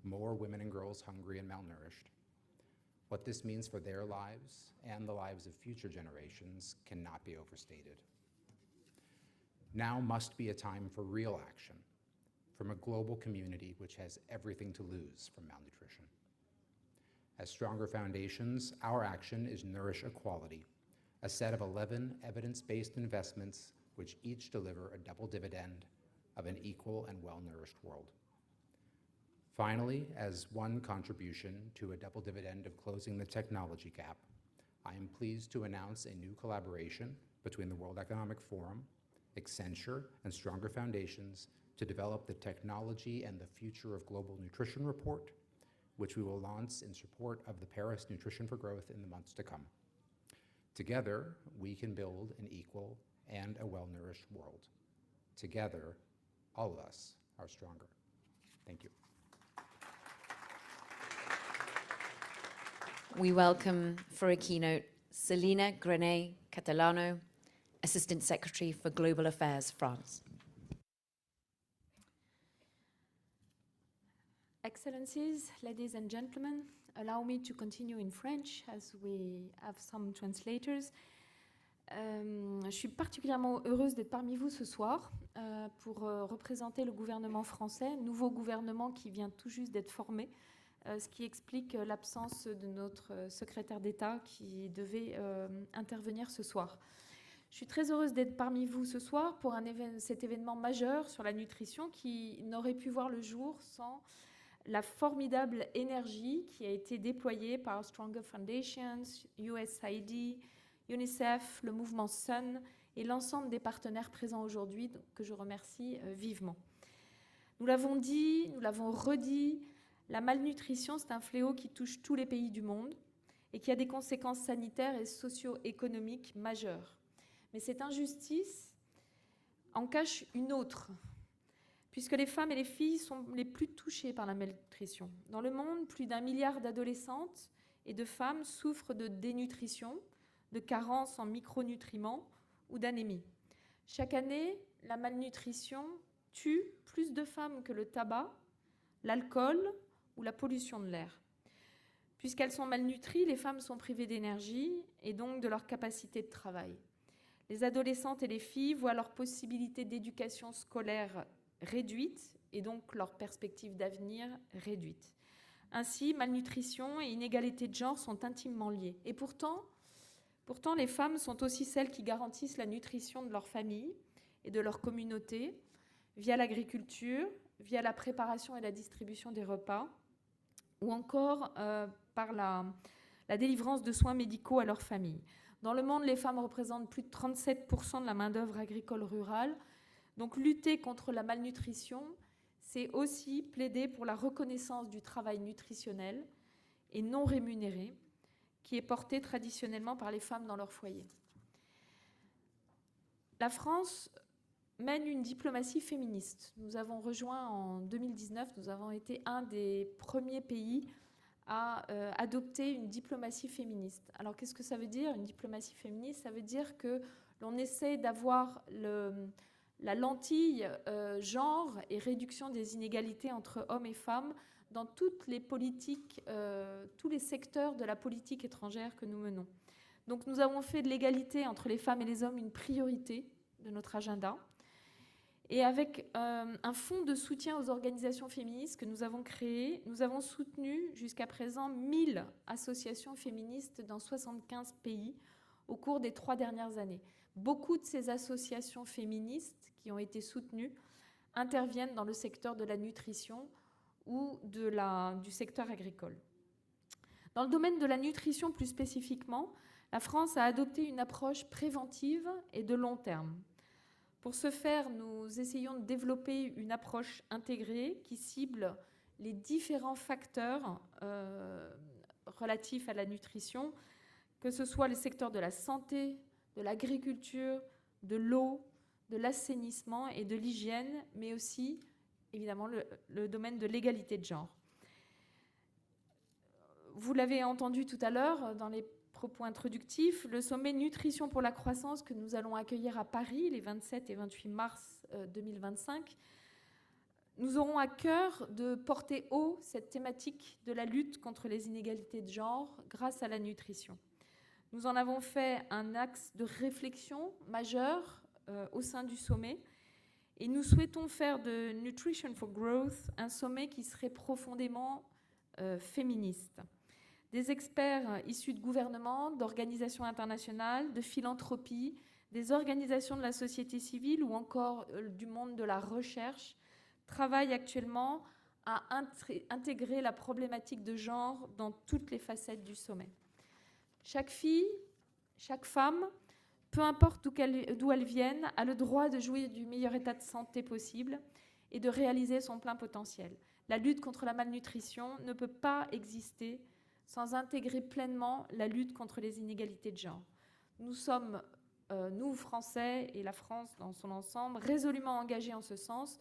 more women and girls hungry and malnourished. What this means for their lives and the lives of future generations cannot be overstated. Now must be a time for real action from a global community which has everything to lose from malnutrition. As Stronger Foundations, our action is Nourish Equality, a set of 11 evidence-based investments which each deliver a double dividend of an equal and well-nourished world. Finally, as one contribution to a double dividend of closing the technology gap, I am pleased to announce a new collaboration between the World Economic Forum, Accenture, and Stronger Foundations to develop the Technology and the Future of Global Nutrition report, which we will launch in support of the Paris Nutrition for Growth in the months to come. Together, we can build an equal and a well-nourished world. Together, all of us are stronger. Thank you. We welcome for a keynote Selena Grenet Catalano, Assistant Secretary for Global Affairs, France. Excellencies, ladies and gentlemen, allow me to continue in French as we have some translators. Je suis particulièrement heureuse d'être parmi vous ce soir pour représenter le gouvernement français, nouveau gouvernement qui vient tout juste d'être formé, ce qui explique l'absence de notre secrétaire d'État qui devait intervenir ce soir. Je suis très heureuse d'être parmi vous ce soir pour cet événement majeur sur la nutrition qui n'aurait pu voir le jour sans la formidable énergie qui a été déployée par Stronger Foundations, USAID, UNICEF, le mouvement Sun et l'ensemble des partenaires présents aujourd'hui, que je remercie vivement. Nous l'avons dit, nous l'avons redit, la malnutrition, c'est un fléau qui touche tous les pays du monde et qui a des conséquences sanitaires et socio-économiques majeures. Mais cette injustice en cache une autre, puisque les femmes et les filles sont les plus touchées par la malnutrition. Dans le monde, plus d'1 milliard d'adolescentes et de femmes souffrent de dénutrition, de carences en micronutriments ou d'anémie. Chaque année, la malnutrition tue plus de femmes que le tabac, l'alcool ou la pollution de l'air. Puisqu'elles sont malnutries, les femmes sont privées d'énergie et donc de leur capacité de travail. Les adolescentes et les filles voient leurs possibilités d'éducation scolaire réduites et donc leurs perspectives d'avenir réduites. Ainsi, malnutrition et inégalité de genre sont intimement liées. Et pourtant, les femmes sont aussi celles qui garantissent la nutrition de leur famille et de leur communauté via l'agriculture, via la préparation et la distribution des repas, ou encore par la délivrance de soins médicaux à leur famille. Dans le monde, les femmes représentent plus de 37% de la main-d'œuvre agricole rurale. Donc lutter contre la malnutrition, c'est aussi plaider pour la reconnaissance du travail nutritionnel et non rémunéré, qui est porté traditionnellement par les femmes dans leur foyer. La France mène une diplomatie féministe. Nous avons rejoint en 2019, nous avons été un des premiers pays à adopter une diplomatie féministe. Alors qu'est-ce que ça veut dire, une diplomatie féministe? Ça veut dire que l'on essaie d'avoir la lentille genre et réduction des inégalités entre hommes et femmes dans toutes les politiques, tous les secteurs de la politique étrangère que nous menons. Donc nous avons fait de l'égalité entre les femmes et les hommes une priorité de notre agenda. Et avec un fonds de soutien aux organisations féministes que nous avons créé, nous avons soutenu jusqu'à présent 1000 associations féministes dans 75 pays au cours des 3 dernières années. Beaucoup de ces associations féministes qui ont été soutenues interviennent dans le secteur de la nutrition ou du secteur agricole. Dans le domaine de la nutrition plus spécifiquement, la France a adopté une approche préventive et de long terme. Pour ce faire, nous essayons de développer une approche intégrée qui cible les différents facteurs relatifs à la nutrition, que ce soit les secteurs de la santé, de l'agriculture, de l'eau, de l'assainissement et de l'hygiène, mais aussi, évidemment, le domaine de l'égalité de genre. Vous l'avez entendu tout à l'heure dans les propos introductifs, le sommet Nutrition pour la croissance que nous allons accueillir à Paris les 27 et 28 mars 2025, nous aurons à cœur de porter haut cette thématique de la lutte contre les inégalités de genre grâce à la nutrition. Nous en avons fait un axe de réflexion majeur au sein du sommet et nous souhaitons faire de Nutrition for Growth un sommet qui serait profondément féministe. Des experts issus de gouvernements, d'organisations internationales, de philanthropie, des organisations de la société civile ou encore du monde de la recherche travaillent actuellement à intégrer la problématique de genre dans toutes les facettes du sommet. Chaque fille, chaque femme, peu importe d'où elle vienne, a le droit de jouir du meilleur état de santé possible et de réaliser son plein potentiel. La lutte contre la malnutrition ne peut pas exister sans intégrer pleinement la lutte contre les inégalités de genre. Nous sommes, nous Français et la France dans son ensemble, résolument engagés en ce sens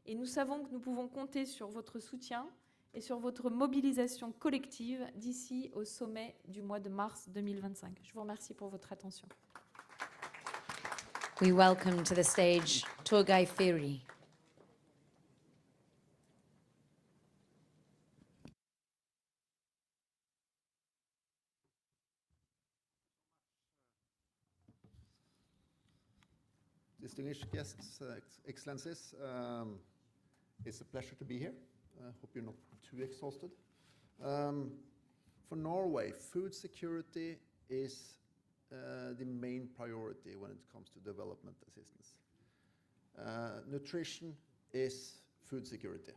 et nous savons que nous pouvons compter sur votre soutien et sur votre mobilisation collective d'ici au sommet du mois de mars 2025. Je vous remercie pour votre attention. We welcome to the stage Turgai Feri. Distinguished guests, Excellencies, it's a pleasure to be here. I hope you're not too exhausted. For Norway, food security is the main priority when it comes to development assistance. Nutrition is food security.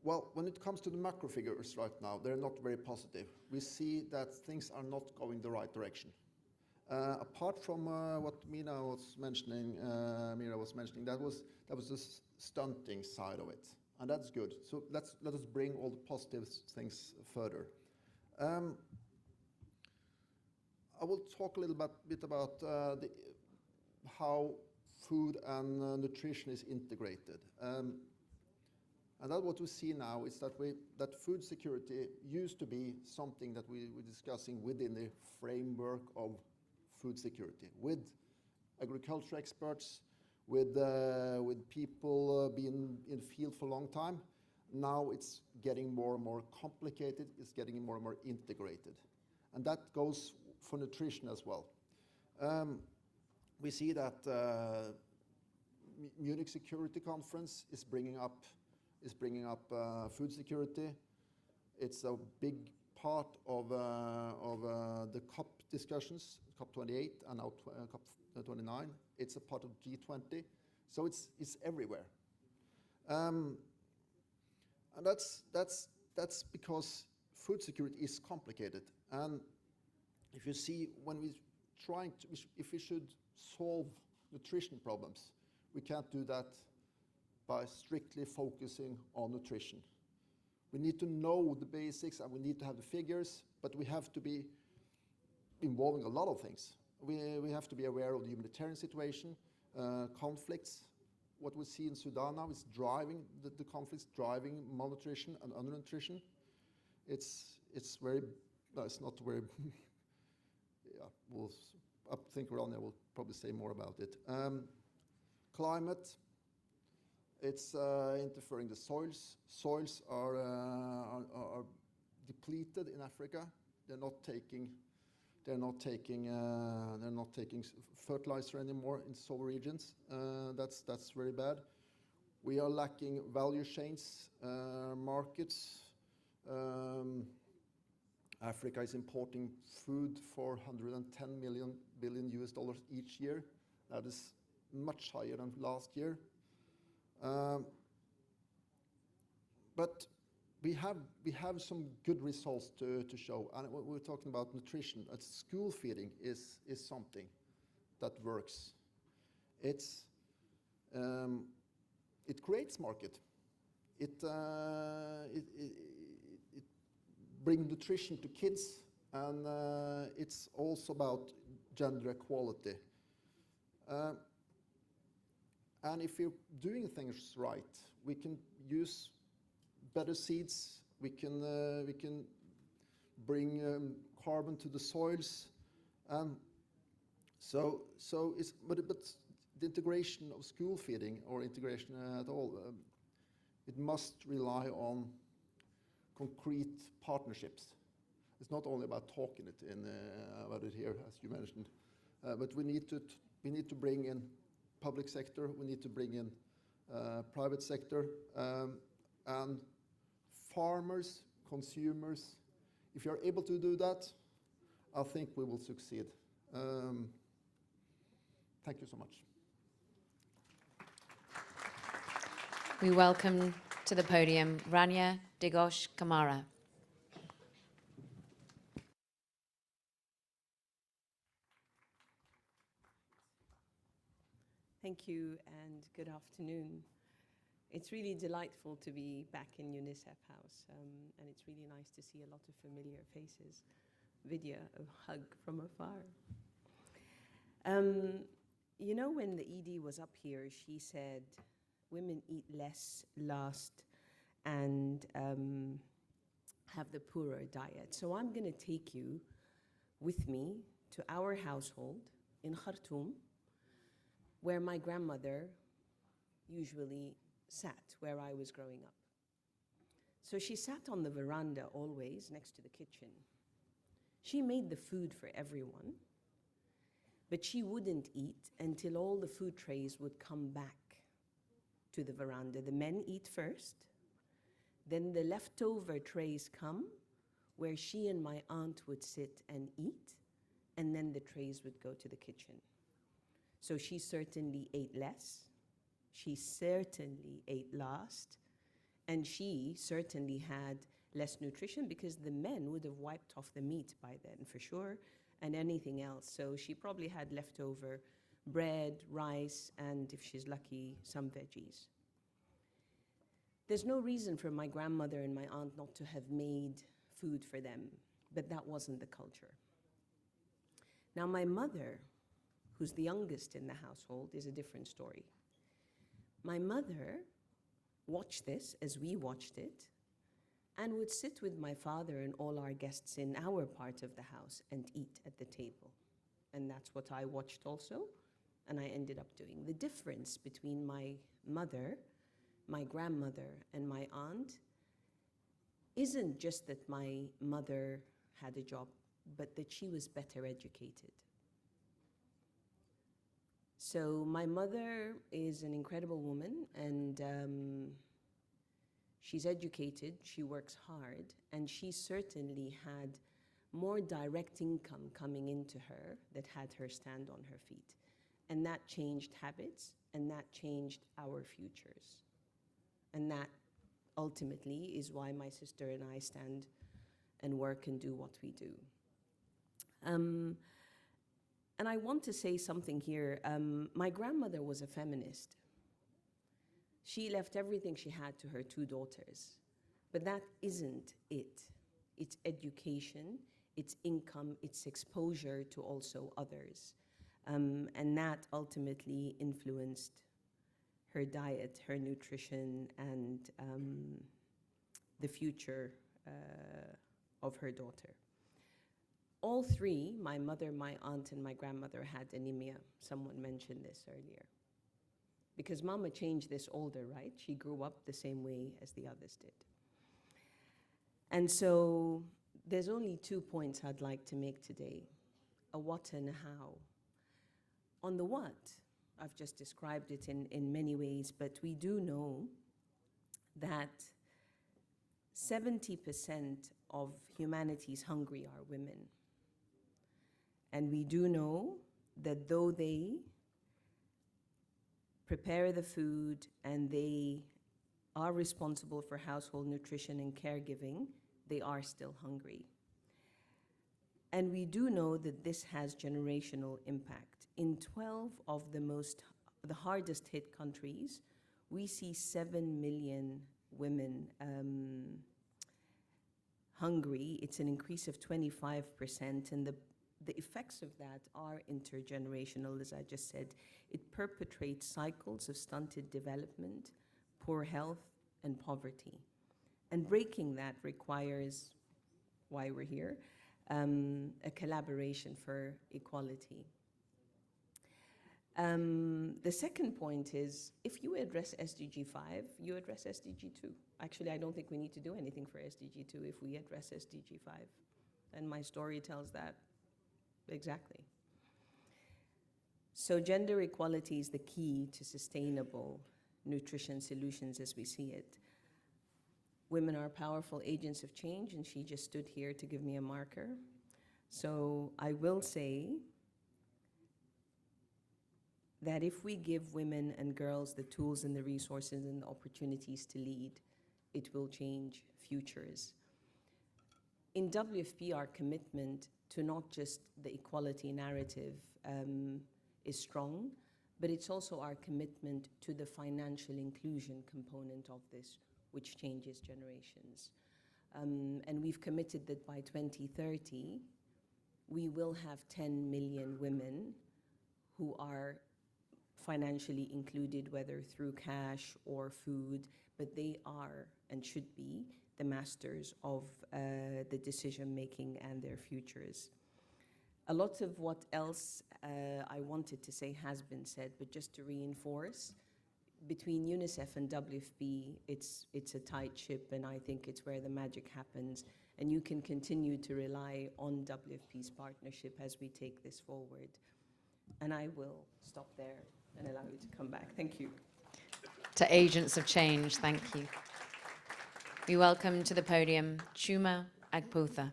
Well, when it comes to the macro figures right now, they're not very positive. We see that things are not going the right direction. Apart from what Mira was mentioning, that was the stunting side of it, and that's good. So let us bring all the positive things further. I will talk a little bit about how food and nutrition is integrated. And that what we see now is that food security used to be something that we were discussing within the framework of food security, with agriculture experts, with people being in the field for a long time. Now it's getting more and more complicated, it's getting more and more integrated. And that goes for nutrition as well. We see that Munich Security Conference is bringing up food security. It's a big part of the COP discussions, COP28 and now COP29. It's a part of G20, so it's everywhere. And that's because food security is complicated. And if you see, when we're if we should solve nutrition problems, we can't do that by strictly focusing on nutrition. We need to know the basics and we need to have the figures, but we have to be involving a lot of things. We have to be aware of the humanitarian situation, conflicts. What we see in Sudan now is driving the conflicts, driving malnutrition and undernutrition. It's not very. Yeah, I think Ronja will probably say more about it. Climate. It's interfering the soils. Soils are depleted in Africa. They're not taking fertilizer anymore in some regions. That's very bad. We are lacking value chains, markets. Africa is importing food for $110 billion each year. That is much higher than last year. But we have some good results to show, and we're talking about nutrition. School feeding is something. that works. It creates market. It brings nutrition to kids, and it's also about gender equality. And if you're doing things right, we can use better seeds. We can bring carbon to the soils, so but the integration of school feeding or integration at all, it must rely on concrete partnerships. It's not only about talking about it here, as you mentioned, but we need to bring in public sector. We need to bring in private sector and farmers, consumers. If you're able to do that, I think we will succeed. Thank you so much. We welcome to the podium Rania Digosh Kamara. Thank you and good afternoon. It's really delightful to be back in UNICEF House, and it's really nice to see a lot of familiar faces. Vidya, a hug from afar. You know, when the ED was up here, she said, women eat less, last, and have the poorer diet. So I'm going to take you with me to our household in Khartoum, where my grandmother usually sat, where I was growing up. So she sat on the veranda always next to the kitchen. She made the food for everyone, but she wouldn't eat until all the food trays would come back to the veranda. The men eat first, then the leftover trays come where she and my aunt would sit and eat, and then the trays would go to the kitchen. So she certainly ate less, she certainly ate last, and she certainly had less nutrition because the men would have wiped off the meat by then for sure, and anything else. So she probably had leftover bread, rice, and if she's lucky, some veggies. There's no reason for my grandmother and my aunt not to have made food for them, but that wasn't the culture. Now my mother, who's the youngest in the household, is a different story. My mother watched this as we watched it and would sit with my father and all our guests in our part of the house and eat at the table. And that's what I watched also, and I ended up doing. The difference between my mother, my grandmother, and my aunt isn't just that my mother had a job, but that she was better educated. So my mother is an incredible woman, and she's educated, she works hard, and she certainly had more direct income coming into her that had her stand on her feet. And that changed habits, and that changed our futures. And that ultimately is why my sister and I stand and work and do what we do. And I want to say something here. My grandmother was a feminist. She left everything she had to her 2 daughters. But that isn't it. It's education, it's income, it's exposure to also others. And that ultimately influenced her diet, her nutrition, and the future of her daughter. All 3, my mother, my aunt, and my grandmother, had anemia. Someone mentioned this earlier. Because Mama changed this older, right? She grew up the same way as the others did. And so there's only 2 points I'd like to make today, a what and a how. On the what, I've just described it in many ways, but we do know that 70% of humanity's hungry are women. And we do know that though they prepare the food and they are responsible for household nutrition and caregiving, they are still hungry. And we do know that this has generational impact. in 12 of the hardest hit countries, we see 7 million women hungry. It's an increase of 25%, and the effects of that are intergenerational, as I just said. It perpetrates cycles of stunted development, poor health, and poverty. And breaking that requires, why we're here, a collaboration for equality. The second point is, if you address SDG 5, you address SDG 2. Actually, I don't think we need to do anything for SDG 2 if we address SDG 5. And my story tells that exactly. So gender equality is the key to sustainable nutrition solutions as we see it. Women are powerful agents of change, and she just stood here to give me a marker. So I will say that if we give women and girls the tools and the resources and the opportunities to lead, it will change futures. In WFP, our commitment to not just the equality narrative is strong, but it's also our commitment to the financial inclusion component of this, which changes generations. And we've committed that by 2030, we will have 10 million women who are financially included, whether through cash or food, but they are and should be the masters of the decision-making and their futures. A lot of what else I wanted to say has been said, but just to reinforce, between UNICEF and WFP, it's a tight ship, and I think it's where the magic happens. And you can continue to rely on WFP's partnership as we take this forward. And I will stop there and allow you to come back. Thank you. To Agents of Change, thank you. We welcome to the podium Chuma Agpotha.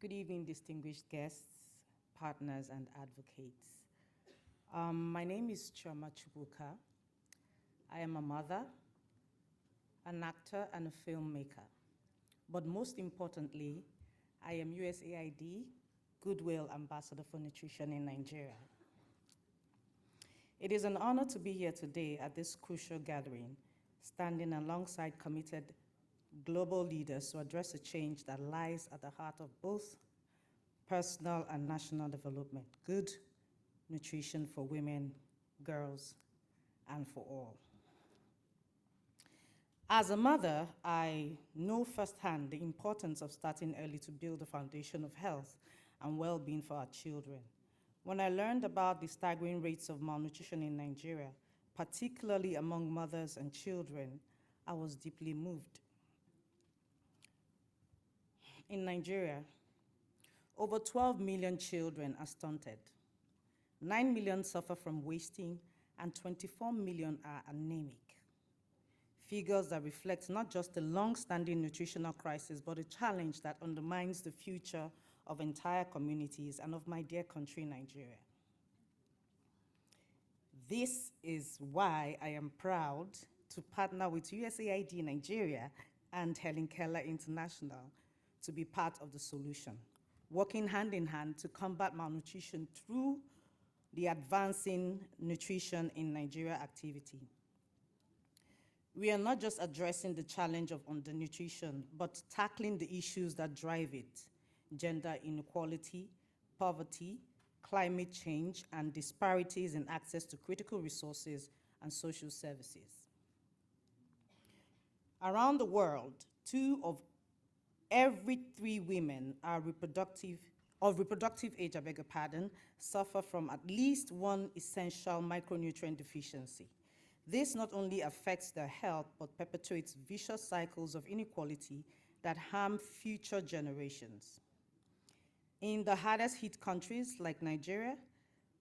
Good evening, distinguished guests, partners, and advocates. My name is Chioma Chubuka. I am a mother, an actor, and a filmmaker. But most importantly, I am USAID Goodwill Ambassador for Nutrition in Nigeria. It is an honor to be here today at this crucial gathering, standing alongside committed global leaders to address a change that lies at the heart of both personal and national development, good nutrition for women, girls, and for all. As a mother, I know firsthand the importance of starting early to build a foundation of health and well-being for our children. When I learned about the staggering rates of malnutrition in Nigeria, particularly among mothers and children, I was deeply moved. In Nigeria, over 12 million children are stunted. 9 million suffer from wasting, and 24 million are anemic. Figures that reflect not just the long-standing nutritional crisis, but a challenge that undermines the future of entire communities and of my dear country, Nigeria. This is why I am proud to partner with USAID Nigeria and Helen Keller International to be part of the solution, working hand in hand to combat malnutrition through the Advancing Nutrition in Nigeria activity. We are not just addressing the challenge of undernutrition, but tackling the issues that drive it: gender inequality, poverty, climate change, and disparities in access to critical resources and social services. Around the world, 2 of every 3 women are reproductive age, suffer from at least one essential micronutrient deficiency. This not only affects their health, but perpetuates vicious cycles of inequality that harm future generations. In the hardest hit countries like Nigeria,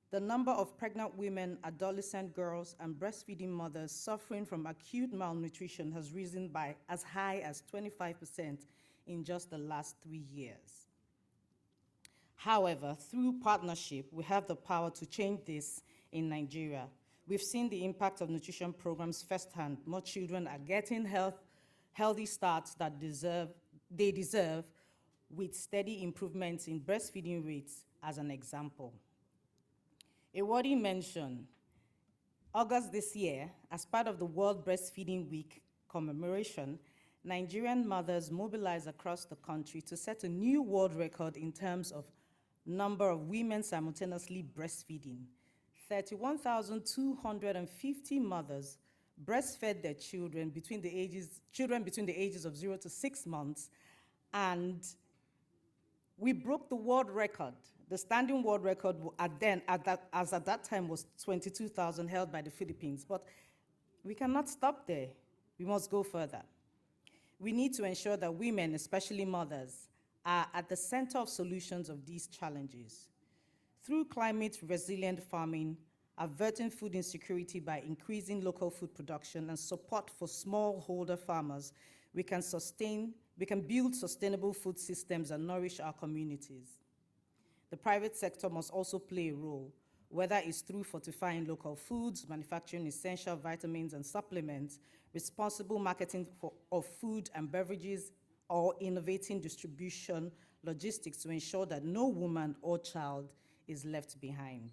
the number of pregnant women, adolescent girls, and breastfeeding mothers suffering from acute malnutrition has risen by as high as 25% in just the last 3 years. However, through partnership, we have the power to change this in Nigeria. We've seen the impact of nutrition programs firsthand. More children are getting healthy starts that they deserve, with steady improvements in breastfeeding rates as an example. A worthy mention, August this year, as part of the World Breastfeeding Week commemoration, Nigerian mothers mobilized across the country to set a new world record in terms of number of women simultaneously breastfeeding. 31,250 mothers breastfed their children between the ages of 0 to 6 months, and we broke the world record. The standing world record at that time was 22,000, held by the Philippines. But we cannot stop there. We must go further. We need to ensure that women, especially mothers, are at the center of solutions of these challenges. Through climate-resilient farming, averting food insecurity by increasing local food production and support for smallholder farmers, we can build sustainable food systems and nourish our communities. The private sector must also play a role, whether it's through fortifying local foods, manufacturing essential vitamins and supplements, responsible marketing of food and beverages, or innovating distribution logistics to ensure that no woman or child is left behind.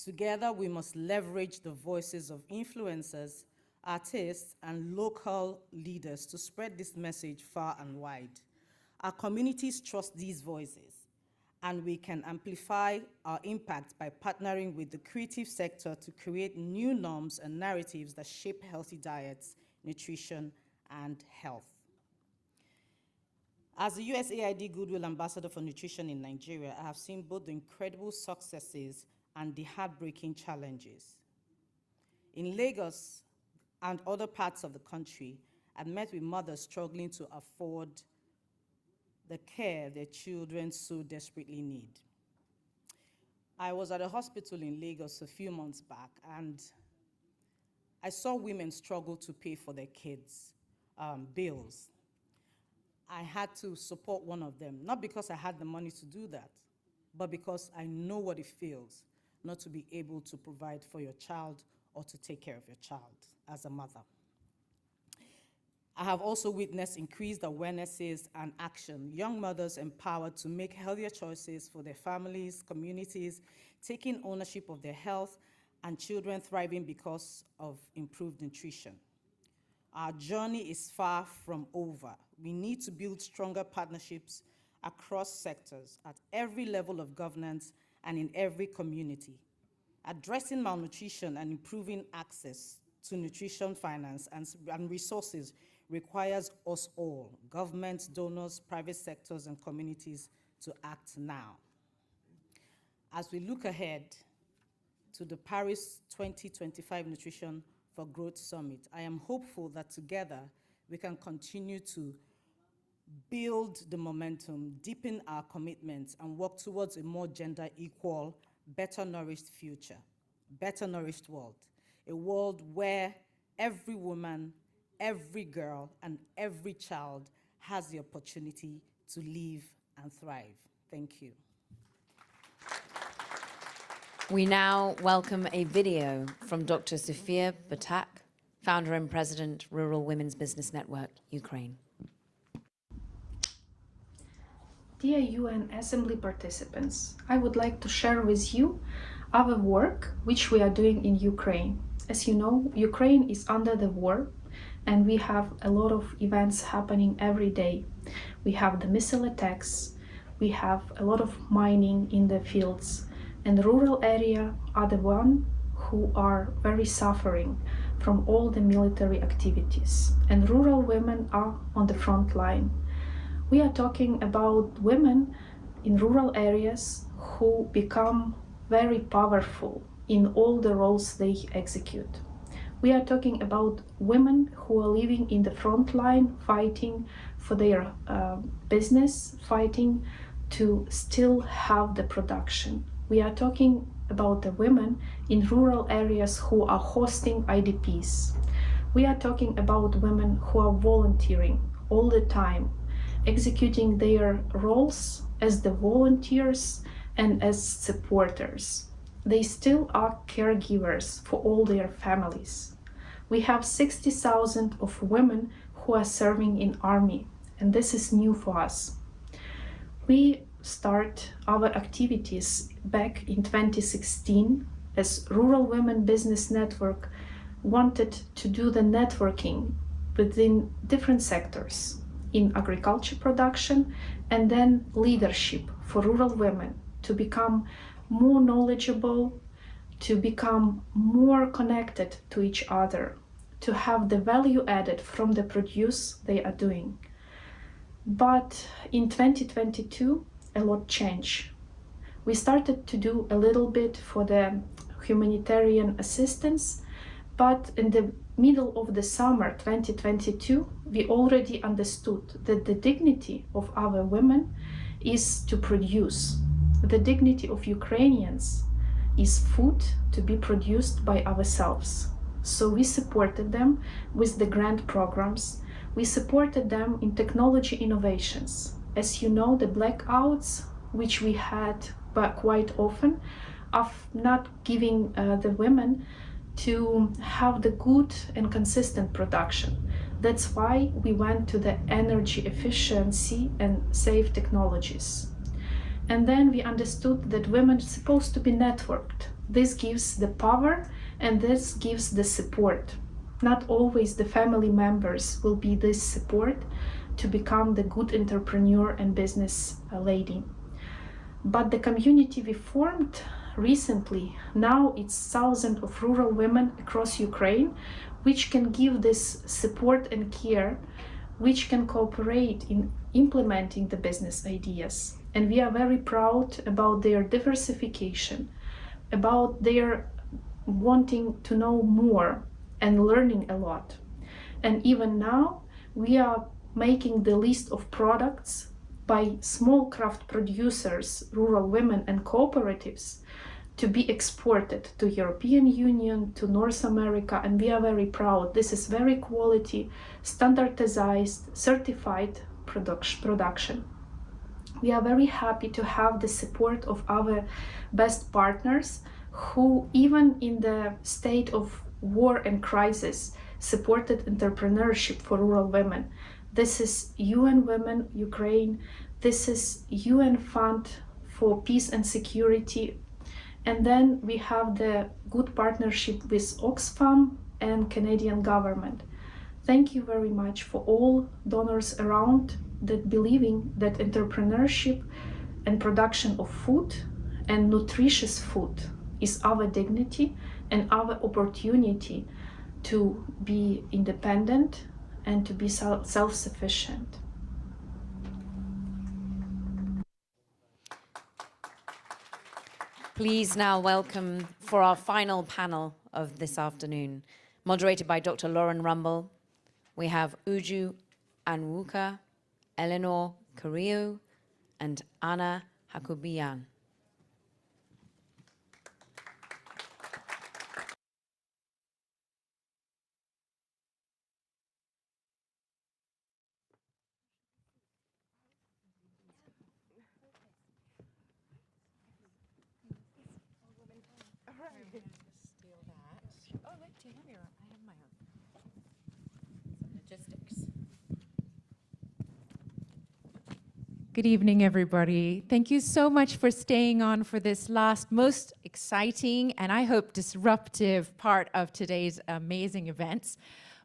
Together, we must leverage the voices of influencers, artists, and local leaders to spread this message far and wide. Our communities trust these voices, and we can amplify our impact by partnering with the creative sector to create new norms and narratives that shape healthy diets, nutrition, and health. As the USAID Goodwill Ambassador for Nutrition in Nigeria, I have seen both the incredible successes and the heartbreaking challenges. In Lagos and other parts of the country, I've met with mothers struggling to afford the care their children so desperately need. I was at a hospital in Lagos a few months back, and I saw women struggle to pay for their kids' bills. I had to support one of them, not because I had the money to do that, but because I know what it feels not to be able to provide for your child or to take care of your child as a mother. I have also witnessed increased awarenesses and action, young mothers empowered to make healthier choices for their families, communities, taking ownership of their health, and children thriving because of improved nutrition. Our journey is far from over. We need to build stronger partnerships across sectors at every level of governance and in every community. Addressing malnutrition and improving access to nutrition finance and resources requires us all, governments, donors, private sectors, and communities, to act now. As we look ahead to the Paris 2025 Nutrition for Growth Summit, I am hopeful that together we can continue to build the momentum, deepen our commitments, and work towards a more gender equal, better nourished future, better nourished world, a world where every woman, every girl, and every child has the opportunity to live and thrive. Thank you. We now welcome a video from Dr. Sofia Batak, founder and president, Rural Women's Business Network, Ukraine. Dear UN Assembly participants, I would like to share with you our work which we are doing in Ukraine. As you know, Ukraine is under the war, and we have a lot of events happening every day. We have the missile attacks, we have a lot of mining in the fields, and the rural area are the one who are very suffering from all the military activities. And rural women are on the front line. We are talking about women in rural areas who become very powerful in all the roles they execute. We are talking about women who are living in the front line, fighting for their business, fighting to still have the production. We are talking about the women in rural areas who are hosting IDPs. We are talking about women who are volunteering all the time, executing their roles as the volunteers and as supporters. they still are caregivers for all their families. We have 60,000 of women who are serving in army, and this is new for us. We start our activities back in 2016 as Rural Women Business Network wanted to do the networking within different sectors in agriculture production and then leadership for rural women to become more knowledgeable, to become more connected to each other, to have the value added from the produce they are doing. But in 2022, a lot changed. We started to do a little bit for the humanitarian assistance, but in the middle of the summer 2022, we already understood that the dignity of our women is to produce. The dignity of Ukrainians is food to be produced by ourselves. So we supported them with the grant programs. We supported them in technology innovations. As you know, the blackouts, which we had quite often, of not giving the women to have the good and consistent production. That's why we went to the energy efficiency and safe technologies. And then we understood that women are supposed to be networked. This gives the power and this gives the support. Not always the family members will be this support to become the good entrepreneur and business lady. But the community we formed recently, now it's thousands of rural women across Ukraine, which can give this support and care, which can cooperate in implementing the business ideas. And we are very proud about their diversification, about their wanting to know more and learning a lot. And even now, we are making the list of products by small craft producers, rural women and cooperatives to be exported to European Union, to North America, and we are very proud. This is very quality, standardized, certified production. We are very happy to have the support of our best partners who, even in the state of war and crisis, supported entrepreneurship for rural women. This is UN Women Ukraine, this is UN Fund for Peace and Security, and then we have the good partnership with Oxfam and Canadian government. Thank you very much for all donors around that believing that entrepreneurship and production of food and nutritious food is our dignity and our opportunity to be independent and to be self-sufficient. Please now welcome for our final panel of this afternoon, moderated by Dr. Lauren Rumble. We have Uju Anwuka, Eleanor Carrillo, and Anna Hakubian. Good evening, everybody. Thank you so much for staying on for this last, most exciting, and I hope disruptive part of today's amazing events.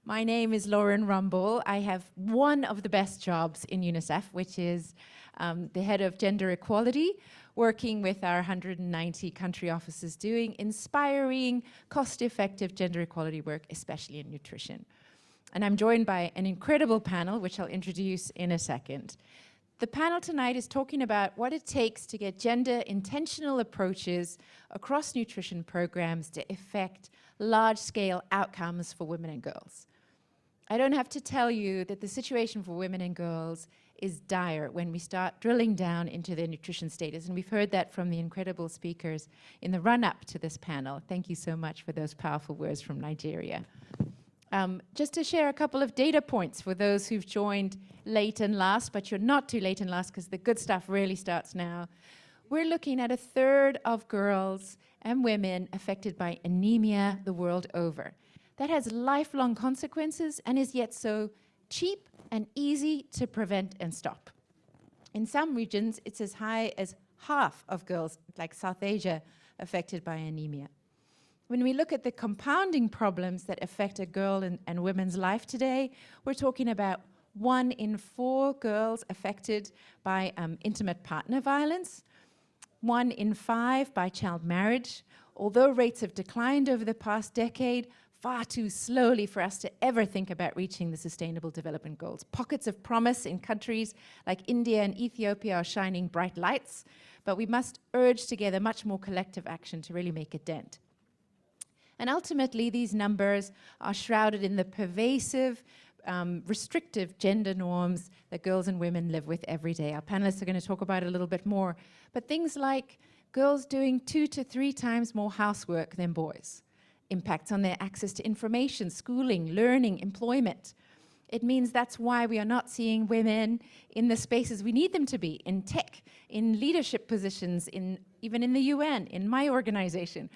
My name is Lauren Rumble. I have one of the best jobs in UNICEF, which is the head of gender equality, working with our 190 country offices doing inspiring, cost-effective gender equality work, especially in nutrition. And I'm joined by an incredible panel, which I'll introduce in a second. The panel tonight is talking about what it takes to get gender-intentional approaches across nutrition programs to effect large-scale outcomes for women and girls. I don't have to tell you that the situation for women and girls is dire when we start drilling down into their nutrition status, and we've heard that from the incredible speakers in the run-up to this panel. Thank you so much for those powerful words from Nigeria. Just to share a couple of data points for those who've joined late and last, but you're not too late and last because the good stuff really starts now. we're looking at a third of girls and women affected by anemia the world over. That has lifelong consequences and is yet so cheap and easy to prevent and stop. In some regions, it's as high as half of girls, like South Asia, affected by anemia. When we look at the compounding problems that affect a girl and women's life today, we're talking about 1 in 4 girls affected by intimate partner violence, 1 in 5 by child marriage. Although rates have declined over the past decade, far too slowly for us to ever think about reaching the Sustainable Development Goals. Pockets of promise in countries like India and Ethiopia are shining bright lights, but we must urge together much more collective action to really make a dent. And ultimately, these numbers are shrouded in the pervasive, restrictive gender norms that girls and women live with every day. Our panelists are going to talk about it a little bit more. But things like girls doing 2 to 3 times more housework than boys, impacts on their access to information, schooling, learning, employment. It means that's why we are not seeing women in the spaces we need them to be, in tech, in leadership positions, even in the UN, in my organization,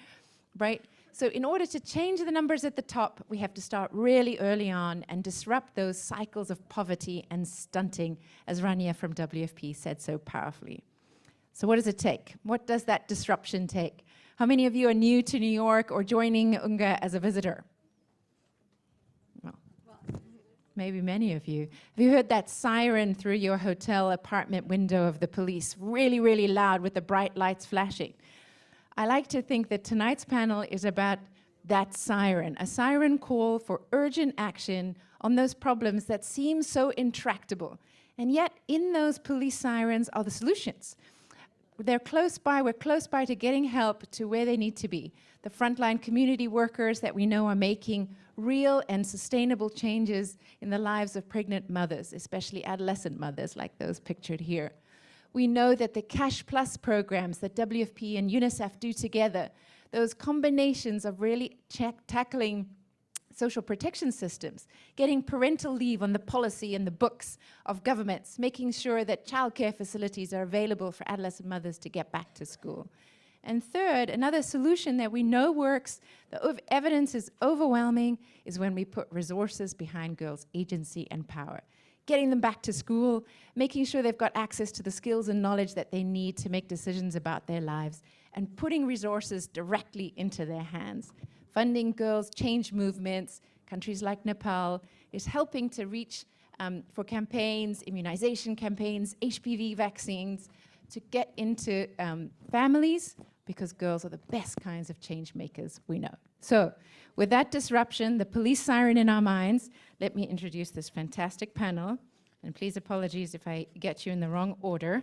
right? So in order to change the numbers at the top, we have to start really early on and disrupt those cycles of poverty and stunting, as Rania from WFP said so powerfully. So what does it take? What does that disruption take? How many of you are new to New York or joining UNGA as a visitor? Well, maybe many of you. Have you heard that siren through your hotel apartment window of the police? Really, really loud with the bright lights flashing. I like to think that tonight's panel is about that siren, a siren call for urgent action on those problems that seem so intractable. And yet, in those police sirens are the solutions. They're close by, we're close by to getting help to where they need to be. The frontline community workers that we know are making real and sustainable changes in the lives of pregnant mothers, especially adolescent mothers like those pictured here. We know that the Cash Plus programs that WFP and UNICEF do together, those combinations of really tackling social protection systems, getting parental leave on the policy and the books of governments, making sure that childcare facilities are available for adolescent mothers to get back to school. And third, another solution that we know works, the evidence is overwhelming, is when we put resources behind girls' agency and power. Getting them back to school, making sure they've got access to the skills and knowledge that they need to make decisions about their lives, and putting resources directly into their hands. Funding girls' change movements, countries like Nepal, is helping to reach for campaigns, immunization campaigns, HPV vaccines, to get into families, because girls are the best kinds of change makers we know. So with that disruption, the police siren in our minds, let me introduce this fantastic panel. And please apologies if I get you in the wrong order.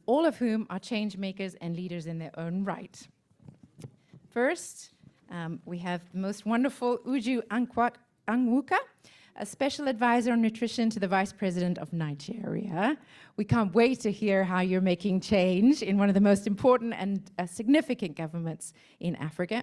All of whom are change makers and leaders in their own right. First, we have the most wonderful Uju Anwuka, a special advisor on nutrition to the Vice President of Nigeria. We can't wait to hear how you're making change in one of the most important and significant governments in Africa.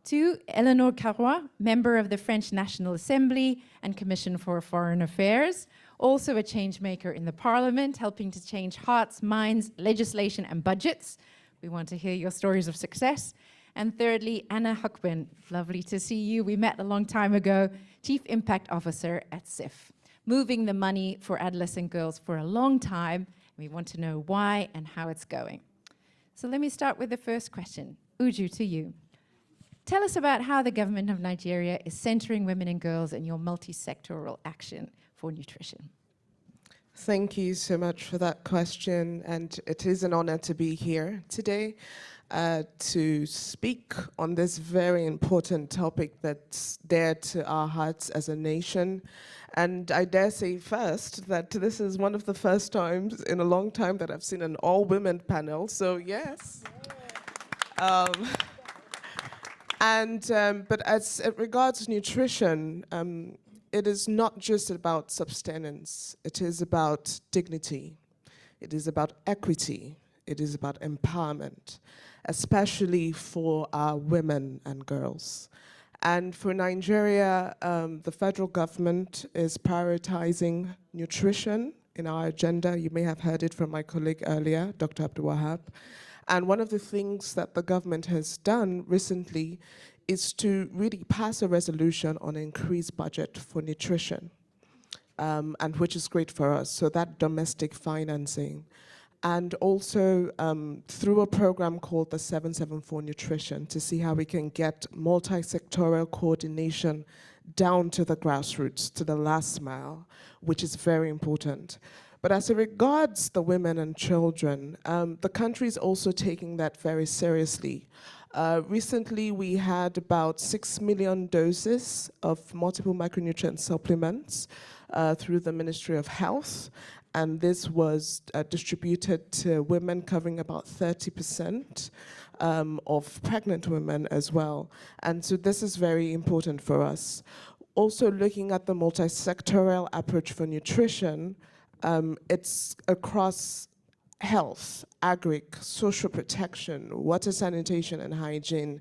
2, Eleanor Carrois, member of the French National Assembly and Commission for Foreign Affairs, also a change maker in the Parliament, helping to change hearts, minds, legislation, and budgets. We want to hear your stories of success. And thirdly, Anna Huckman, lovely to see you. We met a long time ago, Chief Impact Officer at SIF, moving the money for adolescent girls for a long time. We want to know why and how it's going. So let me start with the first question. Uju, to you. Tell us about how the government of Nigeria is centering women and girls in your multi-sectoral action for nutrition. Thank you so much for that question, and it is an honor to be here today to speak on this very important topic that's dear to our hearts as a nation. And I dare say first that this is one of the first times in a long time that I've seen an all-women panel, so yes. But as it regards nutrition, it is not just about sustenance. It is about dignity. It is about equity. It is about empowerment, especially for our women and girls. And for Nigeria, the federal government is prioritizing nutrition in our agenda. You may have heard it from my colleague earlier, Dr. Abdul Wahab. And one of the things that the government has done recently is to really pass a resolution on increased budget for nutrition, and which is great for us. So that domestic financing. And also through a program called the 774 Nutrition to see how we can get multi-sectoral coordination down to the grassroots, to the last mile, which is very important. But as it regards the women and children, the country is also taking that very seriously. Recently, we had about 6 million doses of multiple micronutrient supplements through the Ministry of Health, and this was distributed to women, covering about 30% of pregnant women as well. And so this is very important for us. Also looking at the multi-sectoral approach for nutrition, it's across health, agric, social protection, water sanitation and hygiene,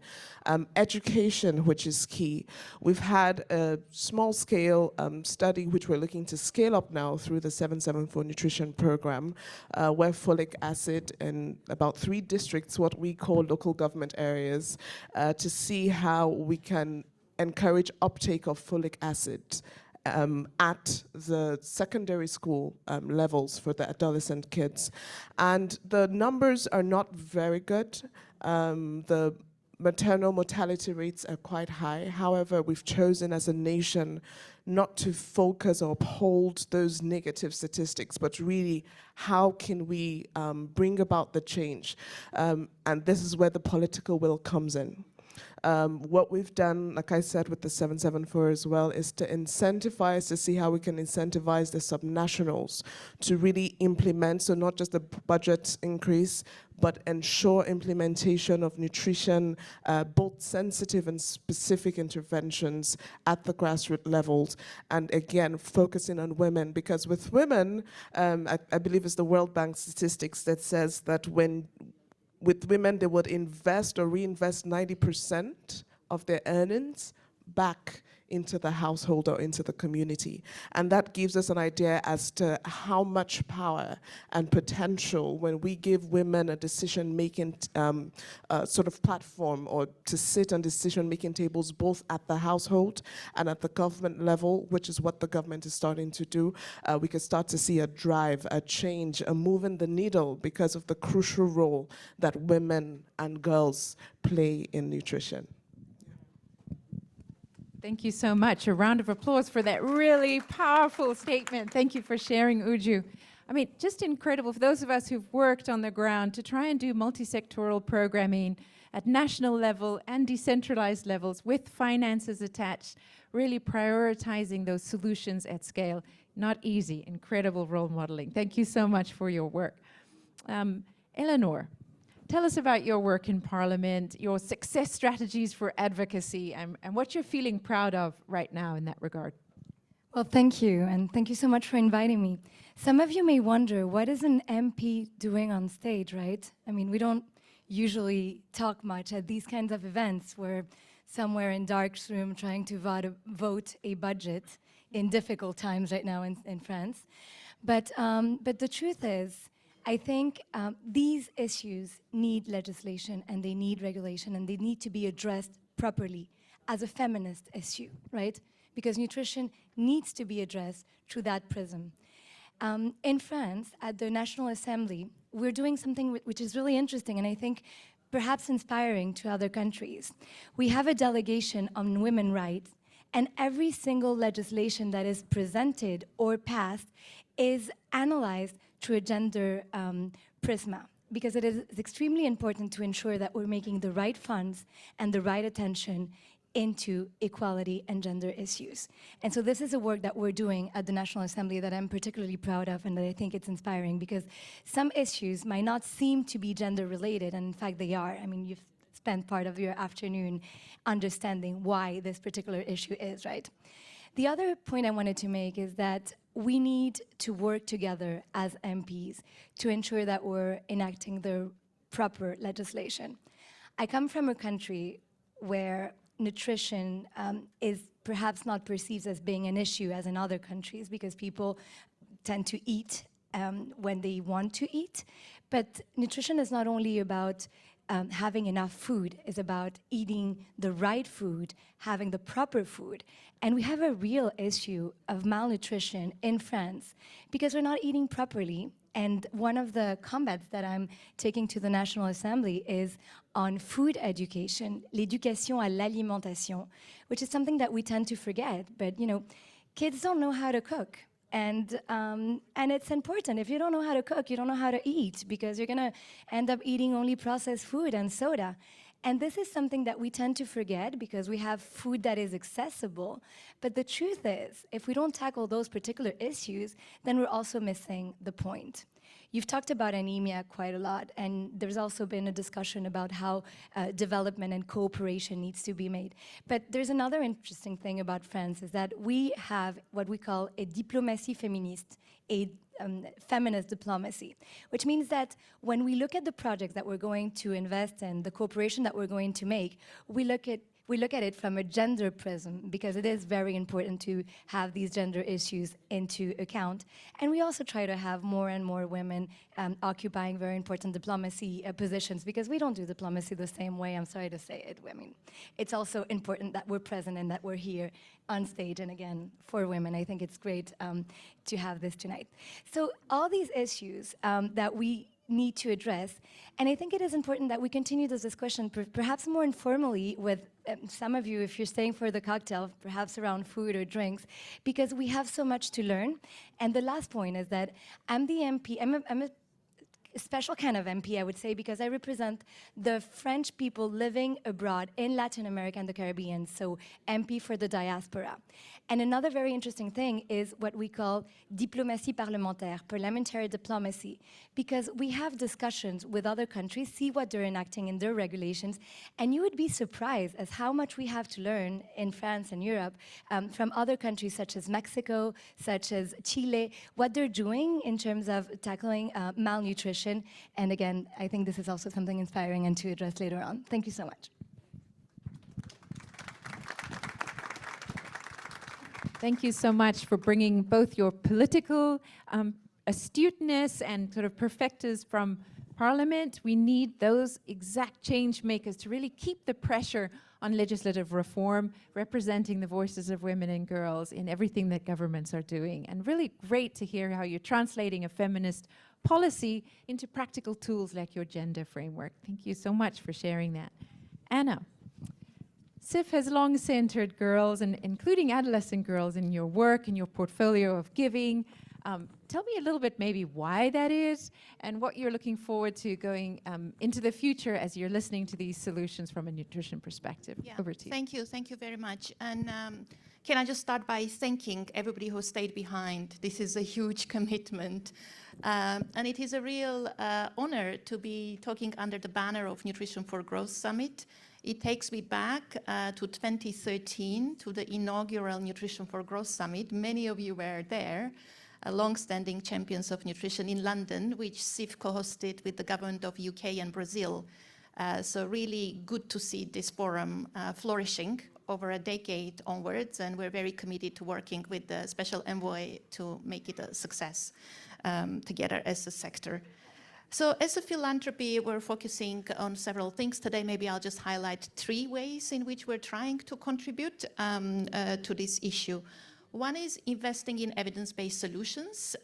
education, which is key. We've had a small-scale study which we're looking to scale up now through the 774 Nutrition Program, where folic acid in about 3 districts, what we call local government areas, to see how we can encourage uptake of folic acid at the secondary school levels for the adolescent kids. And the numbers are not very good. The maternal mortality rates are quite high. However, we've chosen as a nation not to focus or uphold those negative statistics, but really how can we bring about the change? And this is where the political will comes in. What we've done, like I said, with the 774 as well, is to incentivize, to see how we can incentivize the subnationals to really implement, so not just the budget increase, but ensure implementation of nutrition, both sensitive and specific interventions at the grassroots levels, and again, focusing on women, because with women, I believe it's the World Bank statistics that says that with women, they would invest or reinvest 90% of their earnings back into the household or into the community. And that gives us an idea as to how much power and potential when we give women a decision-making sort of platform, or to sit on decision-making tables both at the household and at the government level, which is what the government is starting to do. We can start to see a drive, a change, a move in the needle because of the crucial role that women and girls play in nutrition. Thank you so much. A round of applause for that really powerful statement. Thank you for sharing, Uju. I mean, just incredible for those of us who've worked on the ground to try and do multi-sectoral programming at national level and decentralized levels with finances attached, really prioritizing those solutions at scale. Not easy, incredible role modeling. Thank you so much for your work. Eleanor, tell us about your work in Parliament, your success strategies for advocacy, and what you're feeling proud of right now in that regard. Well, thank you, and thank you so much for inviting me. Some of you may wonder, what is an MP doing on stage, right? I mean, we don't usually talk much at these kinds of events. We're somewhere in dark room trying to vote a budget in difficult times right now in France. But the truth is, I think these issues need legislation and they need regulation and they need to be addressed properly as a feminist issue, right? Because nutrition needs to be addressed through that prism. In France, at the National Assembly, we're doing something which is really interesting and I think perhaps inspiring to other countries. We have a delegation on women's rights, and every single legislation that is presented or passed is analyzed through a gender prisma, because it is extremely important to ensure that we're making the right funds and the right attention into equality and gender issues. And so this is a work that we're doing at the National Assembly that I'm particularly proud of and that I think it's inspiring, because some issues might not seem to be gender related, and in fact they are. I mean, you've spent part of your afternoon understanding why this particular issue is, right? The other point I wanted to make is that we need to work together as MPs to ensure that we're enacting the proper legislation. I come from a country where nutrition is perhaps not perceived as being an issue as in other countries, because people tend to eat when they want to eat. But nutrition is not only about having enough food, it's about eating the right food, having the proper food. And we have a real issue of malnutrition in France because we're not eating properly. And one of the combats that I'm taking to the National Assembly is on food education, l'éducation à l'alimentation, which is something that we tend to forget. But, you know, kids don't know how to cook. And it's important. If you don't know how to cook, you don't know how to eat, because you're going to end up eating only processed food and soda. And this is something that we tend to forget because we have food that is accessible. But the truth is, if we don't tackle those particular issues, then we're also missing the point. You've talked about anemia quite a lot, and there's also been a discussion about how development and cooperation needs to be made. But there's another interesting thing about France, is that we have what we call a diplomatie féministe, a feminist diplomacy, which means that when we look at the projects that we're going to invest in, the cooperation that we're going to make, we look at it from a gender prism, because it is very important to have these gender issues into account. And we also try to have more and more women occupying very important diplomacy positions, because we don't do diplomacy the same way, I'm sorry to say it. I mean, it's also important that we're present and that we're here on stage. And again, for women, I think it's great to have this tonight. So all these issues that we need to address. And I think it is important that we continue this discussion, perhaps more informally with some of you, if you're staying for the cocktail, perhaps around food or drinks, because we have so much to learn. And the last point is that I'm the MP, I'm a special kind of MP, I would say, because I represent the French people living abroad in Latin America and the Caribbean, so MP for the diaspora. And another very interesting thing is what we call diplomatie parlementaire, parliamentary diplomacy, because we have discussions with other countries, see what they're enacting in their regulations, and you would be surprised as how much we have to learn in France and Europe from other countries such as Mexico, such as Chile, what they're doing in terms of tackling malnutrition. And again, I think this is also something inspiring and to address later on. Thank you so much. Thank you so much for bringing both your political astuteness and sort of perspectives from Parliament. We need those exact change makers to really keep the pressure on legislative reform, representing the voices of women and girls in everything that governments are doing. And really great to hear how you're translating a feminist policy into practical tools like your gender framework. Thank you so much for sharing that. Anna. CIF has long centered girls, and including adolescent girls, in your work and your portfolio of giving. Tell me a little bit maybe why that is and what you're looking forward to going into the future as you're listening to these solutions from a nutrition perspective. Yeah, over to you. Thank you very much. And can I just start by thanking everybody who stayed behind? This is a huge commitment. And it is a real honor to be talking under the banner of Nutrition for Growth Summit. It takes me back to 2013, to the inaugural Nutrition for Growth Summit. Many of you were there, long-standing champions of nutrition in London, which CIF co-hosted with the government of UK and Brazil. So really good to see this forum flourishing over a decade onwards, and we're very committed to working with the Special Envoy to make it a success together as a sector. So as a philanthropy, we're focusing on several things. Today, maybe I'll just highlight 3 ways in which we're trying to contribute to this issue. One is investing in evidence-based solutions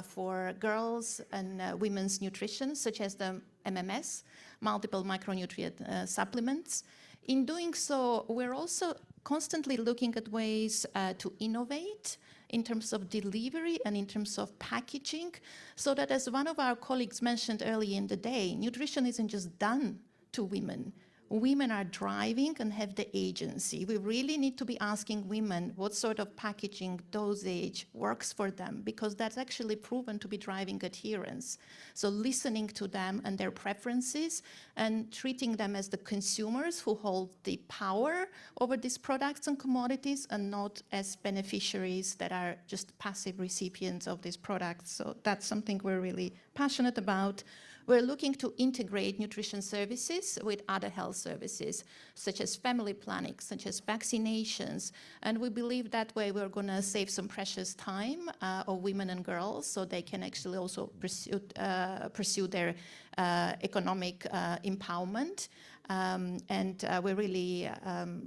for girls and women's nutrition, such as the MMS, multiple micronutrient supplements. In doing so, we're also constantly looking at ways to innovate in terms of delivery and in terms of packaging, so that, as one of our colleagues mentioned early in the day, nutrition isn't just done to women. Women are driving and have the agency. We really need to be asking women what sort of packaging dosage works for them, because that's actually proven to be driving adherence. So listening to them and their preferences and treating them as the consumers who hold the power over these products and commodities, and not as beneficiaries that are just passive recipients of these products. So that's something we're really passionate about. We're looking to integrate nutrition services with other health services, such as family planning, such as vaccinations. And we believe that way we're going to save some precious time of women and girls so they can actually also pursue their economic empowerment. We're really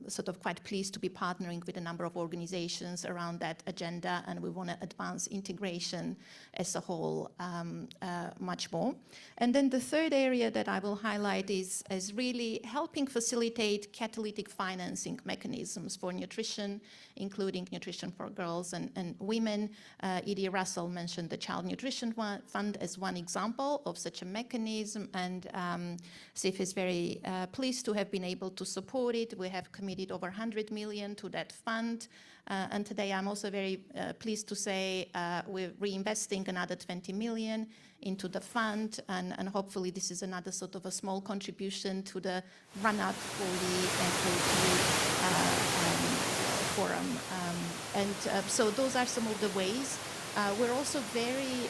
sort of quite pleased to be partnering with a number of organizations around that agenda, and we want to advance integration as a whole much more. And then the third area that I will highlight is really helping facilitate catalytic financing mechanisms for nutrition, including nutrition for girls and women. Edie Russell mentioned the Child Nutrition Fund as one example of such a mechanism, and CIF is very pleased to have been able to support it. We have committed over 100 million to that fund. And today I'm also very pleased to say we're reinvesting another 20 million into the fund, and hopefully this is another sort of a small contribution to the run-up for the forum. So those are some of the ways. We're also very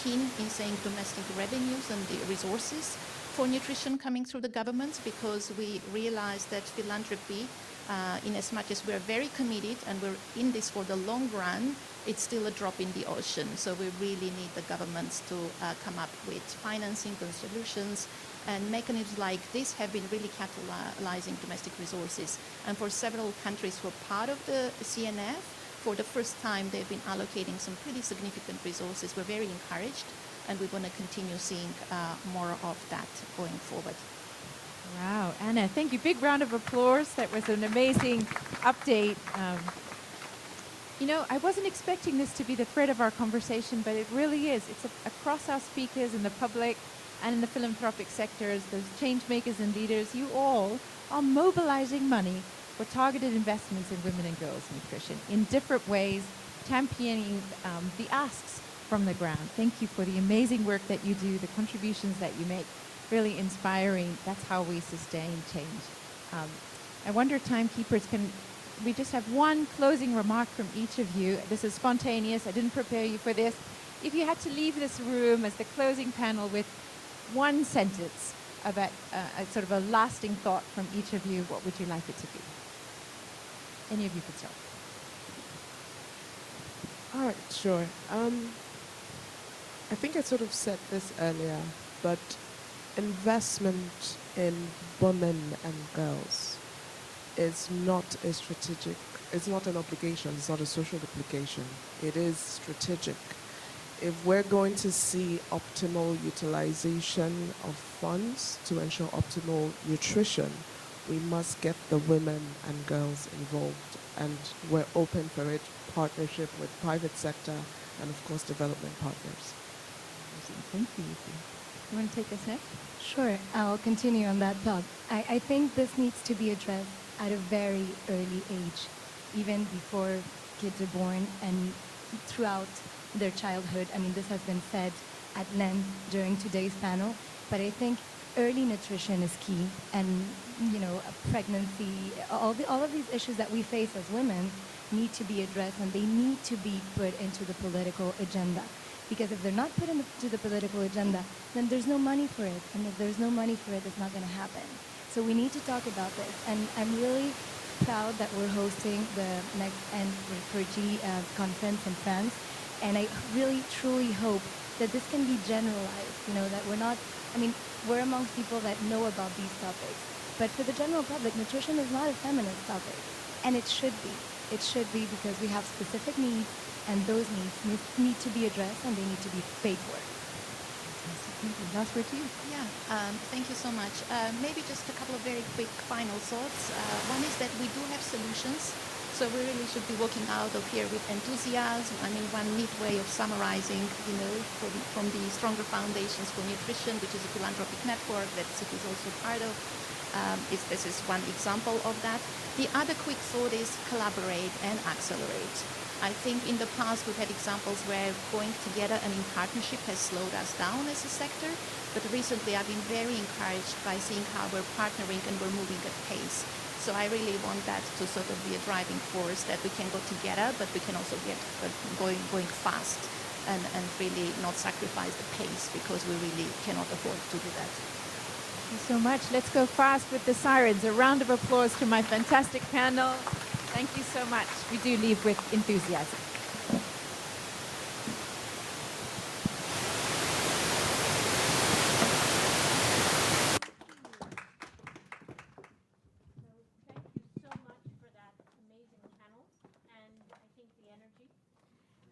keen in saying domestic revenues and the resources for nutrition coming through the governments, because we realize that philanthropy, in as much as we're very committed and we're in this for the long run, it's still a drop in the ocean. So we really need the governments to come up with financing and solutions, and mechanisms like this have been really catalyzing domestic resources. And for several countries who are part of the CNF, for the first time they've been allocating some pretty significant resources. We're very encouraged, and we want to continue seeing more of that going forward. Wow, Anna, thank you. Big round of applause. That was an amazing update. You know, I wasn't expecting this to be the thread of our conversation, but it really is. It's across our speakers in the public and in the philanthropic sectors, those change makers and leaders. You all are mobilizing money for targeted investments in women and girls nutrition in different ways, championing the asks from the ground. Thank you for the amazing work that you do, the contributions that you make. Really inspiring. That's how we sustain change. I wonder, timekeepers, can we just have one closing remark from each of you? This is spontaneous. I didn't prepare you for this. If you had to leave this room as the closing panel with one sentence about a sort of a lasting thought from each of you, what would you like it to be? Any of you could start. All right, sure. I think I sort of said this earlier, but investment in women and girls is not a strategic, it's not an obligation, it's not a social obligation. It is strategic. If we're going to see optimal utilization of funds to ensure optimal nutrition, we must get the women and girls involved, and we're open for it, partnership with private sector and of course development partners. Thank you. You want to take us next? Sure, I'll continue on that thought. I think this needs to be addressed at a very early age, even before kids are born and throughout their childhood. I mean, this has been said at length during today's panel, but I think early nutrition is key, and you know, pregnancy, all of these issues that we face as women need to be addressed, and they need to be put into the political agenda. Because if they're not put into the political agenda, then there's no money for it. And if there's no money for it, it's not going to happen. So we need to talk about this. And I'm really proud that we're hosting the next N4G conference in France. And I really, truly hope that this can be generalized. You know, that we're not, I mean, we're amongst people that know about these topics. But for the general public, nutrition is not a feminist topic. And it should be. It should be, because we have specific needs, and those needs need to be addressed, and they need to be paid for. Thank you. Last word to you. Yeah, thank you so much. Maybe just a couple of very quick final thoughts. One is that we do have solutions, so we really should be walking out of here with enthusiasm. I mean, one neat way of summarizing, you know, from the Stronger Foundations for Nutrition, which is a philanthropic network that CIF is also part of, this is one example of that. The other quick thought is collaborate and accelerate. I think in the past we've had examples where going together and in partnership has slowed us down as a sector, but recently I've been very encouraged by seeing how we're partnering and we're moving at pace. So I really want that to sort of be a driving force, that we can go together, but we can also get going fast and really not sacrifice the pace, because we really cannot afford to do that. Thank you so much. Let's go fast with the sirens. A round of applause to my fantastic panel. Thank you so much. We do leave with enthusiasm.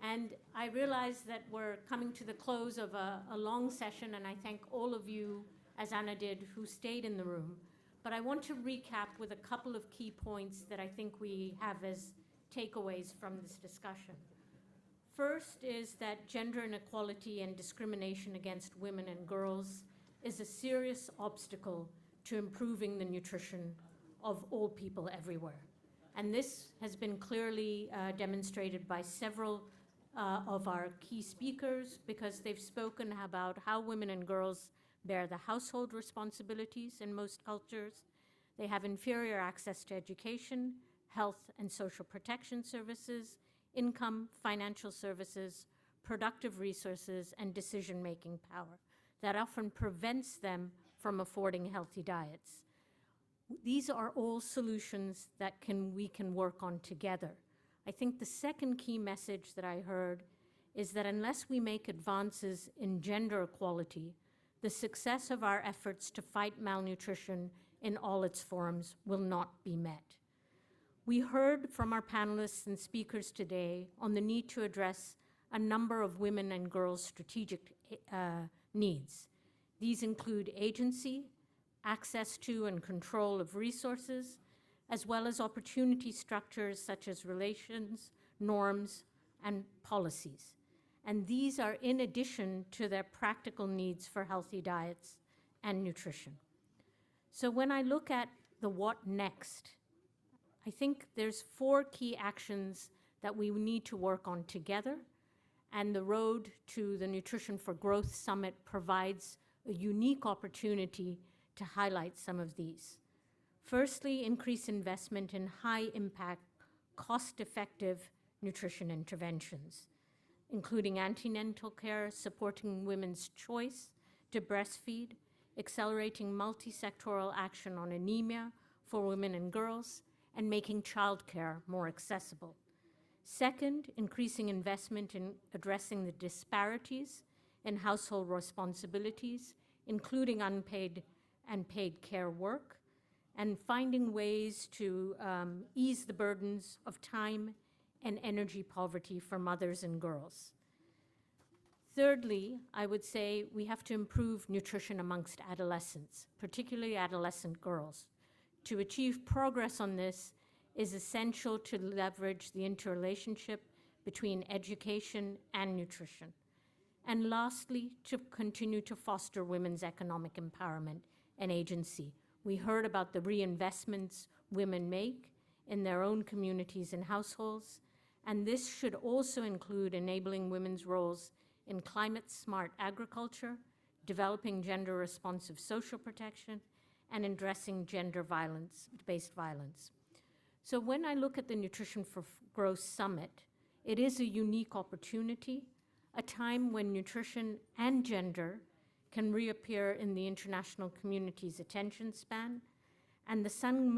And I realize that we're coming to the close of a long session, and I thank all of you, as Anna did, who stayed in the room. But I want to recap with a couple of key points that I think we have as takeaways from this discussion. First is that gender inequality and discrimination against women and girls is a serious obstacle to improving the nutrition of all people everywhere. And this has been clearly demonstrated by several of our key speakers, because they've spoken about how women and girls bear the household responsibilities in most cultures. They have inferior access to education, health and social protection services, income, financial services, productive resources, and decision-making power that often prevents them from affording healthy diets. These are all solutions that we can work on together. I think the second key message that I heard is that unless we make advances in gender equality, the success of our efforts to fight malnutrition in all its forms will not be met. We heard from our panelists and speakers today on the need to address a number of women and girls' strategic needs. These include agency, access to and control of resources, as well as opportunity structures such as relations, norms, and policies. And these are in addition to their practical needs for healthy diets and nutrition. So when I look at the what next, I think there's 4 key actions that we need to work on together, and the road to the Nutrition for Growth Summit provides a unique opportunity to highlight some of these. Firstly, increase investment in high-impact, cost-effective nutrition interventions, including antenatal care, supporting women's choice to breastfeed, accelerating multi-sectoral action on anemia for women and girls, and making childcare more accessible. Second, increasing investment in addressing the disparities in household responsibilities, including unpaid and paid care work, and finding ways to ease the burdens of time and energy poverty for mothers and girls. Thirdly, I would say we have to improve nutrition amongst adolescents, particularly adolescent girls. To achieve progress on this is essential to leverage the interrelationship between education and nutrition. And lastly, to continue to foster women's economic empowerment and agency. We heard about the reinvestments women make in their own communities and households, and this should also include enabling women's roles in climate-smart agriculture, developing gender-responsive social protection, and addressing gender-based violence. So when I look at the Nutrition for Growth Summit, it is a unique opportunity, a time when nutrition and gender can reappear in the international community's attention span, and the Sun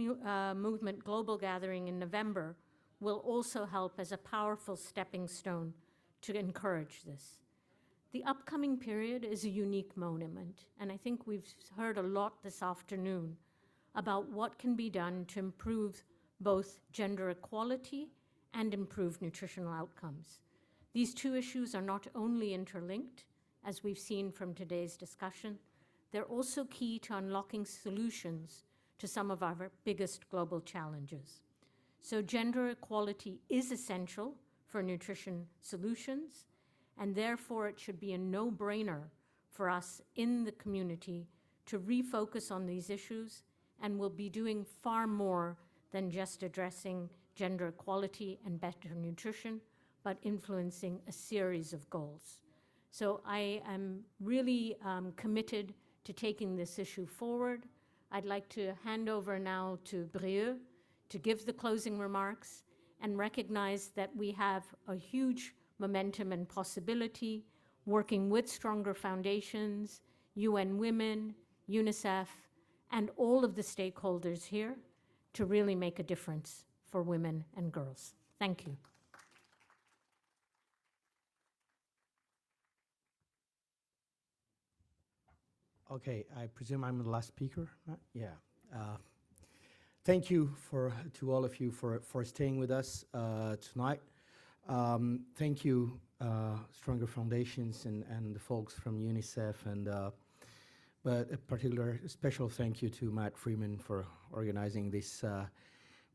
Movement Global Gathering in November will also help as a powerful stepping stone to encourage this. The upcoming period is a unique moment, and I think we've heard a lot this afternoon about what can be done to improve both gender equality and improve nutritional outcomes. These two issues are not only interlinked, as we've seen from today's discussion, they're also key to unlocking solutions to some of our biggest global challenges. So gender equality is essential for nutrition solutions, and therefore it should be a no-brainer for us in the community to refocus on these issues, and we'll be doing far more than just addressing gender equality and better nutrition, but influencing a series of goals. So I am really committed to taking this issue forward. I'd like to hand over now to Brieux to give the closing remarks and recognize that we have a huge momentum and possibility, working with stronger foundations, UN Women, UNICEF, and all of the stakeholders here to really make a difference for women and girls. Thank you. Okay, I presume I'm the last speaker. Yeah. Thank you to all of you for staying with us tonight. Thank you, Stronger Foundations and the folks from UNICEF, but a particular special thank you to Matt Freeman for organizing this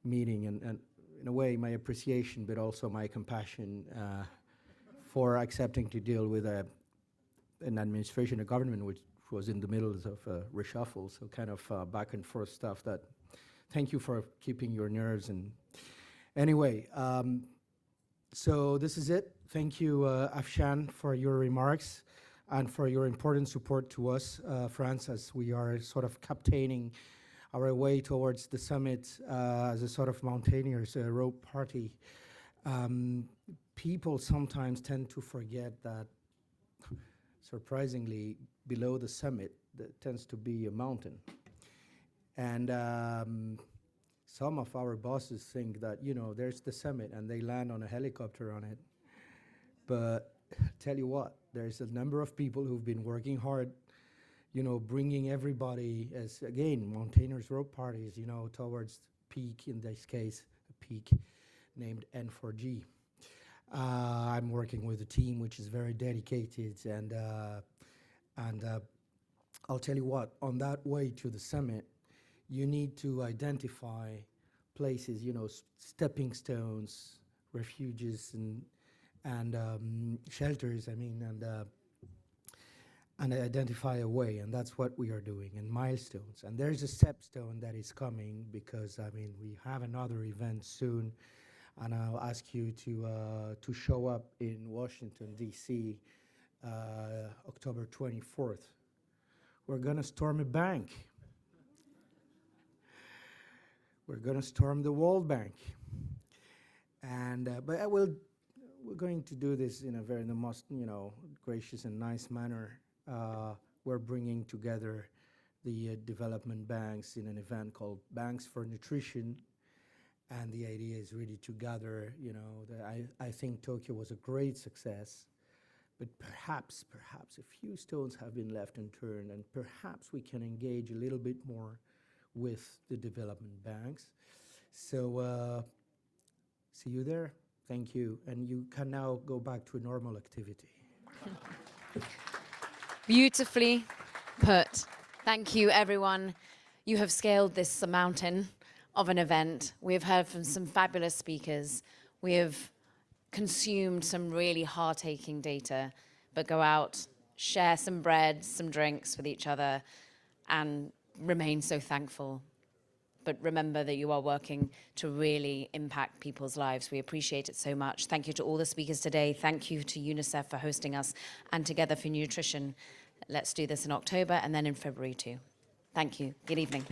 meeting, and in a way my appreciation, but also my compassion for accepting to deal with an administration, a government which was in the middle of a reshuffle, so kind of back and forth stuff. That thank you for keeping your nerves. And anyway, so this is it. Thank you, Afshan, for your remarks and for your important support to us, France, as we are sort of captaining our way towards the summit as a sort of mountaineers rope party. People sometimes tend to forget that, surprisingly, below the summit, there tends to be a mountain. And some of our bosses think that, you know, there's the summit and they land on a helicopter on it. But tell you what, there's a number of people who've been working hard, you know, bringing everybody as, again, mountaineers rope parties, you know, towards peak, in this case, a peak named N4G. I'm working with a team which is very dedicated, and I'll tell you what, on that way to the summit, you need to identify places, you know, stepping stones, refuges, and shelters, I mean, and identify a way, and that's what we are doing, and milestones. And there's a stepstone that is coming, because, I mean, we have another event soon, and I'll ask you to show up in Washington, D.C., October 24th. We're going to storm a bank. We're going to storm the World Bank. And but we're going to do this in the most, you know, gracious and nice manner. We're bringing together the development banks in an event called Banks for Nutrition. And the idea is really to gather, you know, I think Tokyo was a great success, but perhaps a few stones have been left unturned, and perhaps we can engage a little bit more with the development banks. So see you there. Thank you. And you can now go back to a normal activity. Beautifully put. Thank you, everyone. You have scaled this mountain of an event. We have heard from some fabulous speakers. We have consumed some really heart-aching data, but go out, share some bread, some drinks with each other, and remain so thankful. But remember that you are working to really impact people's lives. We appreciate it so much. Thank you to all the speakers today. Thank you to UNICEF for hosting us, and Together for Nutrition. Let's do this in October and then in February too. Thank you. Good evening.